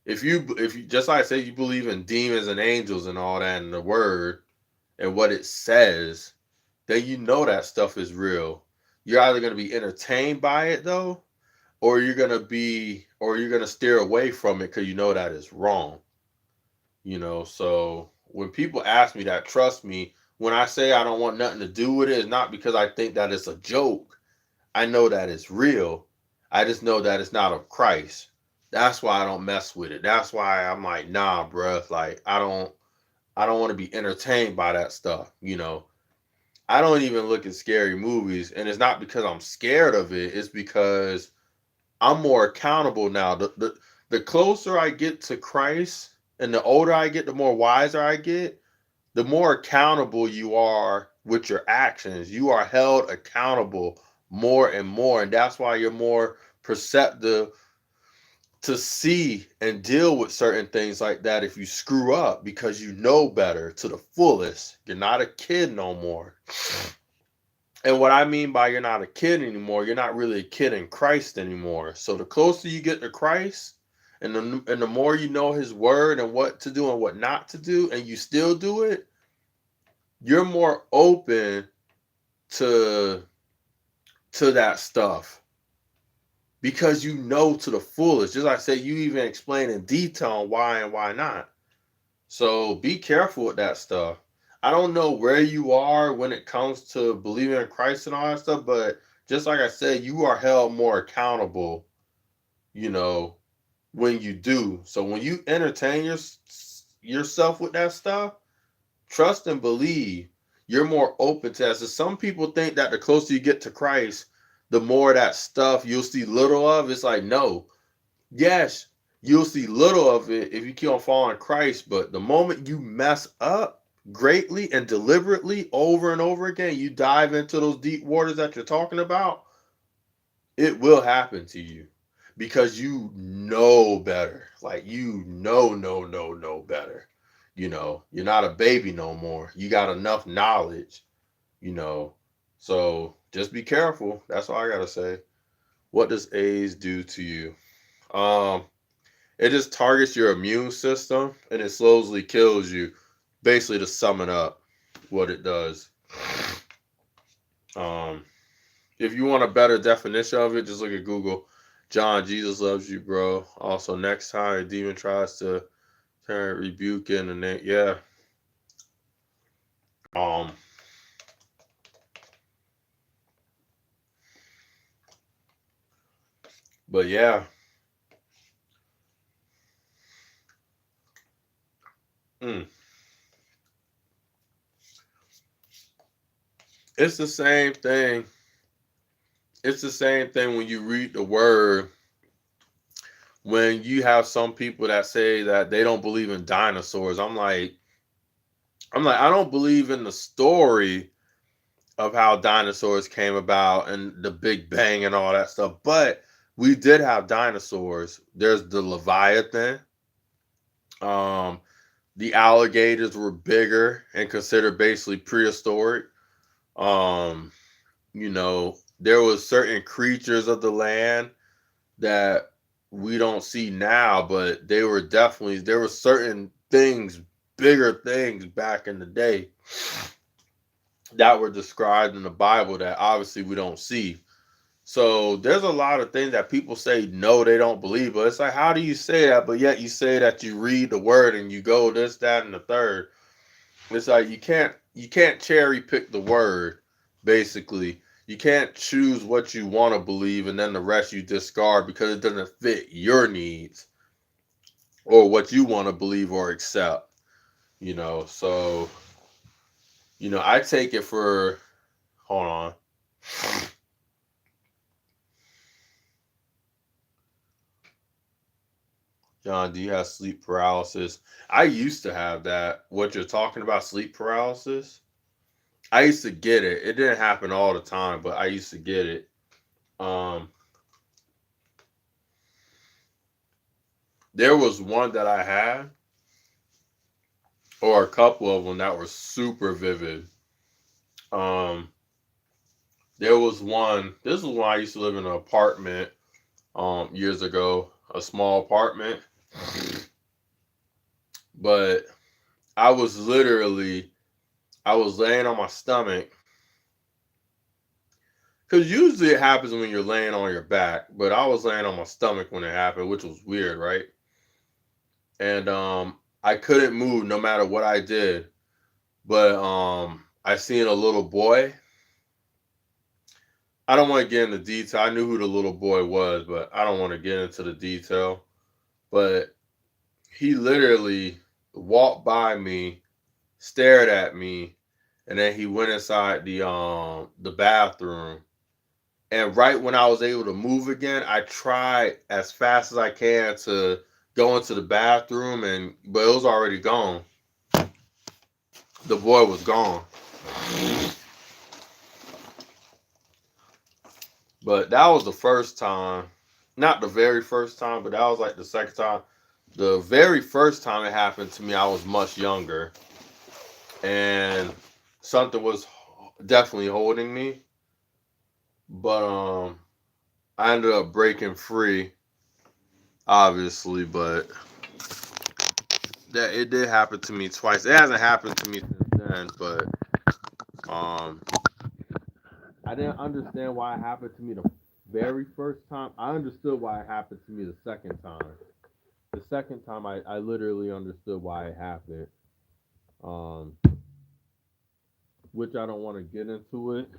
If you just like I said, you believe in demons and angels and all that in the word and what it says, then you know that stuff is real. You're either gonna be entertained by it though, or you're gonna steer away from it because you know that it's wrong. So when people ask me that, trust me, when I say I don't want nothing to do with it, it's not because I think that it's a joke. I know that it's real. I just know that it's not of Christ. That's why I don't mess with it. That's why I'm like, nah, bruh. Like I don't want to be entertained by that stuff. I don't even look at scary movies, and it's not because I'm scared of it. It's because I'm more accountable now. The closer I get to Christ, and the older I get, the more wiser I get. The more accountable you are with your actions. You are held accountable more and more, and that's why you're more perceptive to see and deal with certain things like that if you screw up because you know better to the fullest. You're not a kid no more. And what I mean by you're not a kid anymore, you're not really a kid in Christ anymore. So the closer you get to Christ, and the more you know his word and what to do and what not to do, and you still do it, you're more open to that stuff because you know to the fullest. Just like I said, you even explain in detail why and why not. So be careful with that stuff. I don't know where you are when it comes to believing in Christ and all that stuff, but just like I said, you are held more accountable, you know, when you do. So when you entertain yourself with that stuff, trust and believe you're more open to that. So some people think that the closer you get to Christ, the more that stuff you'll see little of. It's like, no. Yes, you'll see little of it if you keep on following Christ, but the moment you mess up greatly and deliberately over and over again, you dive into those deep waters that you're talking about, it will happen to you because you know better. Like you know better. You're not a baby no more. You got enough knowledge, you know. So just be careful. That's all I gotta say. What does AIDS do to you? Um, it just targets your immune system and it slowly kills you. Basically, to sum it up, what it does. Um, if you want a better definition of it, just look at Google. John, Jesus loves you, bro. Also, next time a demon tries to turn rebuke in the name, yeah. Um, but yeah, mm. It's the same thing. It's the same thing when you read the word. When you have some people that say that they don't believe in dinosaurs, I'm like, I don't believe in the story of how dinosaurs came about and the Big Bang and all that stuff. But we did have dinosaurs. There's the Leviathan. Um, the alligators were bigger and considered basically prehistoric. Um, there was certain creatures of the land that we don't see now, but there were certain things, bigger things back in the day that were described in the Bible that obviously we don't see. So there's a lot of things that people say no, they don't believe. But it's like, how do you say that? But yet you say that you read the word and you go this, that, and the third. It's like you can't cherry pick the word, basically. You can't choose what you want to believe and then the rest you discard because it doesn't fit your needs or what you want to believe or accept. So I take it for hold on. John, do you have sleep paralysis? I used to have that. What you're talking about, sleep paralysis? I used to get it. It didn't happen all the time, but I used to get it. Um, there was one that I had, or a couple of them that were super vivid. Um, there was one. This was when I used to live in an apartment. Years ago, a small apartment, but I was literally, I was laying on my stomach. Because usually it happens when you're laying on your back, but I was laying on my stomach when it happened, which was weird, right? And I couldn't move no matter what I did. But I seen a little boy. I don't want to get into detail. I knew who the little boy was, but I don't want to get into the detail. But he literally walked by me, stared at me, and then he went inside the bathroom. And right when I was able to move again, I tried as fast as I can to go into the bathroom, and but it was already gone. The boy was gone. But that was the first time, not the very first time, but that was like the second time. The very first time it happened to me, I was much younger, and something was definitely holding me. But I ended up breaking free, obviously. But that it did happen to me twice. It hasn't happened to me since then, but um, I didn't understand why it happened to me the very first time. I understood why it happened to me the second time. The second time, I literally understood why it happened. Um, which I don't want to get into it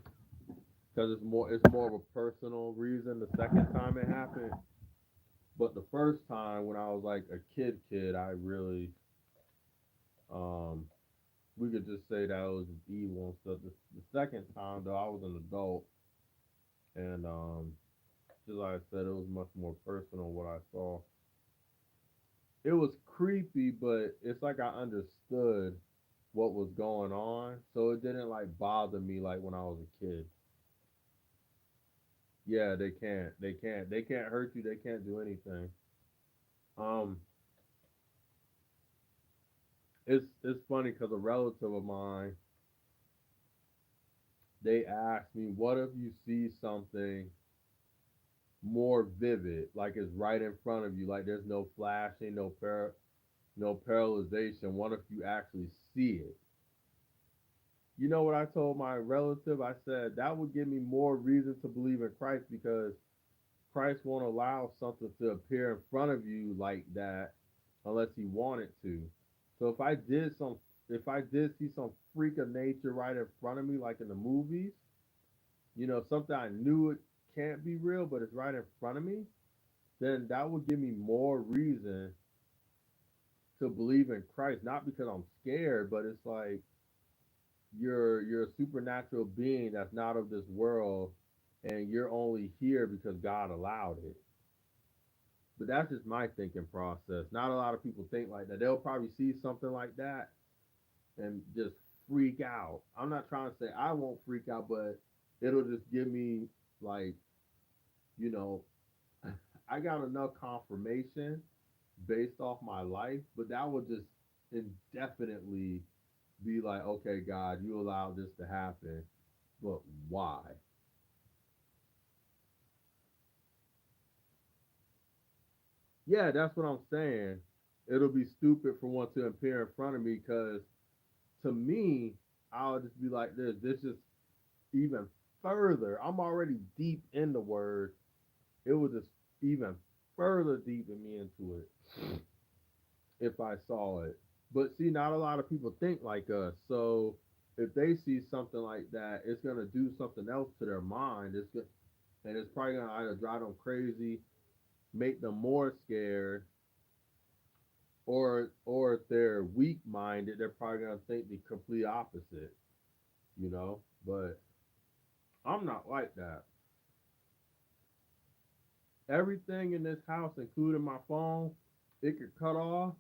because it's more of a personal reason. The second time it happened, but the first time when I was like a kid, I really um we could just say that it was evil and stuff. The second time though, I was an adult, and just like I said, it was much more personal what I saw. It was creepy, but it's like I understood what was going on, so it didn't like bother me like when I was a kid. Yeah, they can't. They can't. They can't hurt you. They can't do anything. Um, it's funny because a relative of mine, they asked me, "What if you see something more vivid, like it's right in front of you, like there's no flashing, no paralyzation. What if you actually see it?" You know what I told my relative? I said that would give me more reason to believe in Christ because Christ won't allow something to appear in front of you like that unless he wanted to. So if I did see some freak of nature right in front of me, like in the movies, something I knew it can't be real, but it's right in front of me, then that would give me more reason to believe in Christ. Not because I'm scared, but it's like you're a supernatural being that's not of this world, and you're only here because God allowed it. But that's just my thinking process. Not a lot of people think like that. They'll probably see something like that and just freak out. I'm not trying to say I won't freak out, but it'll just give me like, you know, I got enough confirmation based off my life, but that would just indefinitely be like, okay, God, you allowed this to happen, but why? Yeah, that's what I'm saying. It'll be stupid for one to appear in front of me because to me, I'll just be like this. This is even further. I'm already deep in the word. It would just even further deepen me into it if I saw it. But see, not a lot of people think like us. So if they see something like that, it's gonna do something else to their mind. And it's probably gonna either drive them crazy, make them more scared, or if they're weak minded, they're probably gonna think the complete opposite. You know, but I'm not like that. Everything in this house, including my phone, it could cut off,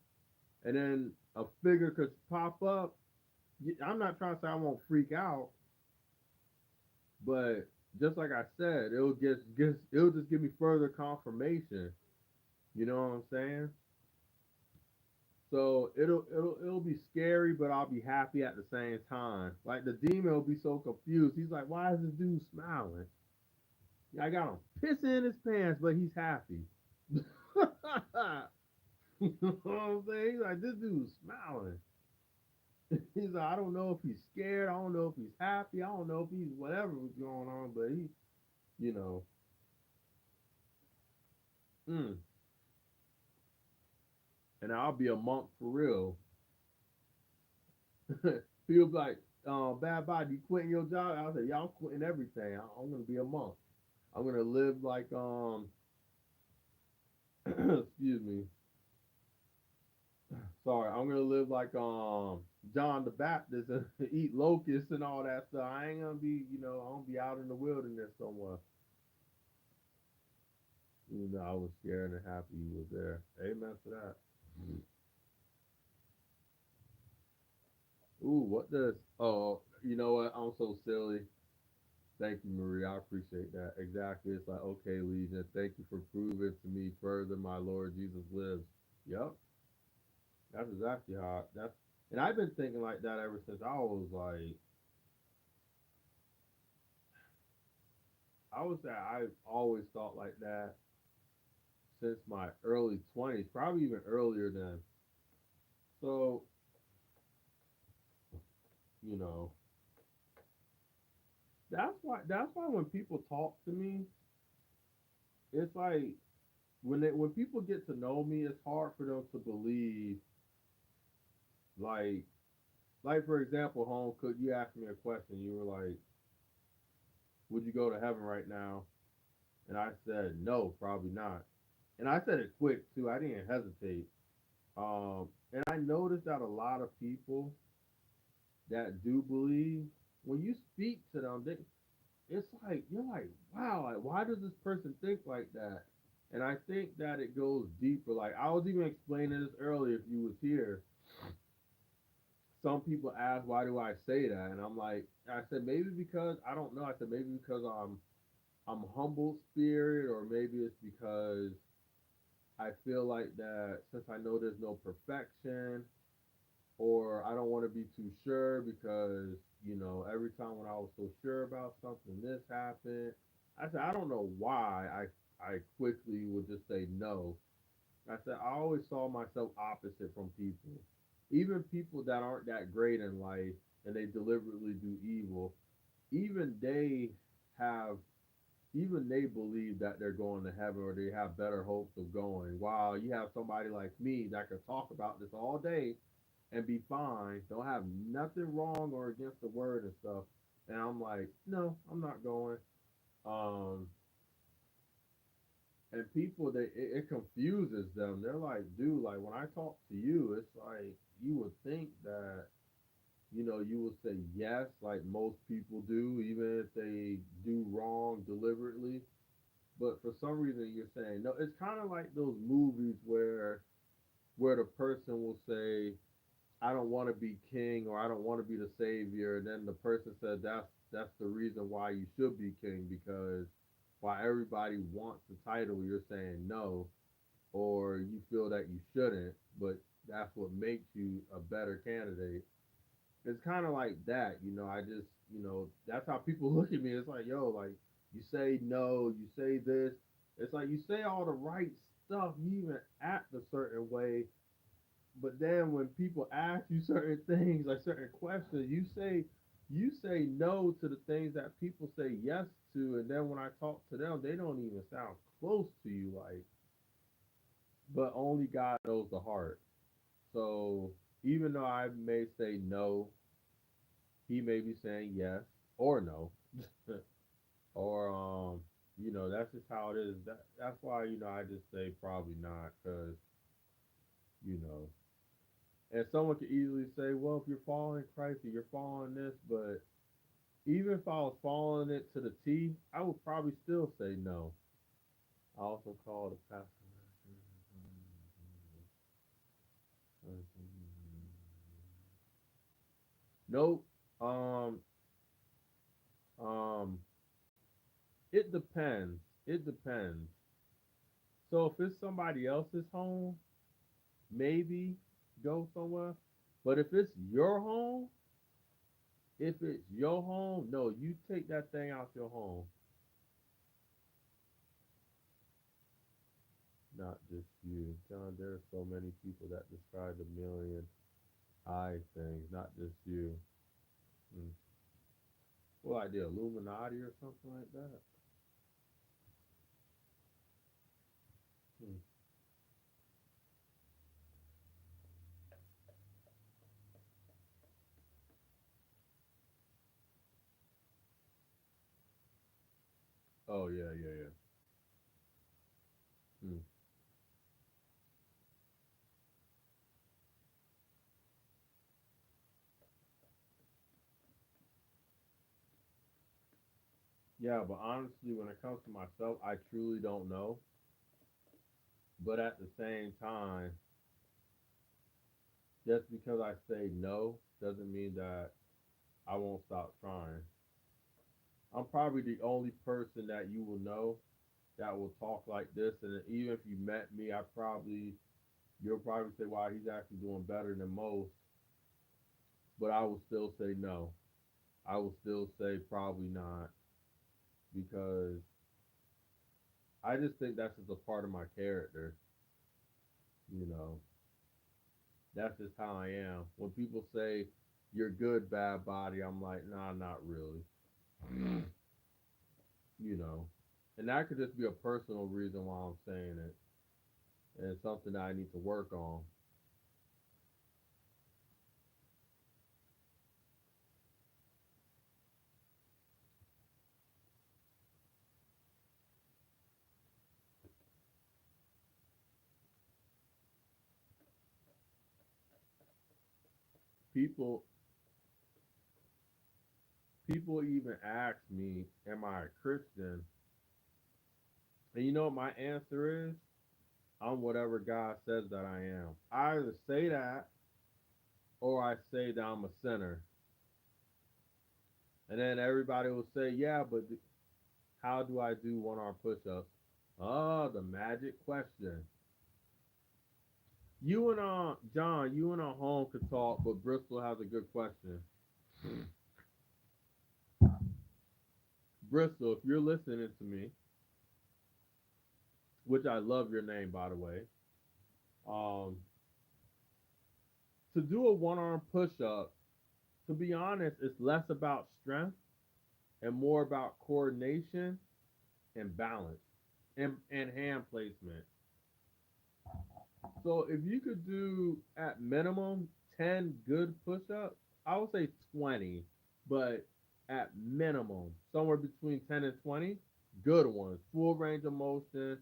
and then a figure could pop up. I'm not trying to say I won't freak out, but just like I said, it'll just give me further confirmation. You know what I'm saying? So it'll be scary, but I'll be happy at the same time. Like the demon will be so confused. He's like, "Why is this dude smiling? I got him pissing in his pants, but he's happy." You know what I'm saying? He's like, "This dude's smiling." He's like, "I don't know if he's scared. I don't know if he's happy. I don't know if he's whatever was going on, but he, you know, mm. And I'll be a monk for real." People be like, "Bad body, you quitting your job?" I say, "Y'all quitting everything. I'm gonna be a monk. I'm gonna live like excuse me, sorry. I'm gonna live like John the Baptist and eat locusts and all that stuff. I ain't gonna be, I'm gonna be out in the wilderness somewhere." I was scared and happy he was there. Amen to that. Ooh, what does? Oh, you know what? I'm so silly. Thank you, Marie. I appreciate that. Exactly. It's like, okay, Legion. Thank you for proving to me further my Lord Jesus lives. Yep. That's exactly how that's. And I've been thinking like that ever since I was that I've always thought like that since my early 20s, probably even earlier than. So, you know, that's why when people talk to me, it's like when people get to know me, it's hard for them to believe like for example, home cook, you asked me a question, you were like, would you go to heaven right now? And I said no, probably not. And I said it quick too. I didn't hesitate. And I noticed that a lot of people that do believe, when you speak to them, it's like you're like, wow, like why does this person think like that? And I think that it goes deeper. Like I was even explaining this earlier if you was here. Some people ask why do I say that? And I said maybe because I don't know. I said maybe because I'm humble spirit, or maybe it's because I feel like that since I know there's no perfection, or I don't want to be too sure because every time when I was so sure about something, this happened. I said I don't know why I quickly would just say no. I said I always saw myself opposite from people, even people that aren't that great in life and they deliberately do evil. Even they have even they believe that they're going to heaven or they have better hopes of going. While you have somebody like me that could talk about this all day and be fine, don't have nothing wrong or against the word and stuff. And I'm like, no, I'm not going. Um, and people it confuses them. They're like, dude, like when I talk to you, it's like you would think that you would say yes, like most people do, even if they do wrong deliberately. But for some reason, you're saying no. It's kind of like those movies where the person will say, "I don't want to be king" or "I don't want to be the savior," and then the person said, "That's the reason why you should be king because while everybody wants the title, you're saying no, or you feel that you shouldn't, but that's what makes you a better candidate." It's kind of like that, I just, that's how people look at me. It's like, yo, like you say no, you say this. It's like you say all the right stuff, you even act a certain way, but then when people ask you certain things, like certain questions, you say no to the things that people say yes to, and then when I talk to them, they don't even sound close to you, like. But only God knows the heart. So even though I may say no, he may be saying yes or no, or that's just how it is. That's why I just say probably not, because you know, and someone could easily say, well, if you're following Christ or you're following this, but even if I was following it to the T, I would probably still say no. I also called a pastor. Nope. Um, um, it depends. It depends. So if it's somebody else's home, maybe go somewhere. But if it's your home, no, you take that thing out your home. Not just you. John, there are so many people that describe the million eye thing, not just you. Hmm. What idea? Illuminati or something like that? Hmm. Oh yeah, yeah, yeah. Hmm. Yeah, but honestly, when it comes to myself, I truly don't know. But at the same time, just because I say no doesn't mean that I won't stop trying. I'm probably the only person that you will know that will talk like this, and even if you met me, you'll probably say, "Wow, he's actually doing better than most." But I will still say no. I will still say probably not because I just think that's just a part of my character. You know, that's just how I am. When people say you're good, bad body, I'm like, nah, not really. You know, and that could just be a personal reason why I'm saying it, and it's something that I need to work on. People, people even ask me, "Am I a Christian?" And you know what my answer is? I'm whatever God says that I am. I either say that or I say that I'm a sinner. And then everybody will say, "Yeah, but how do I do one arm push ups?" Oh, the magic question. You and John, you and home could talk, but Bristol has a good question. Bristol, if you're listening to me, which I love your name by the way, um, to do a one arm push up, to be honest, it's less about strength and more about coordination and balance and hand placement. So if you could do at minimum 10 good push-ups, I would say 20, but at minimum somewhere between 10 and 20 good ones, full range of motion,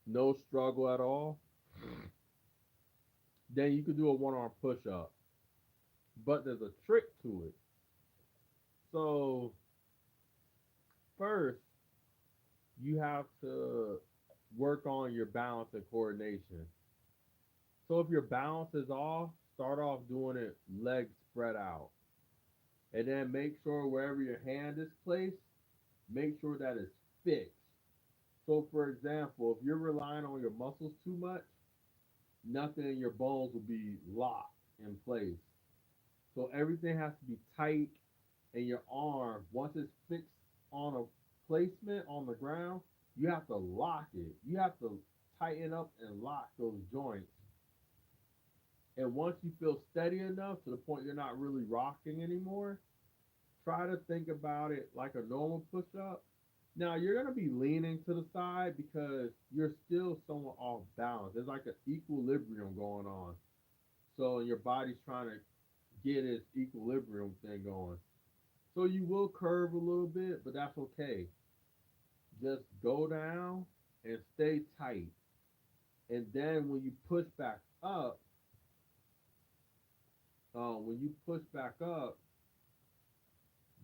no struggle at all. Then you could do a one arm push-up, but there's a trick to it. So first you have to work on your balance and coordination. So if your balance is off, start off doing it legs spread out. And then make sure wherever your hand is placed, make sure that it's fixed. So, for example, if you're relying on your muscles too much, nothing in your bones will be locked in place. So, everything has to be tight, and your arm, once it's fixed on a placement on the ground, you have to lock it. You have to tighten up and lock those joints. And once you feel steady enough to the point you're not really rocking anymore, try to think about it like a normal push up. Now you're gonna be leaning to the side because you're still somewhat off balance. There's like an equilibrium going on. So your body's trying to get its equilibrium thing going. So you will curve a little bit, but that's okay. Just go down and stay tight. And then when you push back up,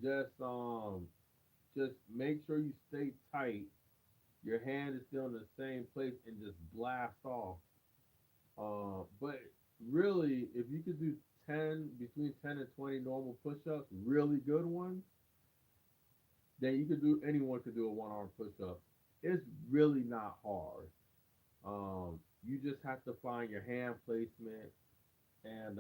just just make sure you stay tight. Your hand is still in the same place and just blast off. But really, if you could do 10 and 20 normal push-ups, really good ones, then anyone could do a one arm push-up. It's really not hard. You just have to find your hand placement, and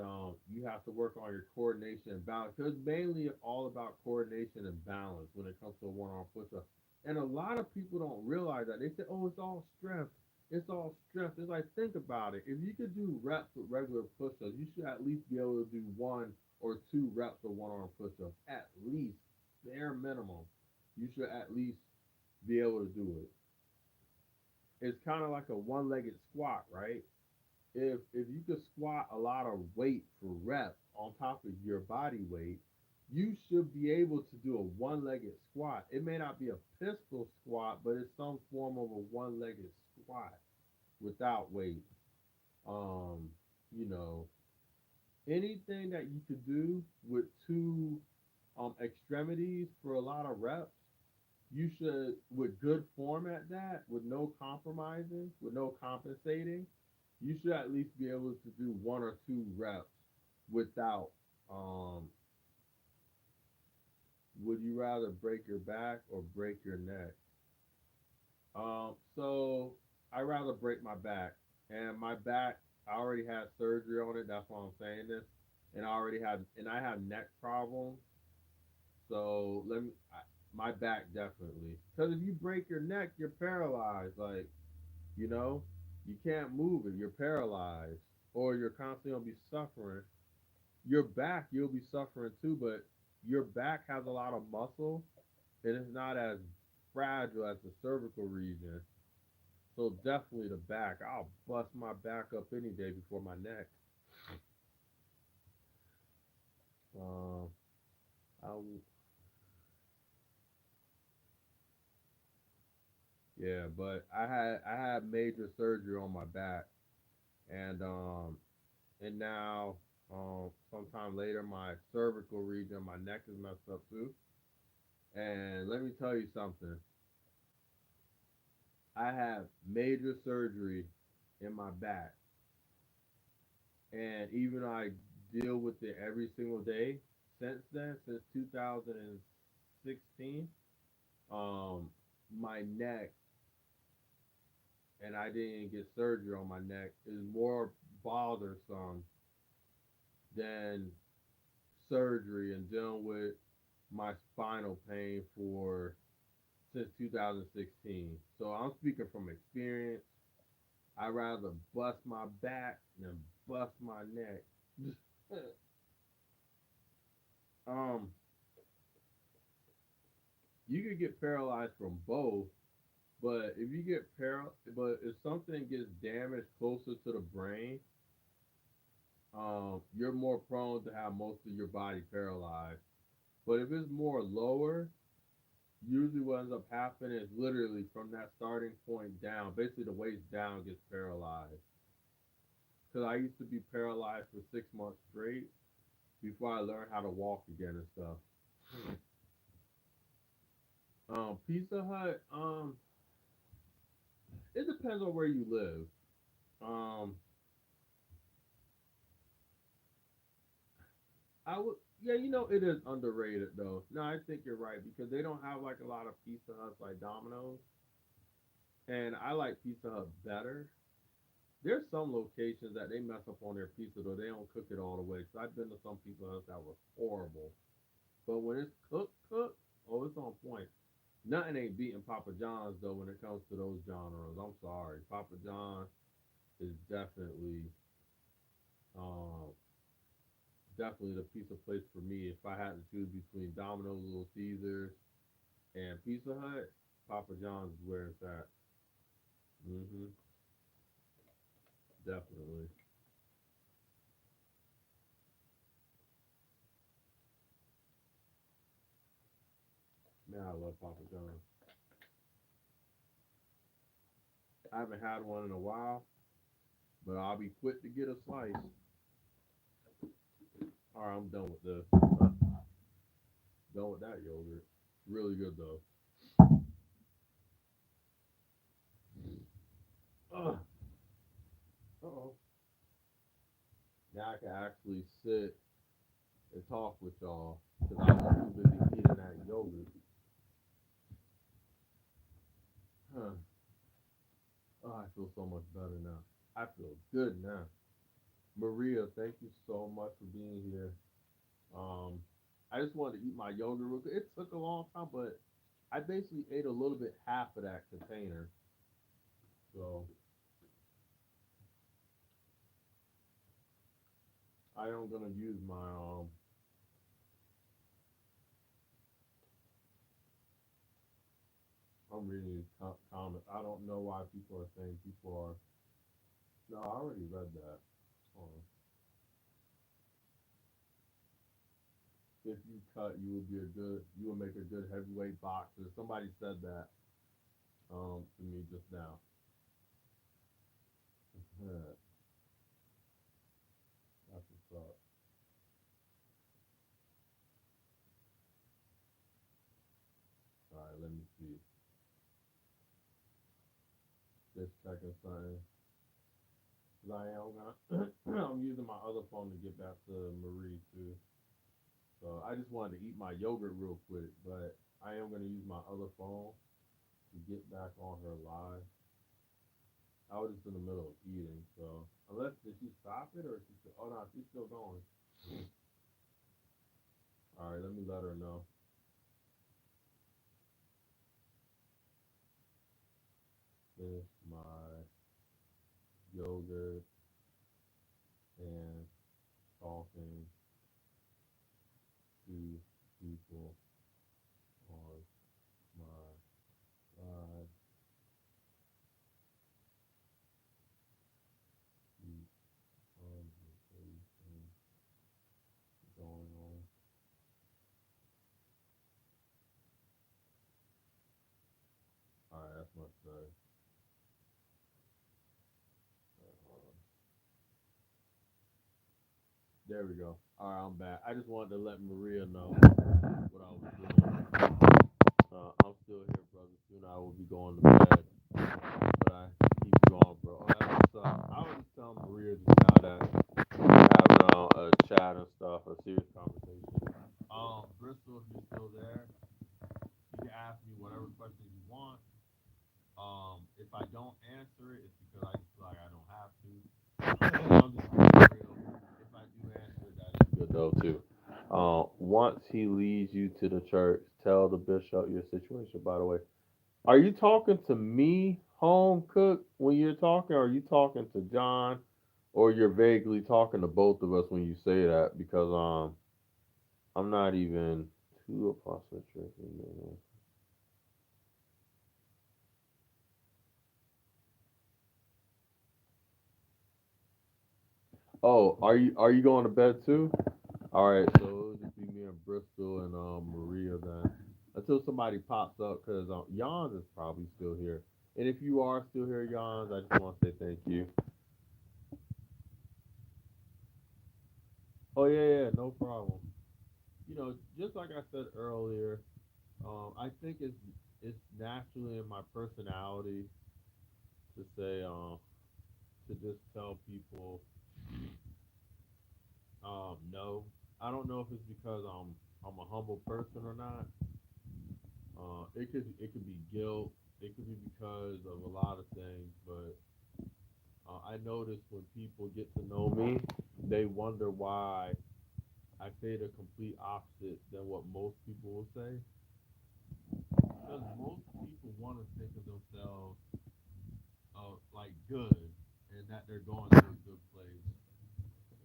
you have to work on your coordination and balance. Because it's mainly all about coordination and balance when it comes to a one arm push up. And a lot of people don't realize that. They say, "Oh, it's all strength. It's all strength." It's like, think about it. If you could do reps with regular push ups, you should at least be able to do 1 or 2 reps of one arm push ups. At least, bare minimum. You should at least be able to do it. It's kind of like a one legged squat, right? If you could squat a lot of weight for reps on top of your body weight, you should be able to do a one-legged squat. It may not be a pistol squat, but it's some form of a one-legged squat without weight. Um, you know, anything that you could do with two extremities for a lot of reps, you should, with good form at that, with no compromising, with no compensating, you should at least be able to do 1 or 2 reps without. Um, would you rather break your back or break your neck? So I rather break my back, and my back, I already had surgery on it. That's why I'm saying this, and I have neck problems. So my back definitely, because if you break your neck, you're paralyzed. Like, you know, you can't move it. You're paralyzed, or you're constantly gonna be suffering. Your back, you'll be suffering too, but your back has a lot of muscle, and it's not as fragile as the cervical region. So definitely the back. I'll bust my back up any day before my neck. Um, I, yeah, but I had major surgery on my back, and now sometime later my cervical region, my neck is messed up too. And let me tell you something. I have major surgery in my back, and even though I deal with it every single day since then, since 2016, um, my neck, and I didn't get surgery on my neck, is more bothersome than surgery and dealing with my spinal pain for since 2016. So I'm speaking from experience. I'd rather bust my back than bust my neck. um, you could get paralyzed from both, but if something gets damaged closer to the brain, you're more prone to have most of your body paralyzed. But if it's more lower, usually what ends up happening is literally from that starting point down, basically the waist down gets paralyzed. Because I used to be paralyzed for 6 months straight before I learned how to walk again and stuff. Pizza Hut, it depends on where you live. Um, I would, yeah, it is underrated though. No, I think you're right because they don't have like a lot of Pizza Huts like Domino's, and I like Pizza Hut better. There's some locations that they mess up on their pizza though. They don't cook it all the way. So I've been to some Pizza Huts that were horrible, but when it's cooked, oh, it's on point. Nothing ain't beating Papa John's though when it comes to those genres. I'm sorry, Papa John is um, definitely the pizza place for me. If I had to choose between Domino's, Little Caesars, and Pizza Hut, Papa John's is where it's at. Hmm. Definitely. Man, I love Papa John's. I haven't had one in a while, but I'll be quick to get a slice. All right, I'm done with this. Done with that yogurt. Really good though. Uh oh. Now I can actually sit and talk with y'all because I was too busy eating that yogurt. Huh. Oh, I feel so much better now. I feel good now. Maria, thank you so much for being here. Um, I just wanted to eat my yogurt real quick. It took a long time, but I basically ate a little bit half of that container. So I am gonna use my I'm reading these comments. I don't know why people are saying people are. No, I already read that. Hold on. If you cut, you would be a good. You would make a good heavyweight boxer. Somebody said that to me just now. That's what's up. All right, let me see. Just checking something. 'Cause I am gonna. I'm using my other phone to get back to Marie too. So I just wanted to eat my yogurt real quick, but I am gonna use my other phone to get back on her live. I was just in the middle of eating, so unless did she stop it or is she still, oh no, she's still going. All right, let me let her know. Finish my yogurt and talking to people on my live. Keep conversation going on. All right, that's much better. There we go. All right, I'm back. I just wanted to let Maria know what I was doing. I'm still here, brother. Soon I will be going to bed, but I keep going, bro. Oh, that's what's up. I was just telling Maria just now that we're having a chat and stuff, a serious conversation. Bristol, if you're still there, you can ask me whatever questions you want. If I don't answer it, it's because I just feel like I don't have to. I'm just being real. If I do answer it, that is good though too. Once he leads you to the church, tell the bishop your situation. By the way, are you talking to me, home cook, when you're talking? Or are you talking to John, or you're vaguely talking to both of us when you say that? Because I'm not even too apostle church. Oh, are you going to bed too? All right, so it'll just be me and Bristol and Maria then, until somebody pops up because Jans is probably still here. And if you are still here, Jans, I just want to say thank you. Oh yeah, yeah, no problem. Just like I said earlier, I think it's naturally in my personality to say to just tell people no. I don't know if it's because I'm a humble person or not. It could be guilt. It could be because of a lot of things, but I notice when people get to know me, they wonder why I say the complete opposite than what most people will say. Because most people want to think of themselves like good and that they're going to a good place.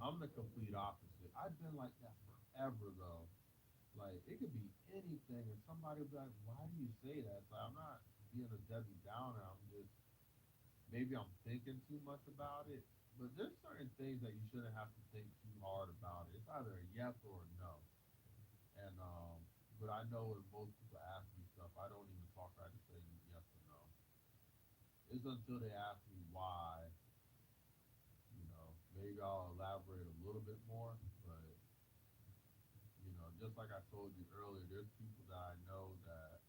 I'm the complete opposite. I've been like that forever though. Like it could be anything, and somebody will be like, "Why do you say that?" It's like I'm not being a Debbie Downer. I'm just maybe I'm thinking too much about it. But there's certain things that you shouldn't have to think too hard about. It's either a yes or a no. And but I know when most people ask me stuff, I don't even talk. I just say yes or no. It's until they ask me why. Maybe I'll elaborate a little bit more. But just like I told you earlier, there's people that I know that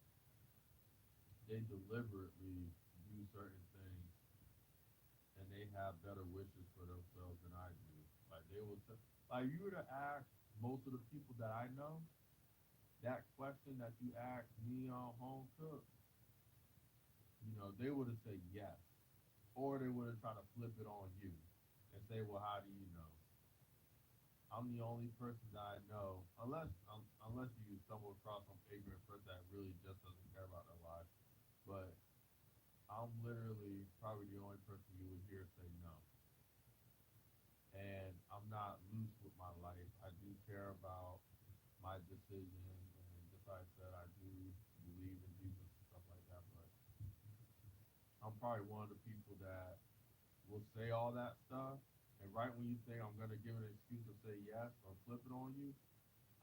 they deliberately do certain things and they have better wishes for themselves than I do. Like they will like you were to ask most of the people that I know that question that you asked me on home cook, they would have said yes, or they would have tried to flip it on you and say, "Well, how do you know?" I'm the only person that I know, unless you stumble across some ignorant person that really just doesn't care about their life. But I'm literally probably the only person you would hear say no. And I'm not loose with my life. I do care about my decisions, and just like I said, I do believe in Jesus and stuff like that. But I'm probably one of the people that will say all that stuff, and right when you think I'm gonna give an excuse to say yes or flip it on you,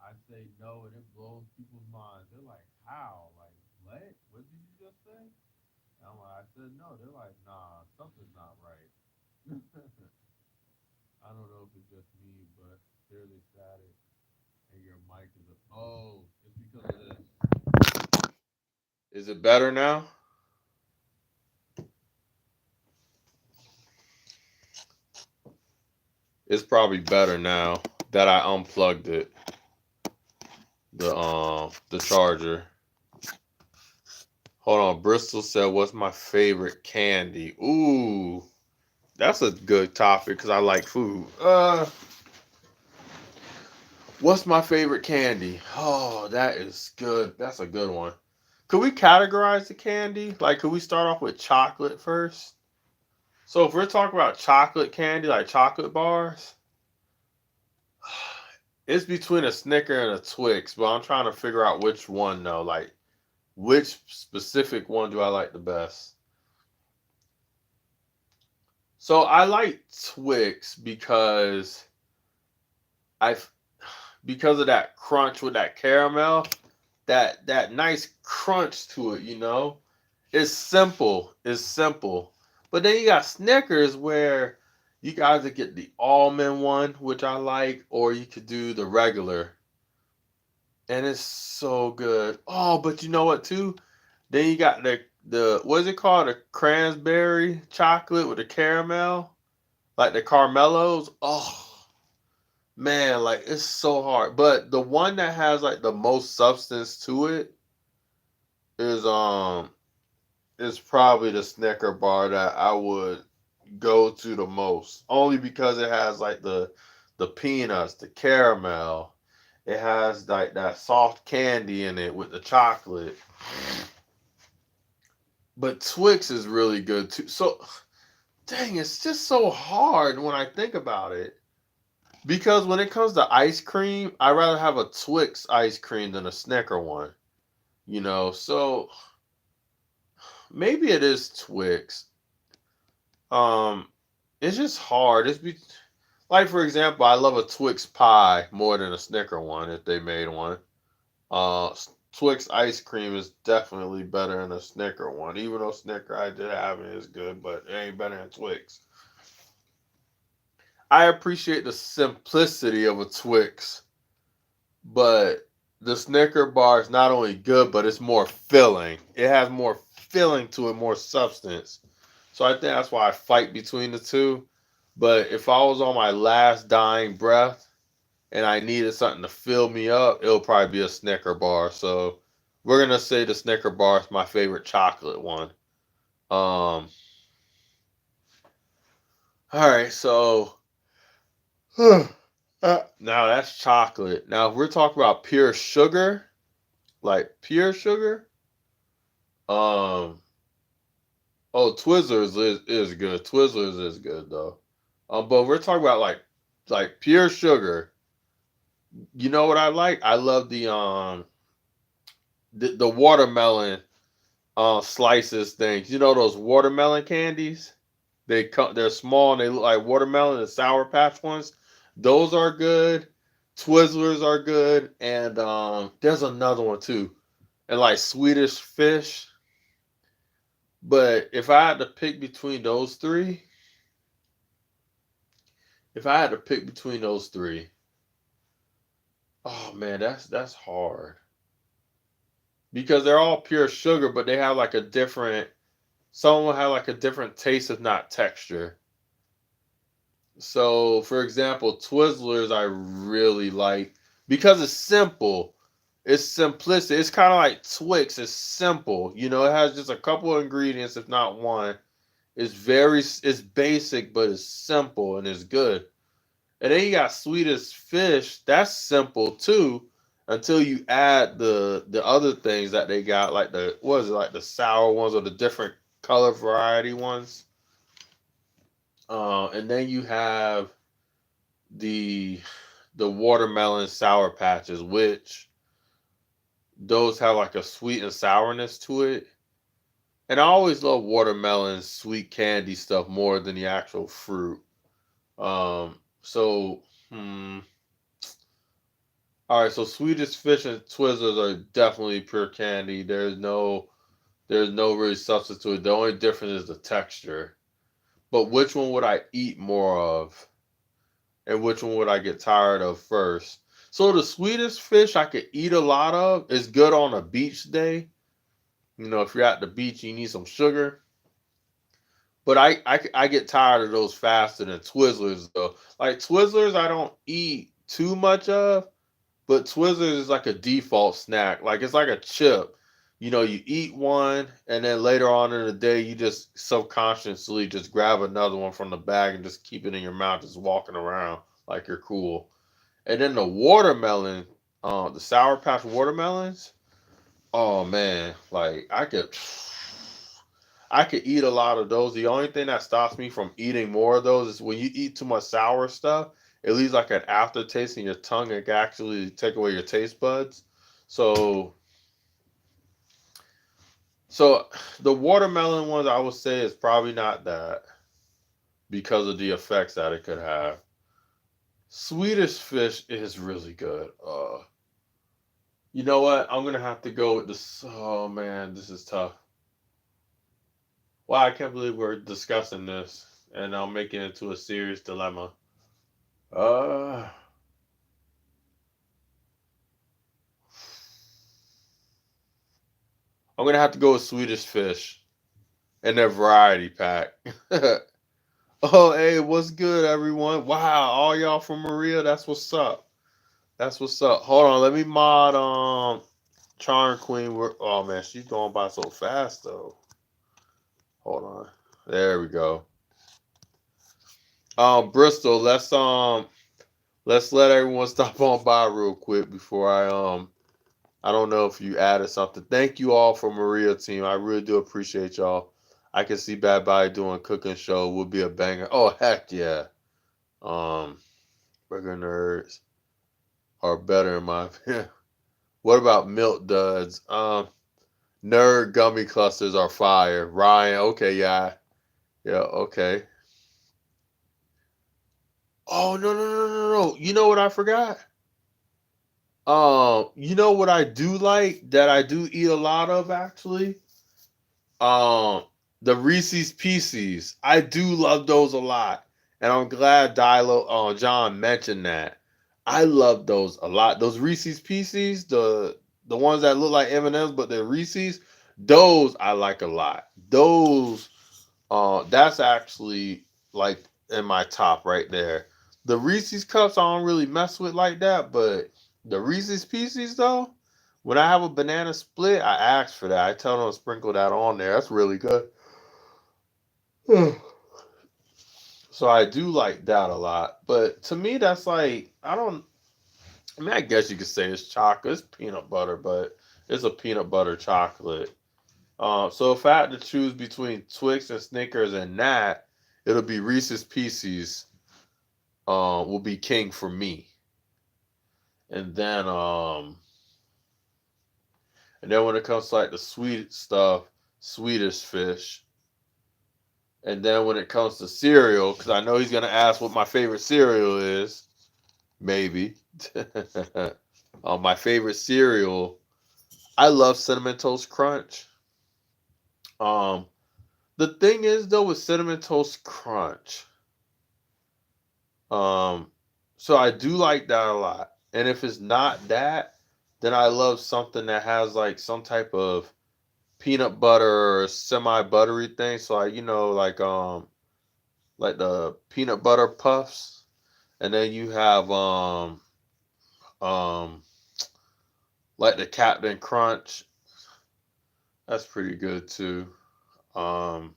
I say no, and it blows people's minds. They're like, "How? Like, what? What did you just say?" And I'm like, "I said no." They're like, "Nah, something's not right." I don't know if it's just me, but there's a static, and your mic is a. Oh, it's because of this. Is it better now? It's probably better now that I unplugged it. The charger. Hold on. Bristol said, "What's my favorite candy?" Ooh, that's a good topic because I like food. What's my favorite candy? Oh, that is good. That's a good one. Could we categorize the candy? Like, could we start off with chocolate first? So if we're talking about chocolate candy, like chocolate bars, it's between a Snicker and a Twix, but I'm trying to figure out which one though. Like, which specific one do I like the best? So I like Twix I because of that crunch with that caramel, that nice crunch to it. It's simple. It's simple. But then you got Snickers where you can either get the almond one, which I like, or you could do the regular. And it's so good. Oh, but you know what too? Then you got the what is it called? The cranberry chocolate with the caramel, like the Carmelos. Oh man, like it's so hard. But the one that has like the most substance to it is is probably the Snicker bar that I would go to the most. Only because it has like the peanuts, the caramel. It has like that soft candy in it with the chocolate. But Twix is really good too. So dang, it's just so hard when I think about it. Because when it comes to ice cream, I'd rather have a Twix ice cream than a Snicker one. So maybe it is Twix. Um, it's just hard. Like for example, I love a Twix pie more than a Snicker one if they made one. Twix ice cream is definitely better than a Snicker one. Even though Snicker I did have it is good, but it ain't better than Twix. I appreciate the simplicity of a Twix, but the Snicker bar is not only good, but it's more filling. It has more filling to it, more substance. So I think that's why I fight between the two. But if I was on my last dying breath and I needed something to fill me up, it'll probably be a Snicker bar. So we're gonna say the Snicker bar is my favorite chocolate one. All right, so now that's chocolate. Now if we're talking about pure sugar, like pure sugar, um, oh Twizzlers is good. Twizzlers is good though. But we're talking about like pure sugar. You know what I like? I love the watermelon slices things. You know those watermelon candies? They're small and they look like watermelon and Sour Patch ones. Those are good. Twizzlers are good, and there's another one too, and like Swedish Fish. But if I had to pick between those three, oh man, that's hard because they're all pure sugar, but they have like a different. Some will have like a different taste, if not texture. So, for example, Twizzlers I really like because it's simple. It's simplistic. It's kind of like Twix. It's simple. You know, it has just a couple of ingredients, if not one. It's basic, but it's simple and it's good. And then you got Swedish Fish. That's simple too, until you add the other things that they got, like the what is it, like the sour ones or the different color variety ones. And then you have the the watermelon sour patches, which those have like a sweet and sourness to it. And I always love watermelon sweet candy stuff more than the actual fruit. So all right, so Swedish Fish and Twizzlers are definitely pure candy. There's no really substance to it. The only difference is the texture. But which one would I eat more of? And which one would I get tired of first? So the Swedish Fish I could eat a lot of. It's good on a beach day. You know, if you're at the beach, you need some sugar. But I get tired of those faster than Twizzlers though. Like Twizzlers, I don't eat too much of, but Twizzlers is like a default snack. Like it's like a chip. You know, you eat one, and then later on in the day, you just subconsciously just grab another one from the bag and just keep it in your mouth, just walking around like you're cool. And then the watermelon, the Sour Patch watermelons. Oh man, like I could eat a lot of those. The only thing that stops me from eating more of those is when you eat too much sour stuff, it leaves like an aftertaste in your tongue. It can actually take away your taste buds. So, so the watermelon ones I would say is probably not that because of the effects that it could have. Swedish Fish is really good. You know what? I'm gonna have to go with this. Oh man, this is tough. Wow, I can't believe we're discussing this and I'm making it into a serious dilemma. Uh, I'm gonna have to go with Swedish Fish and their variety pack. Oh, hey, what's good, everyone? Wow, all y'all from Maria. That's what's up. That's what's up. Hold on, let me mod Charm Queen. Oh man, she's going by so fast though. Hold on. There we go. Bristol, let's let everyone stop on by real quick before I don't know if you added something. Thank you all for Maria team. I really do appreciate y'all. I can see Bad Body doing cooking show would be a banger. Oh heck yeah. Um, Burger nerds are better in my opinion. What about milk duds? Nerd gummy clusters are fire. Ryan, okay, yeah, yeah, okay. Oh no no no no no! You know what I forgot? You know what I do like that I do eat a lot of actually? Um, the Reese's Pieces. I do love those a lot, and I'm glad John mentioned that. I love those a lot. Those Reese's Pieces, the ones that look like M&Ms but they're Reese's, those I like a lot. Those, that's actually like in my top right there. The Reese's cups I don't really mess with like that, but the Reese's Pieces though. When I have a banana split, I ask for that. I tell them to sprinkle that on there. That's really good. So I do like that a lot. But to me, that's like I don't. I mean, I guess you could say it's chocolate. It's peanut butter, but it's a peanut butter chocolate. So if I had to choose between Twix and Snickers and that, it'll be Reese's Pieces. Will be king for me, and then when it comes to like the sweet stuff, Swedish Fish. And then when it comes to cereal, because I know he's gonna ask what my favorite cereal is, maybe. My favorite cereal, I love Cinnamon Toast Crunch. Um, the thing is though with Cinnamon Toast Crunch, um, so I do like that a lot. And if it's not that, then I love something that has like some type of peanut butter or semi buttery thing. So I, like the peanut butter puffs, and then you have um like the Captain Crunch. That's pretty good too. Um,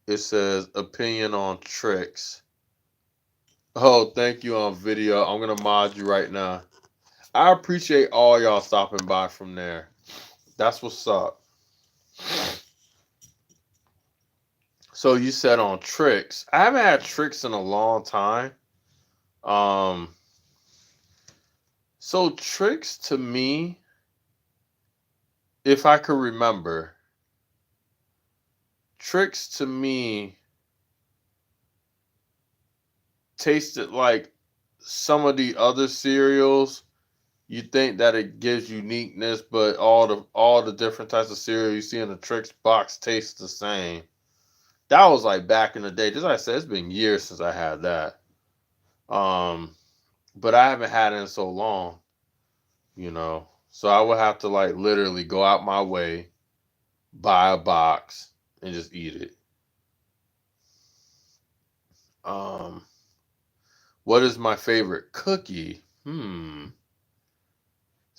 it says opinion on tricks. Oh, thank you on video. I'm gonna mod you right now. I appreciate all y'all stopping by from there. That's what's up. So you said on tricks. I haven't had tricks in a long time. Um, so tricks to me, if I could remember, tricks to me tasted like some of the other cereals. You think that it gives uniqueness, but all the different types of cereal you see in the tricks box taste the same. That was like back in the day. Just like I said, it's been years since I had that. Um, but I haven't had it in so long, you know. So I would have to like literally go out my way, buy a box, and just eat it. Um, what is my favorite cookie?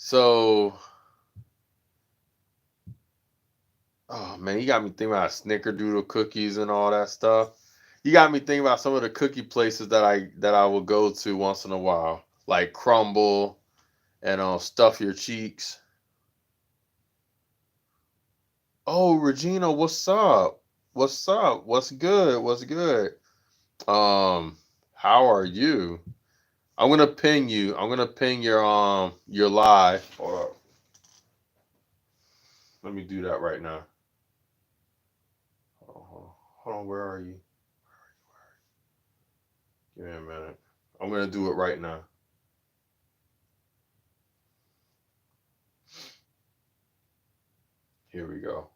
So, oh man, you got me thinking about snickerdoodle cookies and all that stuff. You got me thinking about some of the cookie places that I will go to once in a while, like Crumble and Stuff Your Cheeks. Oh, Regina, what's up? What's up? What's good? What's good? How are you? I'm gonna ping you. I'm gonna ping your live. Hold up. Let me do that right now. Hold on. Where are you? Give me a minute. I'm gonna do it right now. Here we go.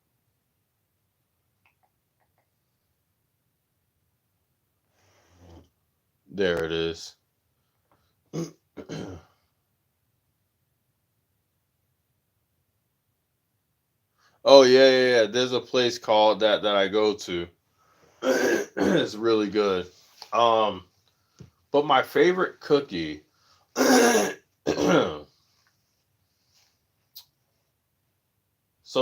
There it is. Oh yeah. There's a place called that I go to. It's really good. Um, but my favorite cookie. So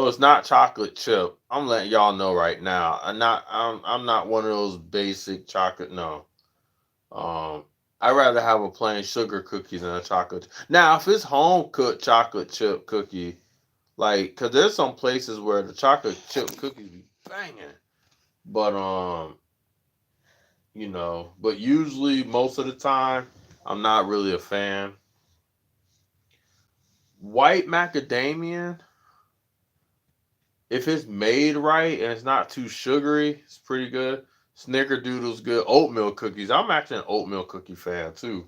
it's not chocolate chip. I'm letting y'all know right now. I'm not one of those basic chocolate. No. Um, I'd rather have a plain sugar cookie than a chocolate. Now, if it's home cooked chocolate chip cookie, like, cause there's some places where the chocolate chip cookies be banging, but but usually most of the time, I'm not really a fan. White macadamia, if it's made right and it's not too sugary, it's pretty good. Snickerdoodle's good. Oatmeal cookies. I'm actually an oatmeal cookie fan too.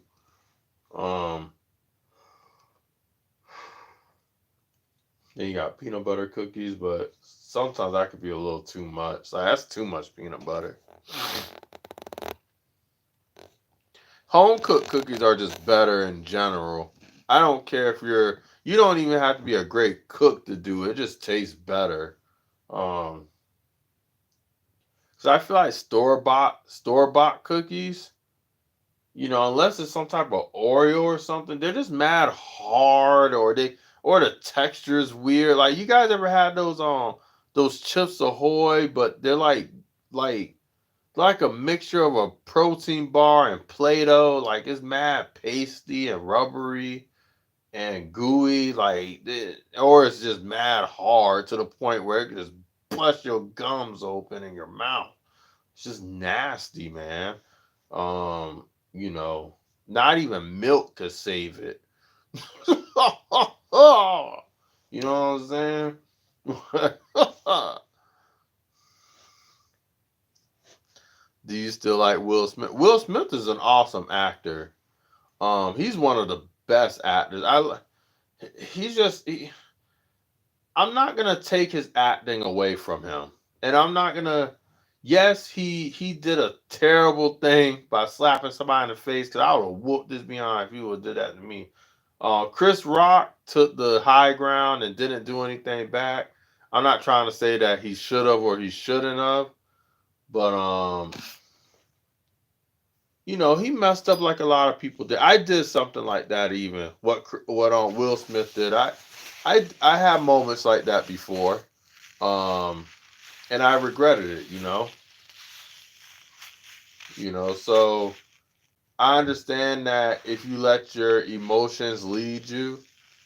Um, then you got peanut butter cookies, but sometimes that could be a little too much. Like that's too much peanut butter. Home cooked cookies are just better in general. I don't care if you don't even have to be a great cook to do it. It just tastes better. Um, so I feel like store bought cookies, unless it's some type of Oreo or something, they're just mad hard or the texture is weird. Like you guys ever had those Chips Ahoy, but they're like a mixture of a protein bar and Play-Doh. Like it's mad pasty and rubbery and gooey, or it's just mad hard to the point where it can just bust your gums open in your mouth. It's just nasty, man. Um, you know, not even milk could save it. You know what I'm saying? Do you still like Will Smith? Will Smith is an awesome actor. He's one of the best actors. He's just I'm not gonna take his acting away from him, and I'm not gonna. Yes, he did a terrible thing by slapping somebody in the face. Cause I would have whooped this behind if he would have did that to me. Chris Rock took the high ground and didn't do anything back. I'm not trying to say that he should have or he shouldn't have, but he messed up like a lot of people did. I did something like that even. What Will Smith did. I had moments like that before. Um and I regretted it, So I understand that if you let your emotions lead you,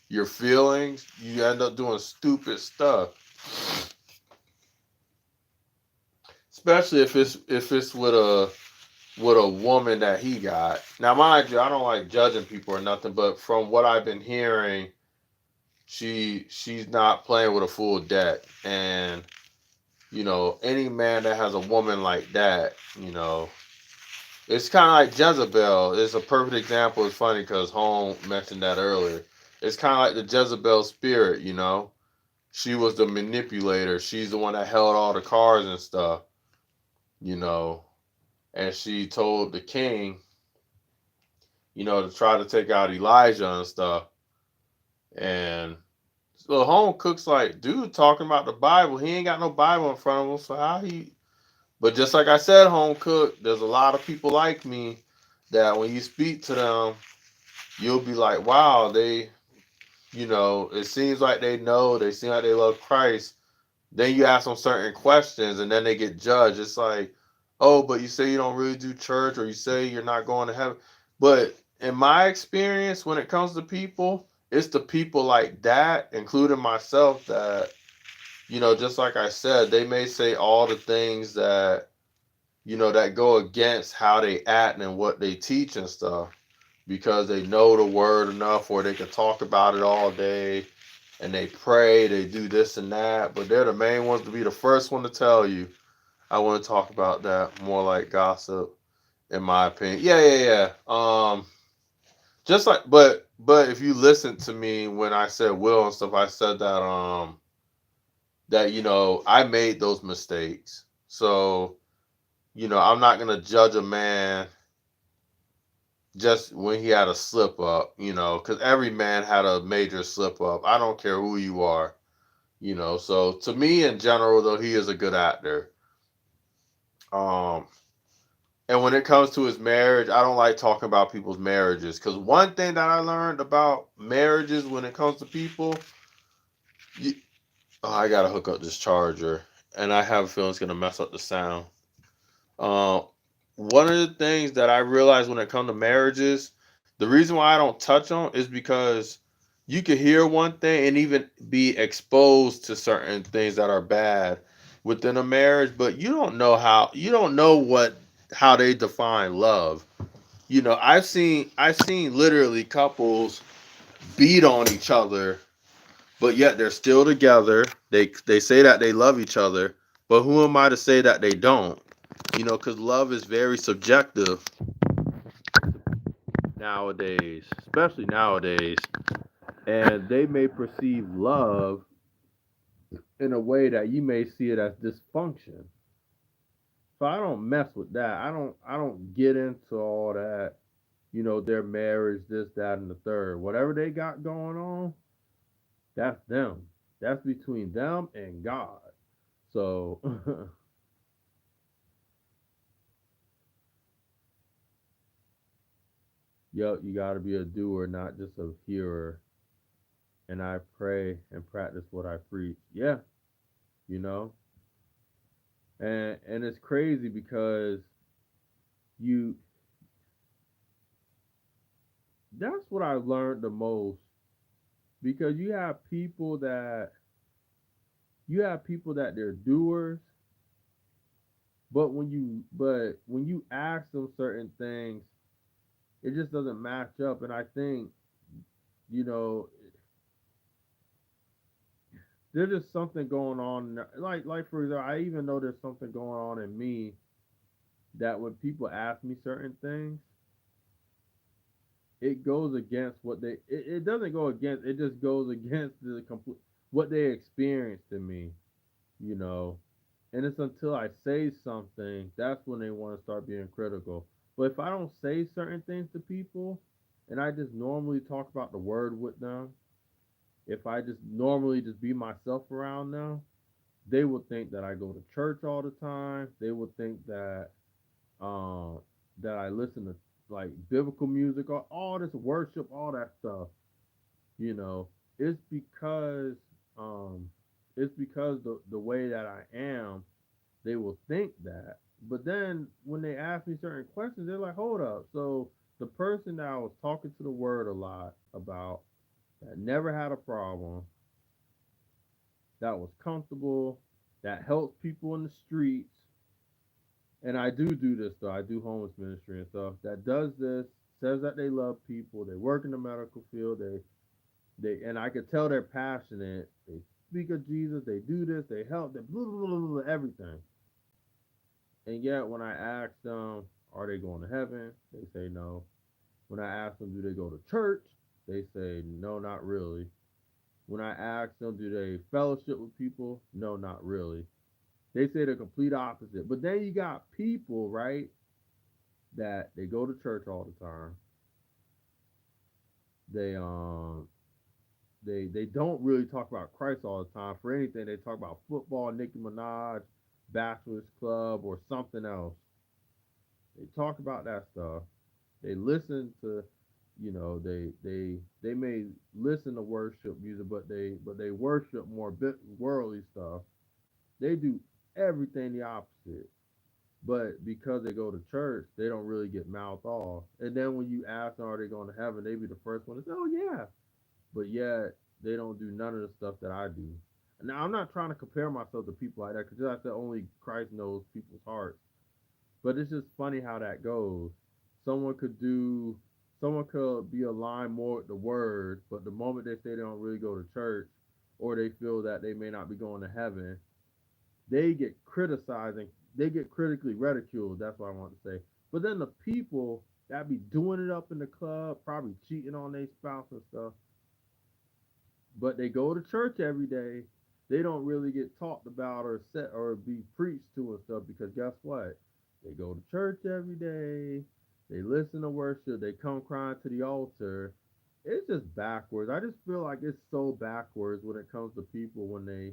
your feelings, you end up doing stupid stuff. Especially if it's with a woman that he got. Now, mind you, I don't like judging people or nothing, but from what I've been hearing, she's not playing with a full deck, and any man that has a woman like that, it's kind of like Jezebel. It's a perfect example. It's funny because Home mentioned that earlier. It's kind of like the Jezebel spirit. She was the manipulator. She's the one that held all the cards and stuff, you know. And she told the king, to try to take out Elijah and stuff. And so Home Cook's like, dude, talking about the Bible. He ain't got no Bible in front of him, so how he? But just like I said, Home Cook, there's a lot of people like me that when you speak to them, you'll be like, wow, it seems like they know, they seem like they love Christ. Then you ask them certain questions and then they get judged. It's like, oh, but you say you don't really do church or you say you're not going to heaven. But in my experience, when it comes to people, it's the people like that, including myself, that, just like I said, they may say all the things that go against how they act and what they teach and stuff because they know the word enough or they can talk about it all day and they pray, they do this and that, but they're the main ones to be the first one to tell you. I want to talk about that more like gossip, in my opinion. Yeah, yeah, yeah. Just like, but if you listen to me when I said will and stuff, I said that I made those mistakes. So I'm not gonna judge a man just when he had a slip up, because every man had a major slip up. I don't care who you are. So to me in general though, he is a good actor. um and when it comes to his marriage, I don't like talking about people's marriages because one thing that I learned about marriages when it comes to people, you, oh, I gotta hook up this charger and I have a feeling it's gonna mess up the sound. um One of the things that I realize when it comes to marriages, the reason why I don't touch on is because you could hear one thing and even be exposed to certain things that are bad within a marriage, but you don't know how they define love. I've seen literally couples beat on each other, but yet they're still together. They say that they love each other, but who am I to say that they don't? Because love is very subjective nowadays, especially nowadays, and they may perceive love in a way that you may see it as dysfunction. So I don't mess with that. I don't get into all that, their marriage, this, that, and the third. Whatever they got going on, that's them. That's between them and God. So yo, you gotta be a doer, not just a hearer. And I pray and practice what I preach. Yeah, you know. And it's crazy because you that's what I learned the most because you have people that they're doers, but when you ask them certain things, it just doesn't match up. And I think, you know, there's just something going on. Like for example, I even know there's something going on in me that when people ask me certain things, it goes against it doesn't go against, it just goes against the complete what they experienced in me, you know. And it's until I say something that's when they want to start being critical. But if I don't say certain things to people and I just normally talk about the word with them, if I just normally just be myself around them, They would think that I go to church all the time. They would think um that I listen to like biblical music or all this worship, all that stuff. You know, it's because um it's because the way that I am, they will think that. But then when they ask me certain questions, they're like, hold up. So the person that I was talking to the word a lot about, that never had a problem, that was comfortable, that helps people in the streets, and I do this though. I do homeless ministry and stuff. That does this, says that they love people, they work in the medical field, they and I could tell they're passionate. They speak of Jesus, they do this, they help, they blah, blah, blah, blah, everything. And yet, when I ask them, are they going to heaven? They say no. When I ask them, do they go to church? They say no, not really. When I ask them, do they fellowship with people? No, not really. They say the complete opposite. But then you got people, right, that they go to church all the time. They they don't really talk about Christ all the time. For anything, they talk about football, Nicki Minaj, Bachelor's Club, or something else. They talk about that stuff. They listen to, they may listen to worship music, but they worship more worldly stuff. They do everything the opposite. But because they go to church, they don't really get mouthed off. And then when you ask them, are they going to heaven? They be the first one to say, oh yeah. But yet they don't do none of the stuff that I do. Now I'm not trying to compare myself to people like that because I said only Christ knows people's hearts. But it's just funny how that goes. Someone could do, someone could be aligned more with the word, but the moment they say they don't really go to church, or they feel that they may not be going to heaven, they get criticized and they get critically ridiculed. That's what I want to say. But then the people that be doing it up in the club, probably cheating on their spouse and stuff, but they go to church every day. They don't really get talked about or set or be preached to and stuff because guess what? They go to church every day. They listen to worship. They come crying to the altar. It's just backwards. I just feel like it's so backwards when it comes to people when they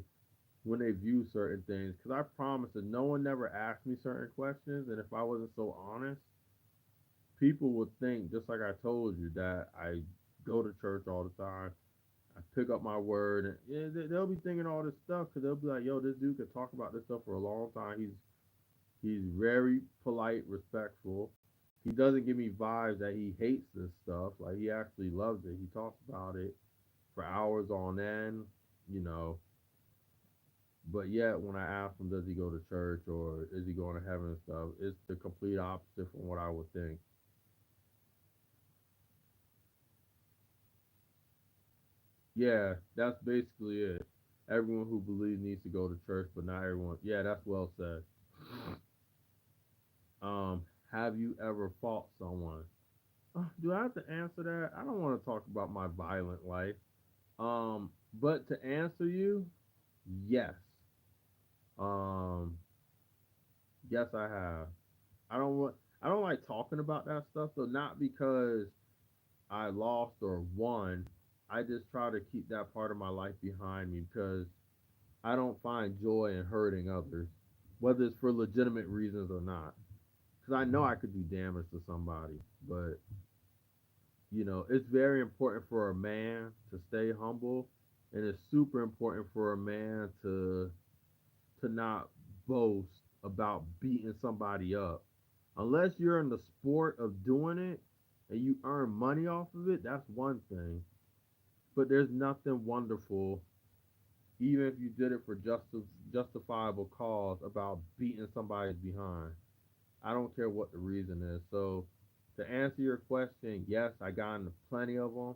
view certain things. Because I promise that no one never asked me certain questions, and if I wasn't so honest, people would think just like I told you that I go to church all the time. I pick up my word, and yeah, they'll be thinking all this stuff because they'll be like, "Yo, this dude could talk about this stuff for a long time. He's very polite, respectful. He doesn't give me vibes that he hates this stuff. Like he actually loves it. He talks about it for hours on end, you know. But yet, when I ask him, does he go to church or is he going to heaven and stuff, it's the complete opposite from what I would think. Yeah, that's basically it. Everyone who believes needs to go to church, but not everyone. Yeah, that's well said. Have you ever fought someone? Do I have to answer that? I don't want to talk about my violent life. But to answer you, yes. Um, yes, I have. I don't want. I don't like talking about that stuff. So not because I lost or won. I just try to keep that part of my life behind me because I don't find joy in hurting others, whether it's for legitimate reasons or not. Because I know I could do damage to somebody, but it's very important for a man to stay humble, and it's super important for a man to not boast about beating somebody up. Unless you're in the sport of doing it and you earn money off of it, that's one thing. But there's nothing wonderful, even if you did it for justifiable cause, about beating somebody's behind. I don't care what the reason is. So, to answer your question, yes, I got into plenty of them,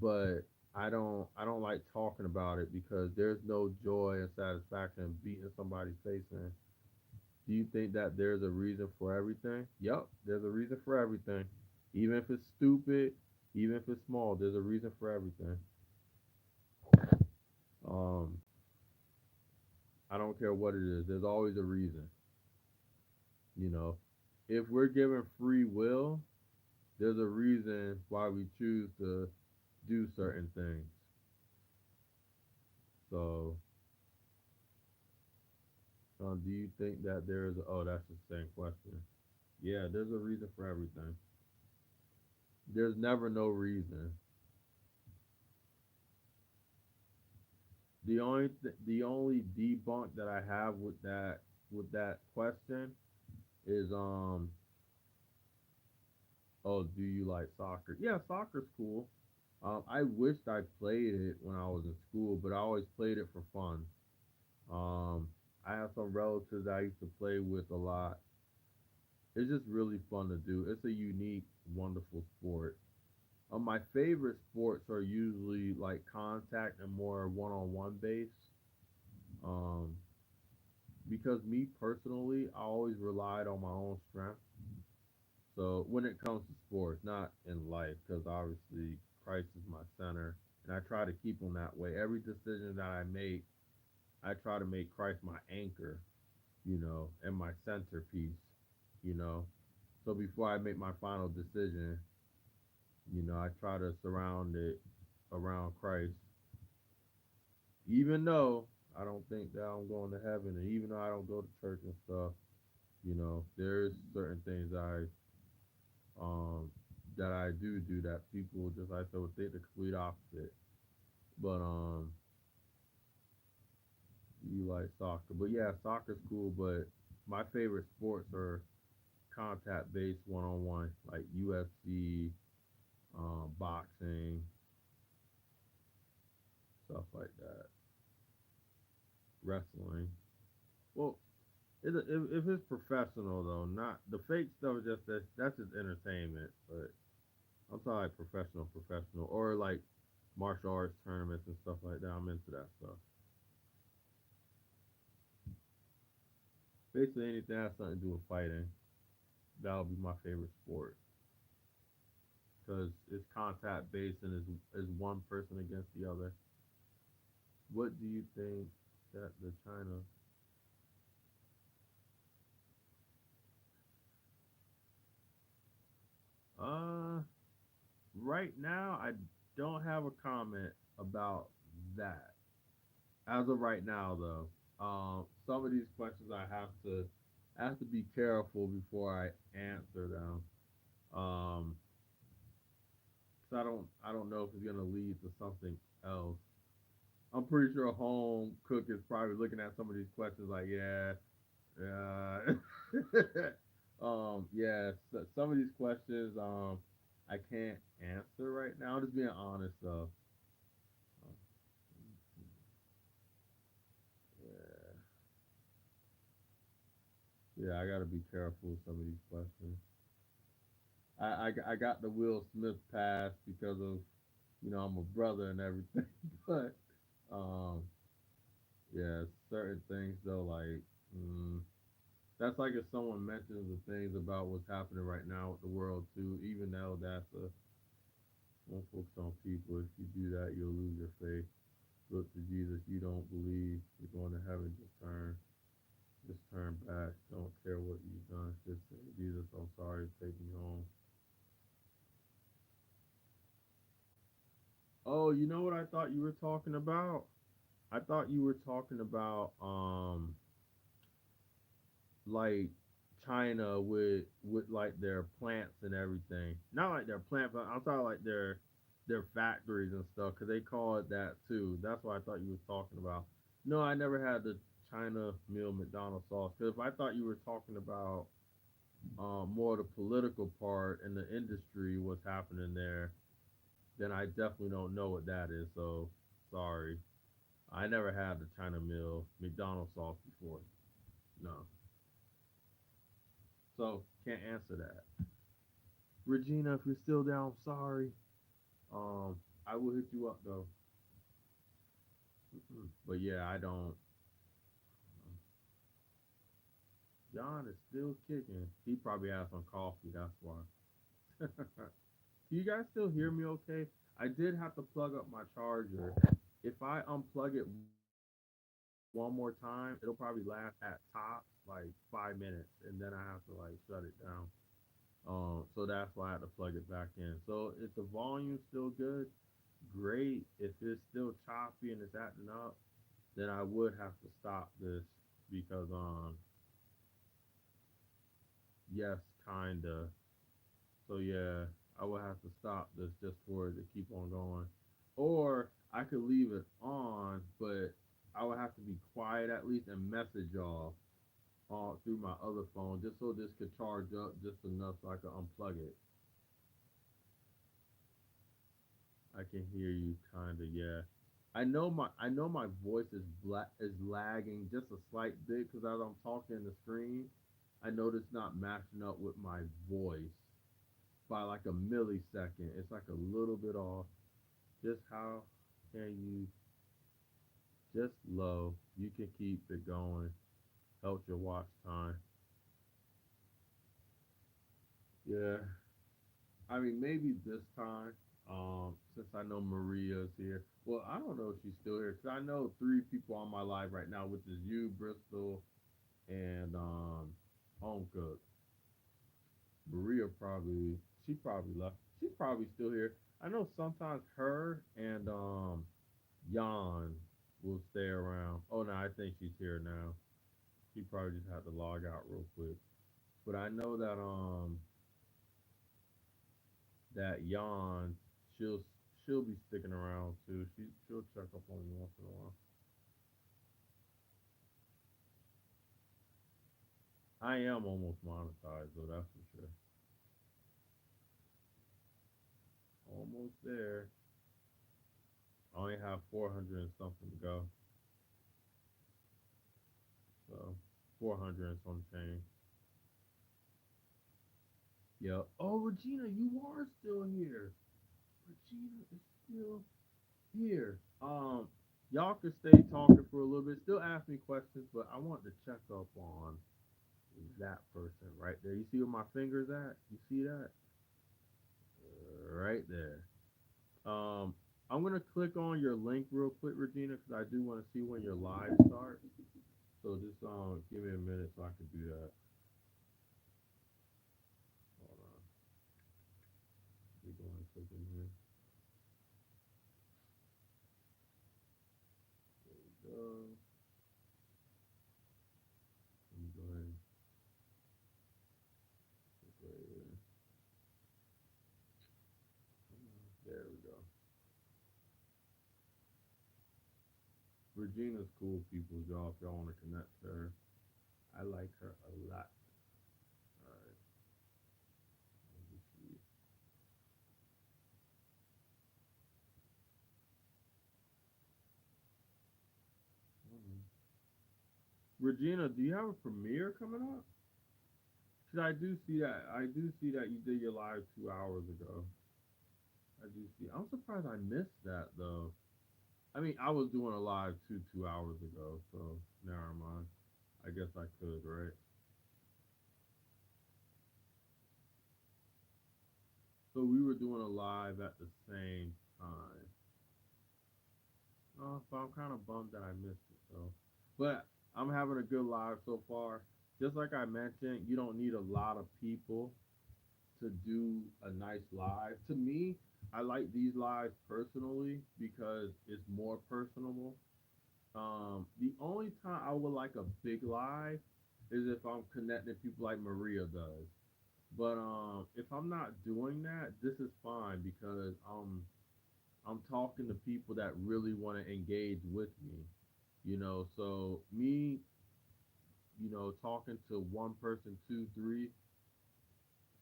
but I don't like talking about it because there's no joy and satisfaction in beating somebody's face in. Do you think that there's a reason for everything? Yep, there's a reason for everything. Even if it's stupid, even if it's small, there's a reason for everything. Um, I don't care what it is. There's always a reason. You know, if we're given free will, there's a reason why we choose to do certain things. So Do you think that there is? Oh, that's the same question. Yeah, there's a reason for everything. There's never no reason. The only debunk that I have with that question is oh, do you like soccer? Yeah, soccer's cool. I wished I played it when I was in school, but I always played it for fun. Um, I have some relatives I used to play with a lot. It's just really fun to do. It's a unique, wonderful sport. My favorite sports are usually like contact and more one-on-one based. Um, because me personally, I always relied on my own strength. So when it comes to sports, not in life, because obviously Christ is my center, and I try to keep him that way. Every decision that I make, I try to make Christ my anchor, and my centerpiece, you know. So before I make my final decision, I try to surround it around Christ, even though I don't think that I'm going to heaven, and even though I don't go to church and stuff, there's certain things um that I do that people just like so would think the complete opposite. But you like soccer, but yeah, soccer's cool. But my favorite sports are contact based, one on one, like UFC, boxing, stuff like that, wrestling. Well, if it's professional though, not the fake stuff. Is just that's just entertainment. But I'm talking like professional, or like martial arts tournaments and stuff like that. I'm into that stuff. Basically, anything that has something to do with fighting, that would be my favorite sport because it's contact based and is one person against the other. What do you think that the China? Uh, right now I don't have a comment about that as of right now though. Some of these questions I have to be careful before I answer them. Um, 'Cause I don't know if it's gonna lead to something else. I'm pretty sure home cook is probably looking at some of these questions like, yeah, yeah, yeah. Some of these questions, I can't answer right now. Just being honest, though. Yeah, yeah. I gotta be careful with some of these questions. I got the Will Smith pass because of I'm a brother and everything, but um, yeah, certain things though like. Mm, That's like if someone mentions the things about what's happening right now with the world too. Even though that's a won't focus on people. If you do that, you'll lose your faith. Look to Jesus. You don't believe you're going to heaven. Just turn back. Don't care what you've done. Just say, Jesus, I'm sorry. Take me home. Oh, you know what I thought you were talking about? I thought you were talking about like China with like their plants and everything. Not like their plants, but I'm talking like their factories and stuff because they call it that too. That's what I thought you was talking about. No, I never had the China meal McDonald's sauce. Because if I thought you were talking about more the political part and the industry, what's happening there, then I definitely don't know what that is. So sorry, I never had the China meal McDonald's sauce before. No, so can't answer that. Regina, if you're still down, sorry. I will hit you up though. But yeah, I don't. John is still kicking. He probably has some coffee. That's why. Can you guys still hear me? Okay. I did have to plug up my charger. If I unplug it one more time, it'll probably last at tops like 5 minutes, and then I have to like shut it down. So that's why I had to plug it back in. So if the volume's still good, great. If it's still choppy and it's acting up, then I would have to stop this. because yes, kinda. So yeah, I would have to stop this just for it to keep on going. Or I could leave it on, but I would have to be quiet at least and message y'all through my other phone just so this could charge up just enough so I could unplug it. I can hear you kinda, yeah. I know my voice is lagging just a slight bit because as I'm talking in the screen, I notice not matching up with my voice by like a millisecond. It's like a little bit off. Just how can you just low? You can keep it going. Help your watch time. Yeah. I mean maybe this time. Since I know Maria's here. Well, I don't know if she's still here because I know three people on my live right now, which is you, Bristol, and Home Cook. Maria probably she probably left. She's probably still here. I know sometimes her and Jan will stay around. Oh no, I think she's here now. She probably just had to log out real quick. But I know that Jan she'll she'll be sticking around too. She'll check up on you once in a while. I am almost monetized though, that's for sure. Almost there. I only have 400 and something to go. So 400 and some change. Yep. Oh, Regina, you are still here. Regina is still here. Y'all can stay talking for a little bit. Still ask me questions, but I want to check up on that person right there. You see where my finger's at? You see that? Right there. Um, I'm gonna click on your link real quick, Regina, because I do want to see when your live starts. So just give me a minute so I can do that. Hold on. We go and click in here. There we go. Let me go ahead and click right here. There we go. Regina's cool people, y'all. If y'all want to connect to her, I like her a lot. All right, let me see. Mhm. Regina, do you have a premiere coming up? Cause I do see that. I do see that you did your live 2 hours ago. I do see. I'm surprised I missed that though. I mean, I was doing a live 2 hours ago, so never mind. I guess I could, right? So we were doing a live at the same time. Oh, so I'm kind of bummed that I missed it though. But I'm having a good live so far. Just like I mentioned, you don't need a lot of people to do a nice live. To me, I like these lives personally because it's more personable. The only time I would like a big live is if I'm connecting people like Maria does. But if I'm not doing that, this is fine because I'm talking to people that really want to engage with me. So me, talking to one person, two, three,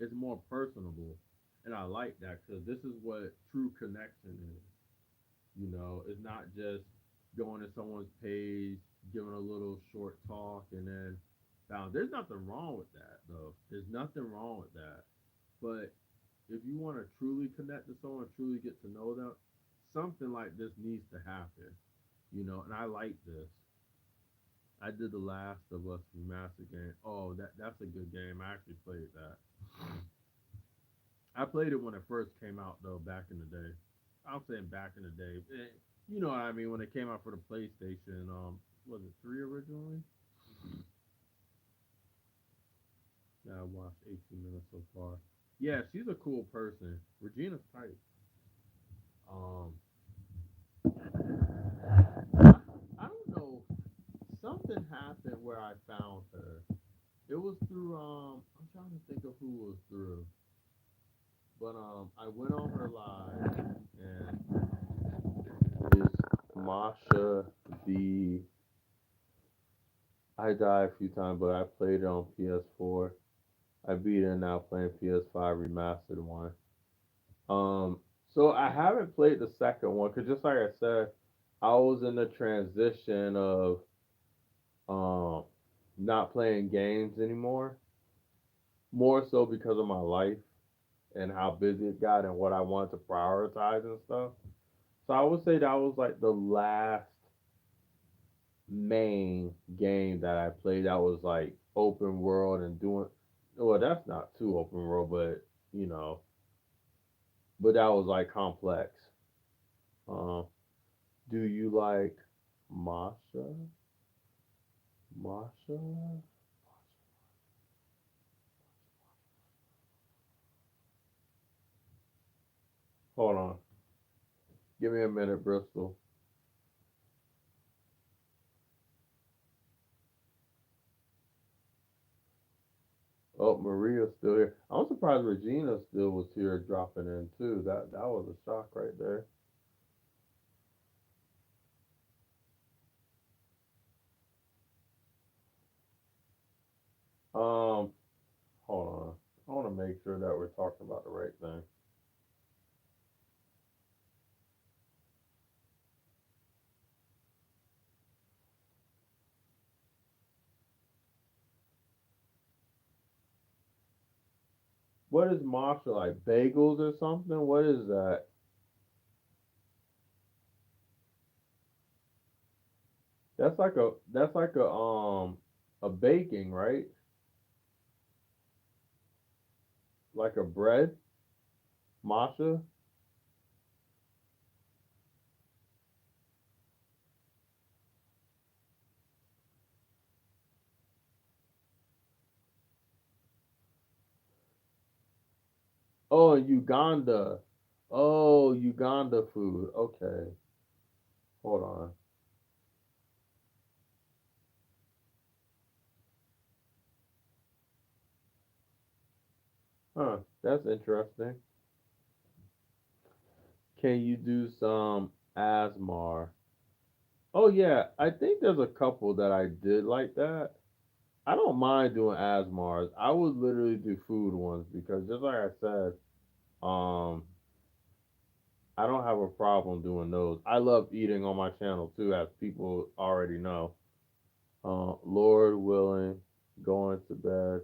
it's more personable, and I like that because this is what true connection is. It's not just going to someone's page, giving a little short talk, and then now there's nothing wrong with that though. There's nothing wrong with that. But if you want to truly connect to someone, truly get to know them, something like this needs to happen. And I like this. I did the Last of Us remastered game. Oh, that's a good game. I actually played that. I played it when it first came out though, back in the day. I'm saying back in the day. You know what I mean? When it came out for the PlayStation, was it three originally? Yeah, I watched 18 minutes so far. Yeah, she's a cool person. Regina's tight. Um, I don't know. Some something happened where I found her. It was through I'm trying to think of who it was through. But I went on her live and is Masha the I died a few times but I played it on PS4. I beat it now playing PS5 remastered one. Um so I haven't played the second one because just like I said, I was in the transition of um not playing games anymore. More so because of my life and how busy it got and what I wanted to prioritize and stuff. So I would say that was like the last main game that I played that was like open world and doing well, that's not too open world, but you know, but that was like complex. Um, do you like Masha? Masha? Hold on. Give me a minute, Bristol. Oh, Maria's still here. I'm surprised Regina still was here dropping in too. That was a shock right there. Um, hold on. I want to make sure that we're talking about the right thing. What is matcha like? Bagels or something? What is that? That's like a baking, right? Like a bread, matcha. Oh, Uganda. Oh, Uganda food. Okay, hold on. Huh, that's interesting. Can you do some asmar? Oh yeah, I think there's a couple that I did like that. I don't mind doing asmars. I would literally do food ones because just like I said, um, I don't have a problem doing those. I love eating on my channel too, as people already know. Lord willing, going to bed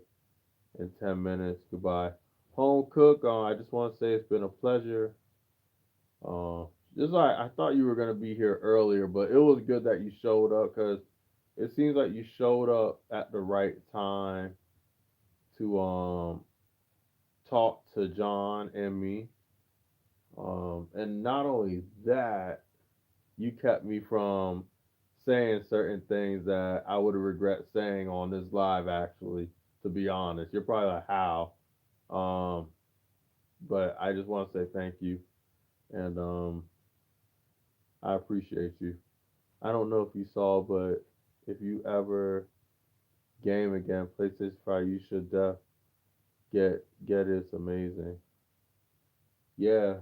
in 10 minutes. Goodbye. Home cook. I just want to say it's been a pleasure. Uh, just like I thought you were gonna be here earlier, but it was good that you showed up because it seems like you showed up at the right time to talk to John and me. And not only that, you kept me from saying certain things that I would regret saying on this live. Actually, to be honest, you're probably like how, um, but I just want to say thank you, and I appreciate you. I don't know if you saw, but if you ever game again, PlayStation 5, you should get it. It's amazing. Yeah.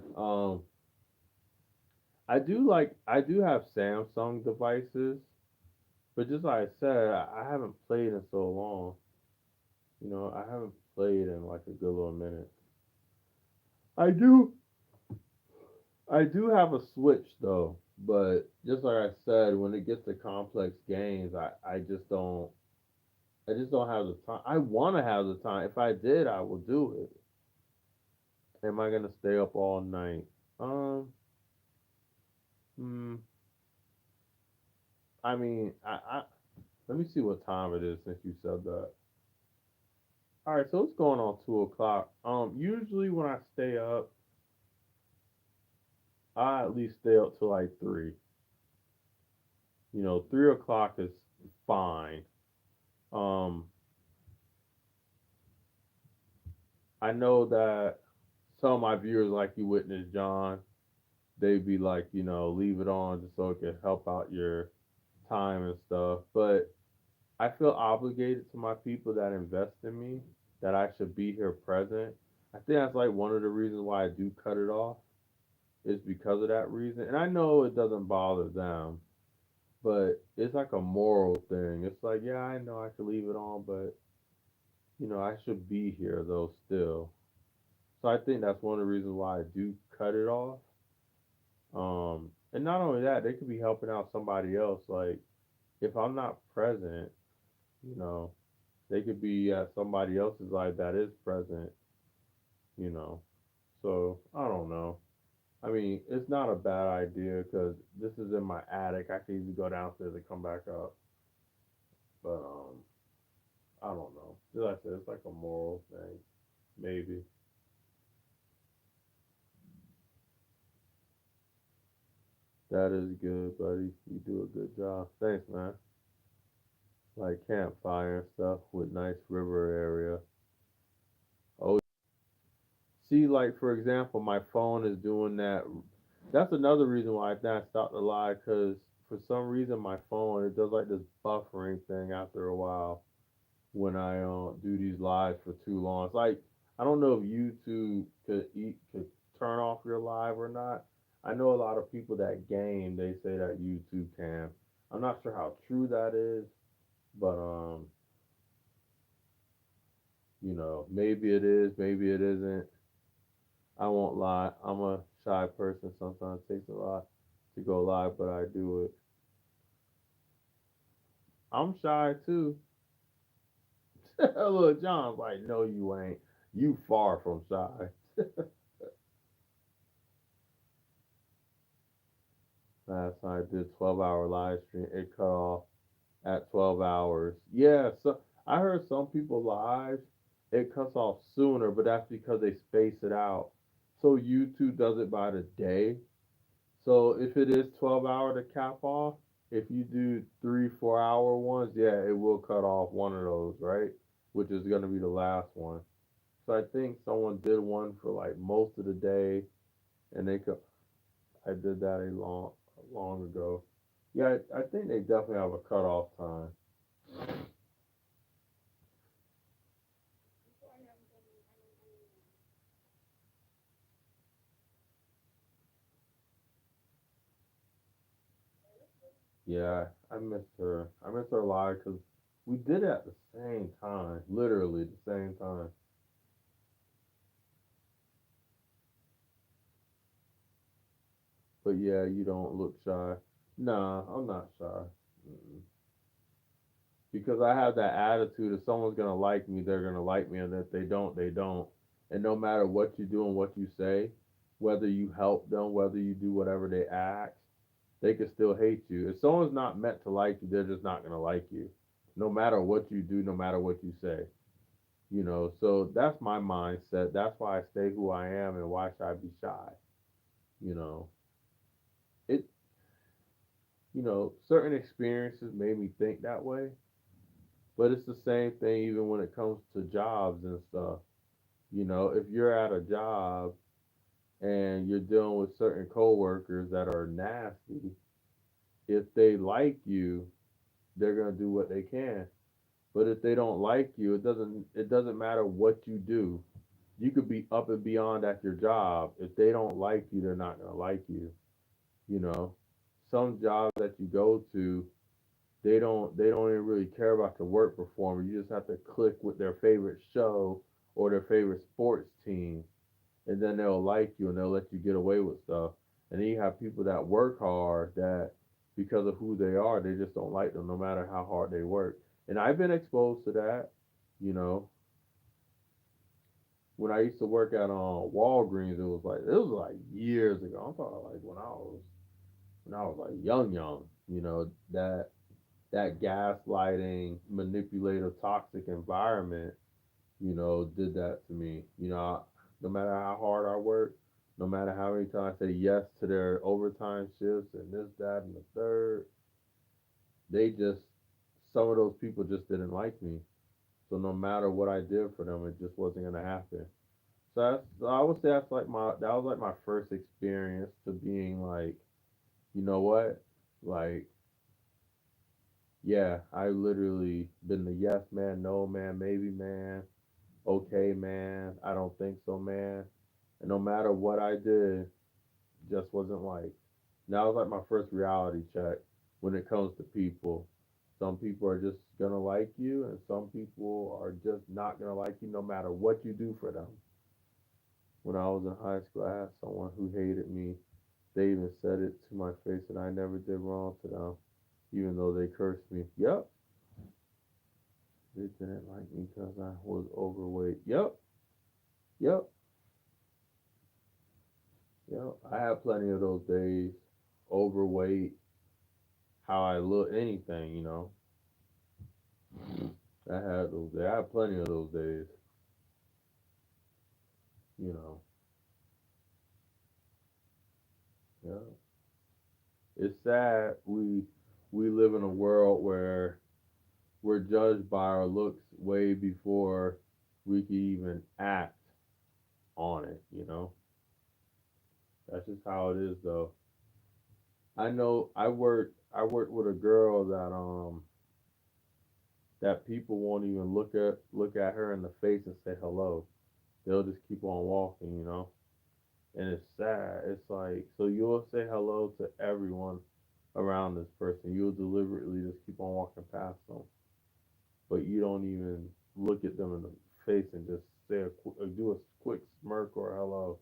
I do have Samsung devices, but just like I said, I haven't played in so long. You know, I haven't played in like a good little minute. I do I do have a Switch though, but just like I said, when it gets to complex games, I just don't have the time. I want to have the time. If I did, I would do it. Am I gonna stay up all night? Um, hmm, I mean, let me see what time it is since you said that. All right, so it's going on 2 o'clock. Usually when I stay up, I at least stay up till like 3. 3 o'clock is fine. Um, I know that some of my viewers, like you witnessed, John, they'd be like, leave it on just so it can help out your time and stuff. But I feel obligated to my people that invest in me, that I should be here present. I think that's like one of the reasons why I do cut it off, is because of that reason. And I know it doesn't bother them, but it's like a moral thing. It's like, yeah, I know I could leave it on, but I should be here though still. So I think that's one of the reasons why I do cut it off. And not only that, they could be helping out somebody else. Like if I'm not present, you know, they could be at somebody else's life that is present, you know. So I don't know. I mean, it's not a bad idea because this is in my attic. I can easily go downstairs and come back up. But I don't know. Like I said, it's like a moral thing, maybe. That is good, buddy. You do a good job. Thanks, man. Like campfire and stuff with nice river area. Oh, see, like for example, my phone is doing that. That's another reason why I stopped the live because for some reason my phone it does like this buffering thing after a while when I do these lives for too long. It's like I don't know if YouTube could turn off your live or not. I know a lot of people that game they say that YouTube can. I'm not sure how true that is, but maybe it is, maybe it isn't. I won't lie. I'm a shy person. Sometimes it takes a lot to go live, but I do it. I'm shy too. Look, John's like, no, you ain't. You far from shy. Last night I did 12-hour live stream. It cut off at 12 hours. Yeah, so I heard some people live, it cuts off sooner, but that's because they space it out. So YouTube does it by the day. So if it is 12-hour to cap off, if you do 3, 4 hour ones, yeah, it will cut off one of those, right? Which is gonna be the last one. So I think someone did one for like most of the day, and they could. I did that long ago. Yeah, I think they definitely have a cutoff time. Yeah, I missed her. I missed her live because we did it at the same time, literally the same time. But yeah, you don't look shy. Nah, I'm not shy. Mm-mm. Because I have that attitude. If someone's gonna like me, they're gonna like me, and if they don't, they don't. And no matter what you do and what you say, whether you help them, whether you do whatever they ask, they can still hate you. If someone's not meant to like you, they're just not gonna like you, no matter what you do, no matter what you say. So that's my mindset. That's why I stay who I am, and why should I be shy? You know, it. Certain experiences made me think that way, but it's the same thing even when it comes to jobs and stuff. If you're at a job and you're dealing with certain coworkers that are nasty, if they like you, they're gonna do what they can. But if they don't like you, it doesn't matter what you do. You could be up and beyond at your job. If they don't like you, they're not gonna like you. You know, some jobs that you go to, they don't even really care about the work performance. You just have to click with their favorite show or their favorite sports team, and then they'll like you and they'll let you get away with stuff. And then you have people that work hard that because of who they are, they just don't like them no matter how hard they work. And I've been exposed to that. You know, when I used to work at Walgreens, it was like years ago. I'm talking like when I was like young. That gaslighting, manipulative, toxic environment, did that to me. No matter how hard I work, no matter how many times I say yes to their overtime shifts and this, that, and the third, they just some of those people just didn't like me. So no matter what I did for them, it just wasn't gonna happen. So I would say that was like my first experience to being like, you know what, like Yeah, I literally been the yes man, no man, maybe man, okay man, I don't think so man. And no matter what I did, just wasn't like. That was like my first reality check when it comes to people. Some people are just gonna like you, and some people are just not gonna like you no matter what you do for them. When I was in high school, I had someone who hated me. They even said it to my face, and I never did wrong to them, even though they cursed me. Yep, they didn't like me because I was overweight. Yep, yep, yep. I had plenty of those days. Overweight, how I look, anything, you know. I had those days. I had plenty of those days, you know. Yeah. It's sad we live in a world where we're judged by our looks way before we can even act on it, you know. That's just how it is though. I know I worked with a girl that people won't even look at her in the face and say hello. They'll just keep on walking, you know. And it's sad. It's like so you'll say hello to everyone around this person. You'll deliberately just keep on walking past them, but you don't even look at them in the face and just do a quick smirk or hello.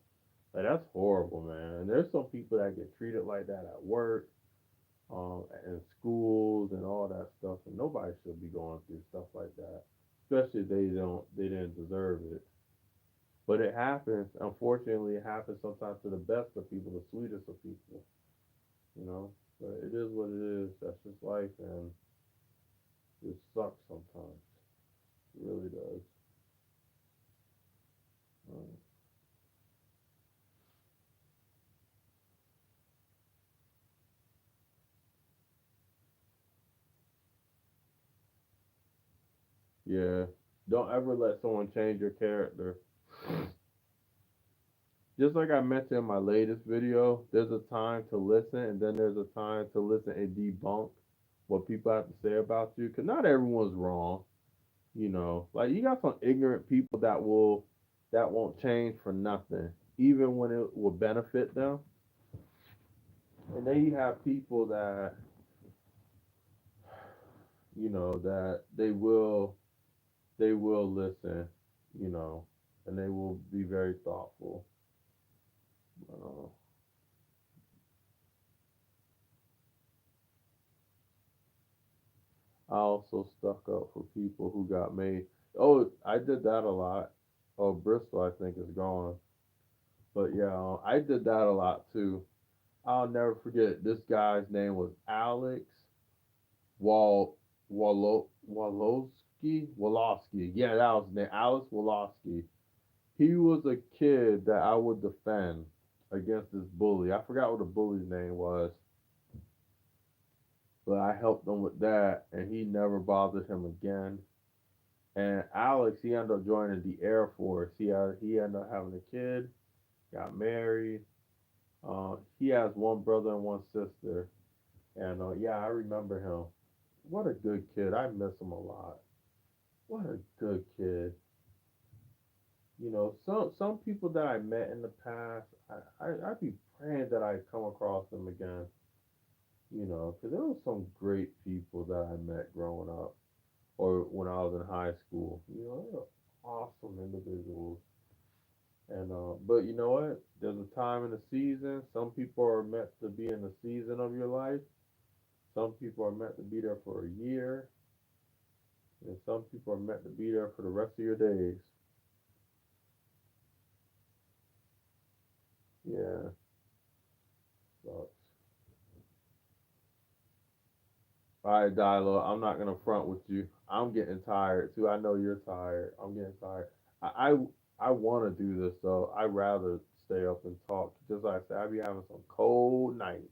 Like that's horrible, man. And there's some people that get treated like that at work, in schools and all that stuff, and nobody should be going through stuff like that, especially if they didn't deserve it. But it happens. Unfortunately, it happens sometimes to the best of people, the sweetest of people. You know, but it is what it is. That's just life, and it sucks sometimes. It really does. Um, yeah. Don't ever let someone change your character. Just like I mentioned in my latest video, there's a time to listen, and then there's a time to listen and debunk what people have to say about you. Because not everyone's wrong. You know, like you got some ignorant people that won't change for nothing, even when it will benefit them. And then you have people that that they will listen, you know, and they will be very thoughtful. Uh, I also stuck up for people who got made. Oh, I did that a lot. Oh, Bristol, I think is gone, but yeah, I did that a lot too. I'll never forget. This guy's name was Alex Wolowski. Yeah, that was his name. Alex Wolowski. He was a kid that I would defend against this bully. I forgot what the bully's name was, but I helped him with that, and he never bothered him again. And Alex, he ended up joining the Air Force. He ended up having a kid, got married. He has one brother and one sister, and yeah, I remember him. What a good kid. I miss him a lot. What a good kid. You know, some people that I met in the past, I'd be praying that I come across them again. You know, because there were some great people that I met growing up or when I was in high school. You know, they were awesome individuals. And but you know what? There's a time in the season. Some people are meant to be in the season of your life. Some people are meant to be there for a year, and some people are meant to be there for the rest of your days. Yeah, sucks. All right, Dialogue. I'm not gonna front with you. I'm getting tired too. I know you're tired. I'm getting tired. I I want to do this though. I'd rather stay up and talk. Just like I said, I be having some cold nights.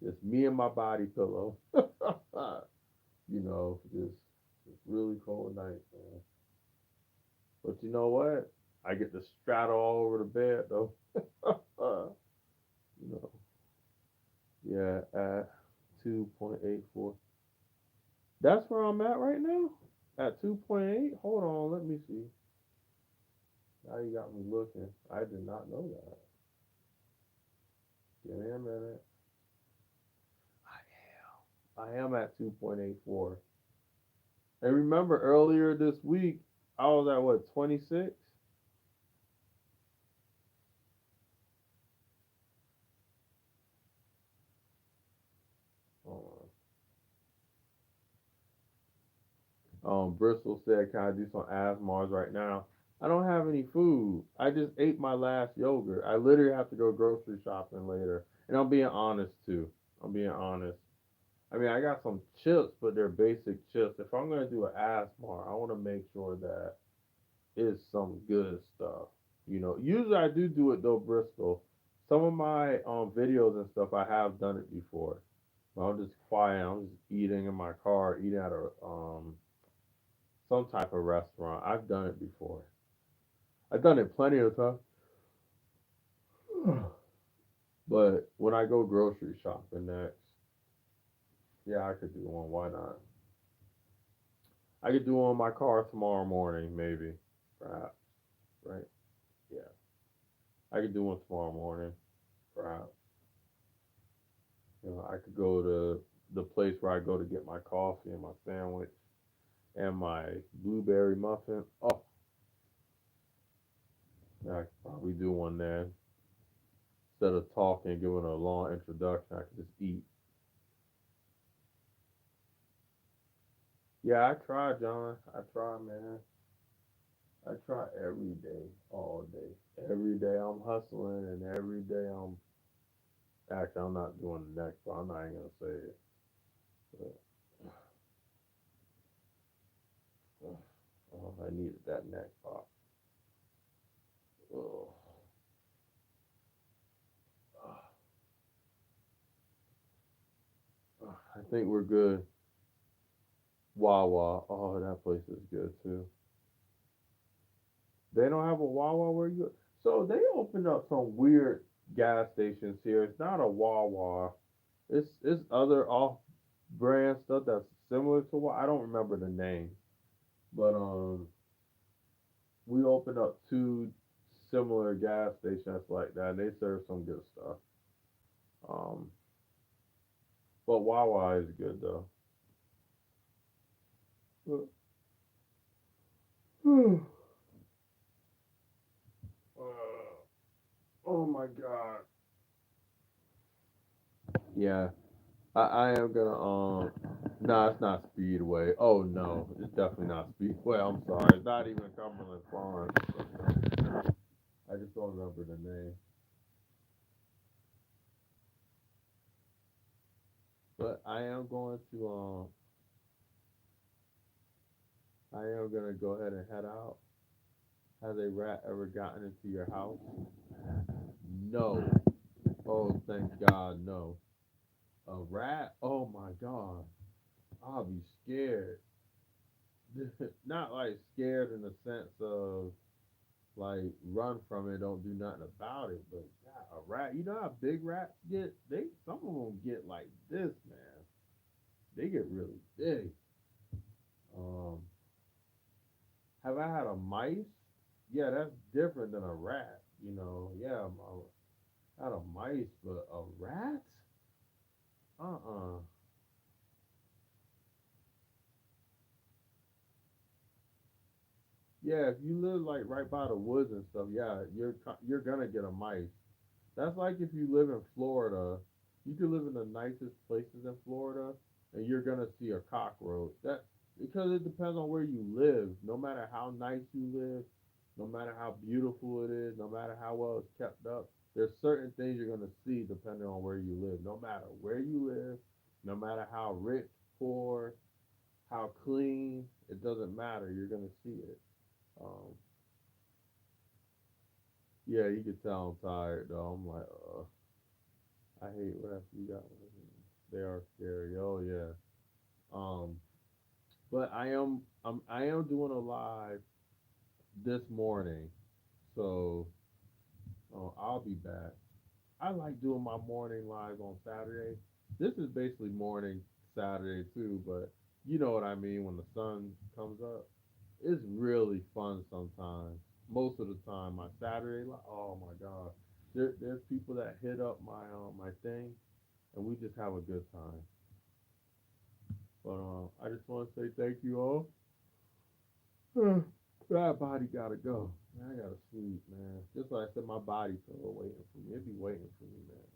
Just me and my body pillow. You know, just really cold nights, man. But you know what? I get to straddle all over the bed though. You know, yeah, at 2.84. That's where I'm at right now. At 2.8. Hold on, let me see. Now you got me looking. I did not know that. Give me a minute. I am at 2.84. And remember earlier this week, I was at what, 26? Bristol said, "Can I do some ASMRs right now?" I don't have any food. I just ate my last yogurt. I literally have to go grocery shopping later. And I'm being honest too. I'm being honest. I mean, I got some chips, but they're basic chips. If I'm gonna do an ASMR, I want to make sure that it's some good stuff. Usually I do it though, Bristol. Some of my videos and stuff, I have done it before. I'm just quiet. I'm just eating in my car, eating at a some type of restaurant. I've done it before. I've done it plenty of times. But when I go grocery shopping next, yeah, I could do one. Why not? I could do one in my car tomorrow morning, maybe, perhaps. Right? Yeah, I could do one tomorrow morning, perhaps. I could go to the place where I go to get my coffee and my sandwich and my blueberry muffin. Oh, yeah, I could probably do one there. Instead of talking, giving a long introduction, I could just eat. Yeah, I try, John. I try, man. I try every day, all day. Every day I'm hustling, and every day I'm. Actually, I'm not doing the next part. I'm not even gonna say it. But, oh, I needed that neck pop. Oh, I think we're good. Wawa. Oh, that place is good too. They don't have a Wawa where you. So they opened up some weird gas stations here. It's not a Wawa. It's other off brand stuff that's similar to what I don't remember the name. But we opened up two similar gas stations like that. And they serve some good stuff. Um, but Wawa is good though. Oh my god. Yeah, I am gonna no, it's not Speedway. Oh no, it's definitely not Speedway. I'm sorry, it's not even Cumberland Farms. I just don't remember the name. But I am gonna go ahead and head out. Has a rat ever gotten into your house? No. Oh, thank God, no. A rat? Oh my God, I'll be scared. Not like scared in the sense of like run from it, don't do nothing about it. But yeah, a rat, you know how big rats get? They some of them get like this, man. They get really big. Um, have I had a mice? Yeah, that's different than a rat. Yeah, I had a mice, but a rat? Uh-uh. Yeah, if you live like right by the woods and stuff, yeah, you're gonna get a mice. That's like if you live in Florida, you can live in the nicest places in Florida, and you're gonna see a cockroach. That because it depends on where you live. No matter how nice you live, no matter how beautiful it is, no matter how well it's kept up, there's certain things you're gonna see depending on where you live. No matter where you live, no matter how rich, poor, how clean, it doesn't matter. You're gonna see it. Um, yeah, you can tell I'm tired though. I'm like, I hate rats. You got one. They are scary. Oh yeah. Um, but I am doing a live this morning, so I'll be back. I like doing my morning live on Saturday. This is basically morning Saturday too, but You know what I mean when the sun comes up. It's really fun sometimes. Most of the time, my Saturday, like, oh my god, there's people that hit up my thing, and we just have a good time. But I just want to say thank you all. That body gotta go. Man, I gotta sleep, man. Just like I said, my body pillow waiting for me. It be waiting for me, man.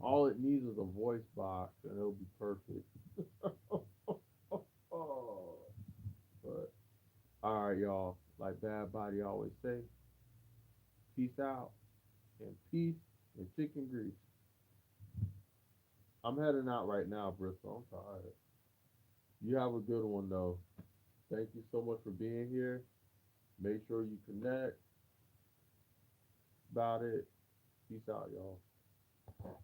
All it needs is a voice box, and it'll be perfect. Oh, but all right, y'all. Like Bad Body always say, peace out and peace and chicken grease. I'm heading out right now, Bristol. I'm tired. You have a good one though. Thank you so much for being here. Make sure you connect about it. Peace out, y'all.